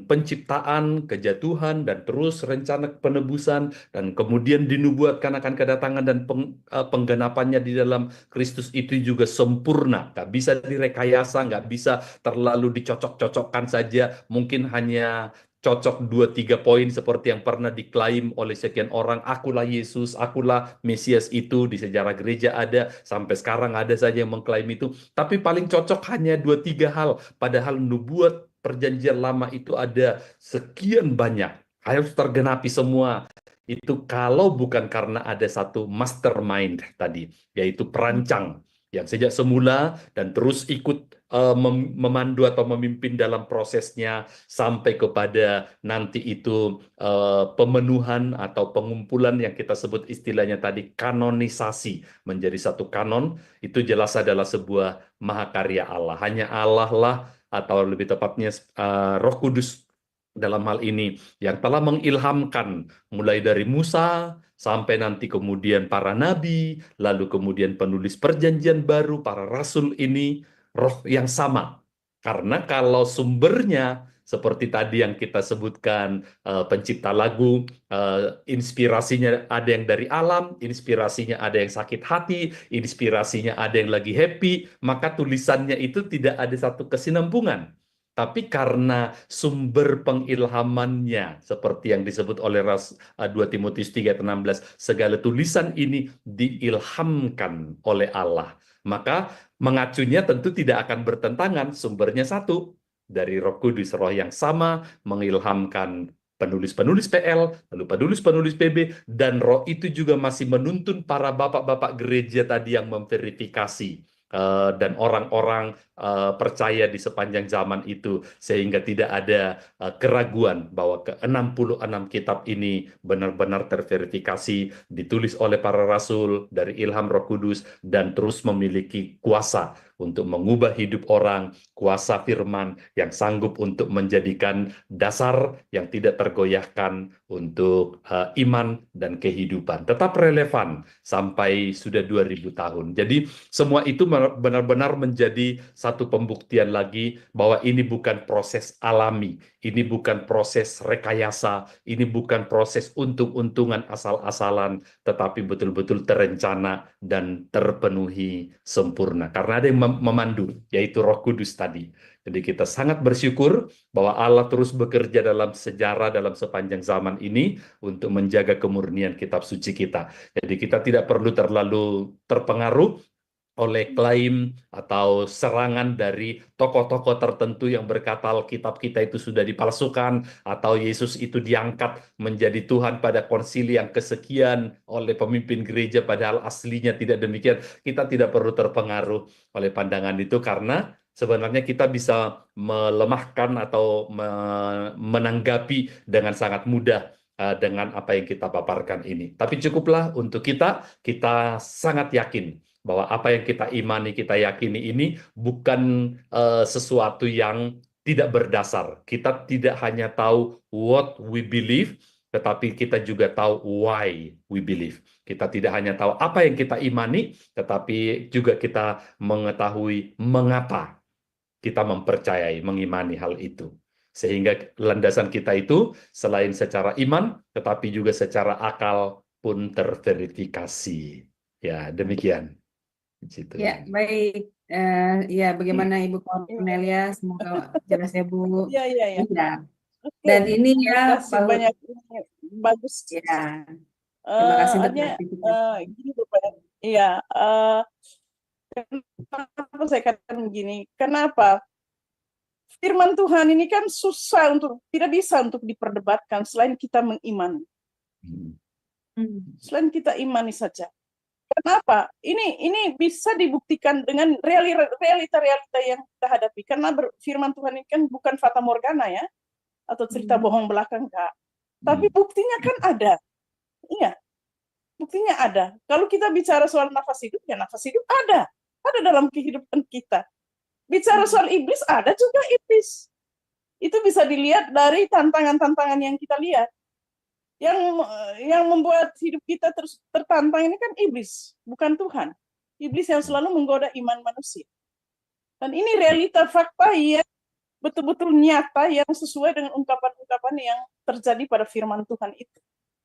S4: penciptaan, kejatuhan, dan terus rencana penebusan, dan kemudian dinubuatkan akan kedatangan dan penggenapannya di dalam Kristus itu juga sempurna, nggak bisa direkayasa, nggak bisa terlalu dicocok-cocokkan saja, mungkin hanya cocok 2-3 poin seperti yang pernah diklaim oleh sekian orang, akulah Yesus, akulah Mesias itu, di sejarah gereja ada, sampai sekarang ada saja yang mengklaim itu, tapi paling cocok hanya 2-3 hal, padahal nubuat perjanjian lama itu ada sekian banyak, harus tergenapi semua. Itu kalau bukan karena ada satu mastermind tadi, yaitu perancang, yang sejak semula dan terus ikut memandu atau memimpin dalam prosesnya sampai kepada nanti itu pemenuhan atau pengumpulan yang kita sebut istilahnya tadi kanonisasi menjadi satu kanon. Itu jelas adalah sebuah mahakarya Allah. Hanya Allah lah, atau lebih tepatnya Roh Kudus dalam hal ini, yang telah mengilhamkan mulai dari Musa sampai nanti kemudian para nabi, lalu kemudian penulis perjanjian baru, para rasul ini, roh yang sama. Karena kalau sumbernya seperti tadi yang kita sebutkan, pencipta lagu, inspirasinya ada yang dari alam, inspirasinya ada yang sakit hati, inspirasinya ada yang lagi happy, maka tulisannya itu tidak ada satu kesinambungan. Tapi karena sumber pengilhamannya, seperti yang disebut oleh 2 Timotius 3:16, segala tulisan ini diilhamkan oleh Allah. Maka mengacunya tentu tidak akan bertentangan, sumbernya satu, dari Roh Kudus, roh yang sama, mengilhamkan penulis-penulis PL, lalu penulis-penulis PB, dan roh itu juga masih menuntun para bapak-bapak gereja tadi yang memverifikasi dan orang-orang percaya di sepanjang zaman itu, sehingga tidak ada keraguan bahwa ke-66 kitab ini benar-benar terverifikasi, ditulis oleh para rasul dari ilham Roh Kudus, dan terus memiliki kuasa untuk mengubah hidup orang, kuasa firman yang sanggup untuk menjadikan dasar yang tidak tergoyahkan untuk iman dan kehidupan. Tetap relevan sampai sudah 2000 tahun. Jadi semua itu benar-benar menjadi satu pembuktian lagi bahwa ini bukan proses alami, ini bukan proses rekayasa, ini bukan proses untung-untungan asal-asalan, tetapi betul-betul terencana dan terpenuhi sempurna. Karena ada yang memandu, yaitu Roh Kudus tadi. Jadi kita sangat bersyukur bahwa Allah terus bekerja dalam sejarah, dalam sepanjang zaman ini untuk menjaga kemurnian kitab suci kita. Jadi kita tidak perlu terlalu terpengaruh oleh klaim atau serangan dari tokoh-tokoh tertentu yang berkata Alkitab kita itu sudah dipalsukan atau Yesus itu diangkat menjadi Tuhan pada konsili yang kesekian oleh pemimpin gereja padahal aslinya tidak demikian. Kita tidak perlu terpengaruh oleh pandangan itu karena sebenarnya kita bisa melemahkan atau menanggapi dengan sangat mudah dengan apa yang kita paparkan ini. Tapi cukuplah untuk kita sangat yakin bahwa apa yang kita imani, kita yakini ini bukan sesuatu yang tidak berdasar. Kita tidak hanya tahu what we believe, tetapi kita juga tahu why we believe. Kita tidak hanya tahu apa yang kita imani, tetapi juga kita mengetahui mengapa kita mempercayai, mengimani hal itu. Sehingga landasan kita itu selain secara iman, tetapi juga secara akal pun terverifikasi. Ya, demikian.
S1: Ya, baik. Ya, bagaimana Ibu Cornelia? Semoga jelas ya, Bu.
S6: Iya.
S1: Iya. Dan ini ya,
S6: Terima kasih banyak. Ini bagus.
S1: Ya. Terima kasih untuk
S6: Artinya,
S1: aktivitas.
S6: gini Bapak. Iya. Kenapa saya katakan begini? Kenapa? Firman Tuhan ini kan susah tidak bisa untuk diperdebatkan selain kita mengimani. Selain kita imani saja. Kenapa? Ini bisa dibuktikan dengan realita-realita yang kita hadapi. Karena firman Tuhan ini kan bukan fata morgana ya, atau cerita bohong belakang enggak. Tapi buktinya kan ada. Iya, buktinya ada. Kalau kita bicara soal nafas hidup, ya nafas hidup ada dalam kehidupan kita. Bicara soal iblis, ada juga iblis. Itu bisa dilihat dari tantangan-tantangan yang kita lihat. Yang membuat hidup kita terus tertantang ini kan iblis, bukan Tuhan. Iblis yang selalu menggoda iman manusia. Dan ini realita fakta yang betul-betul nyata yang sesuai dengan ungkapan-ungkapan yang terjadi pada firman Tuhan itu.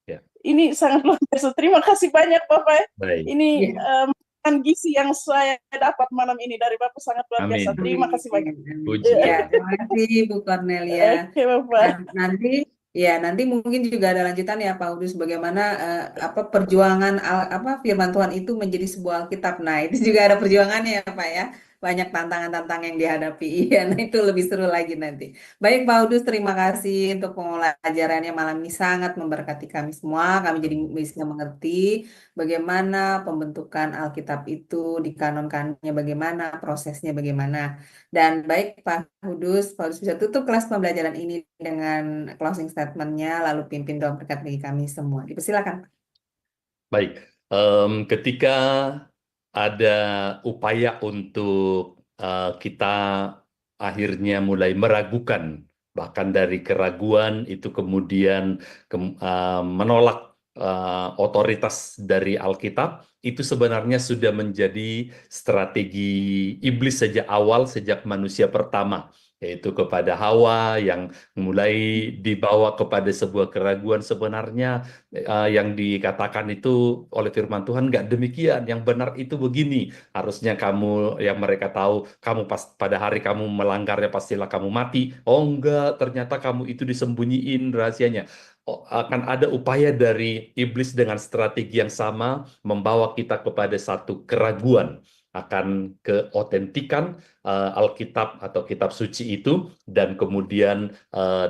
S4: Ya.
S6: Ini sangat luar biasa. Terima kasih banyak Bapak.
S4: Baik.
S6: Ini gizi yang saya dapat malam ini dari Bapak sangat luar biasa.
S4: Amin.
S6: Terima kasih banyak.
S4: Puji.
S1: Ya, terima kasih Bu Cornelia.
S6: Oke, Bapak.
S1: Nanti mungkin juga ada lanjutan ya Pak Udus bagaimana perjuangan firman Tuhan itu menjadi sebuah Alkitab. Nah, itu juga ada perjuangannya ya Pak ya. Banyak tantangan-tantangan yang dihadapi. Iya, nah itu lebih seru lagi nanti. Baik Pak Udus, terima kasih untuk pembelajarannya malam ini sangat memberkati kami semua. Kami jadi bisa mengerti bagaimana pembentukan Alkitab itu dikanonkannya, bagaimana prosesnya, bagaimana. Dan baik Pak Udus bisa tutup kelas pembelajaran ini dengan closing statement-nya, lalu pimpin doa berkat bagi kami semua. Dipersilakan.
S4: Baik, ketika ada upaya untuk kita akhirnya mulai meragukan, bahkan dari keraguan itu kemudian menolak otoritas dari Alkitab, itu sebenarnya sudah menjadi strategi iblis sejak awal, sejak manusia pertama, yaitu kepada Hawa yang mulai dibawa kepada sebuah keraguan. Sebenarnya yang dikatakan itu oleh firman Tuhan nggak demikian, yang benar itu begini, harusnya kamu, yang mereka tahu kamu pada hari kamu melanggarnya pastilah kamu mati. Oh enggak, ternyata kamu itu disembunyiin rahasianya. Akan ada upaya dari iblis dengan strategi yang sama membawa kita kepada satu keraguan akan keotentikan Alkitab atau kitab suci itu, dan kemudian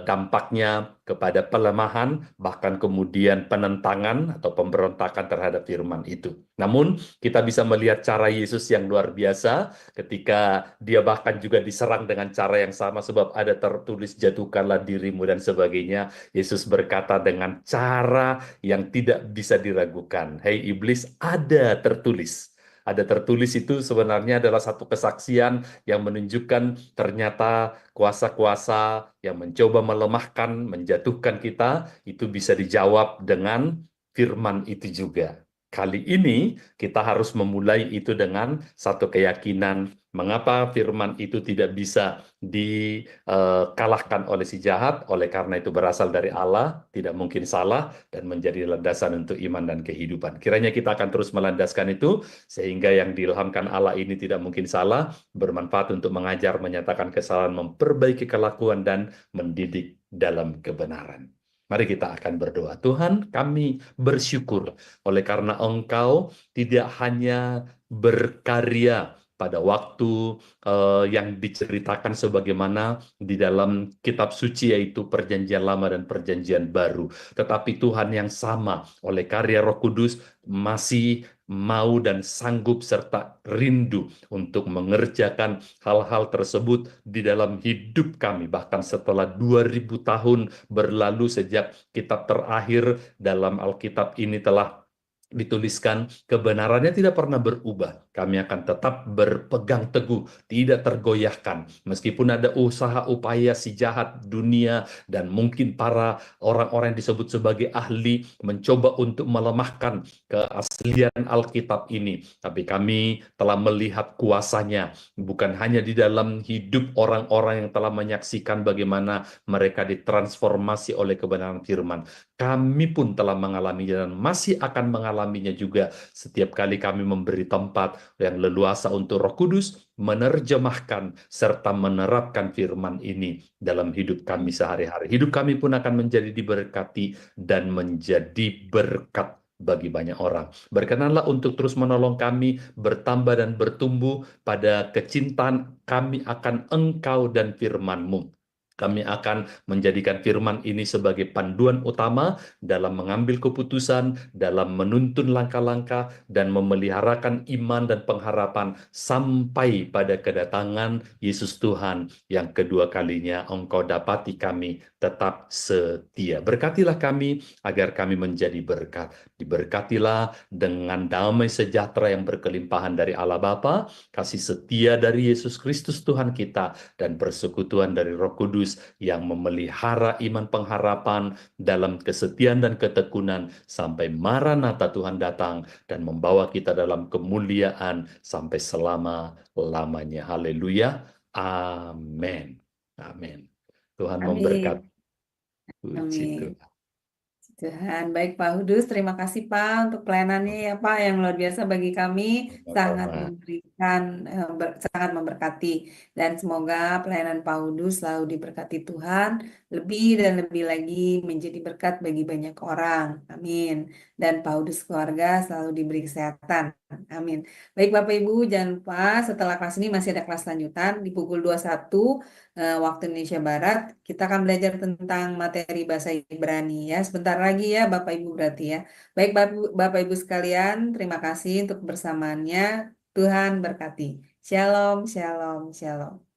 S4: dampaknya kepada pelemahan, bahkan kemudian penentangan atau pemberontakan terhadap firman itu. Namun kita bisa melihat cara Yesus yang luar biasa ketika dia bahkan juga diserang dengan cara yang sama, sebab ada tertulis jatuhkanlah dirimu dan sebagainya. Yesus berkata dengan cara yang tidak bisa diragukan, hei iblis, ada tertulis. ada tertulis itu sebenarnya adalah satu kesaksian yang menunjukkan ternyata kuasa-kuasa yang mencoba melemahkan, menjatuhkan kita, itu bisa dijawab dengan firman itu juga. Kali ini kita harus memulai itu dengan satu keyakinan mengapa firman itu tidak bisa dikalahkan oleh si jahat, oleh karena itu berasal dari Allah, tidak mungkin salah, dan menjadi landasan untuk iman dan kehidupan. Kiranya kita akan terus melandaskan itu, sehingga yang diilhamkan Allah ini tidak mungkin salah, bermanfaat untuk mengajar, menyatakan kesalahan, memperbaiki kelakuan, dan mendidik dalam kebenaran. Mari kita akan berdoa. Tuhan, kami bersyukur oleh karena Engkau tidak hanya berkarya pada waktu yang diceritakan sebagaimana di dalam kitab suci, yaitu Perjanjian Lama dan Perjanjian Baru. Tetapi Tuhan yang sama oleh karya Roh Kudus masih mau dan sanggup serta rindu untuk mengerjakan hal-hal tersebut di dalam hidup kami. Bahkan setelah 2000 tahun berlalu sejak kitab terakhir dalam Alkitab ini telah dituliskan, kebenarannya tidak pernah berubah. Kami akan tetap berpegang teguh, tidak tergoyahkan. Meskipun ada usaha upaya si jahat dunia dan mungkin para orang-orang yang disebut sebagai ahli mencoba untuk melemahkan keaslian Alkitab ini. Tapi kami telah melihat kuasanya, bukan hanya di dalam hidup orang-orang yang telah menyaksikan bagaimana mereka ditransformasi oleh kebenaran firman. Kami pun telah mengalaminya dan masih akan mengalaminya juga setiap kali kami memberi tempat yang leluasa untuk Roh Kudus menerjemahkan serta menerapkan firman ini dalam hidup kami sehari-hari. Hidup kami pun akan menjadi diberkati dan menjadi berkat bagi banyak orang. Berkenanlah untuk terus menolong kami bertambah dan bertumbuh pada kecintaan kami akan Engkau dan firman-Mu. Kami akan menjadikan firman ini sebagai panduan utama dalam mengambil keputusan, dalam menuntun langkah-langkah, dan memeliharakan iman dan pengharapan sampai pada kedatangan Yesus Tuhan yang kedua kalinya. Engkau dapati kami tetap setia. Berkatilah kami agar kami menjadi berkat. Diberkatilah dengan damai sejahtera yang berkelimpahan dari Allah Bapa, kasih setia dari Yesus Kristus Tuhan kita, dan persekutuan dari Roh Kudus yang memelihara iman pengharapan dalam kesetiaan dan ketekunan sampai Maranatha Tuhan datang dan membawa kita dalam kemuliaan sampai selama-lamanya. Haleluya. Amin. Amin. Tuhan memberkati.
S1: Amin.
S4: Puji
S1: Amin.
S4: Tuhan.
S1: Tuhan, baik Pak Hudus, terima kasih Pak untuk pelayanannya ya Pak yang luar biasa bagi kami, sangat
S4: Sama-sama.
S1: memberikan, sangat memberkati, dan semoga pelayanan Pak Hudus selalu diberkati Tuhan, lebih dan lebih lagi menjadi berkat bagi banyak orang, amin. Dan Pak Hudus keluarga selalu diberi kesehatan, amin. Baik Bapak Ibu, jangan lupa setelah kelas ini masih ada kelas lanjutan di pukul 21 waktu Indonesia Barat, kita akan belajar tentang materi bahasa Ibrani ya. Sebentar lagi ya Bapak Ibu berarti ya. Baik Bapak Ibu sekalian, terima kasih untuk bersamaannya. Tuhan berkati. Shalom, shalom, shalom.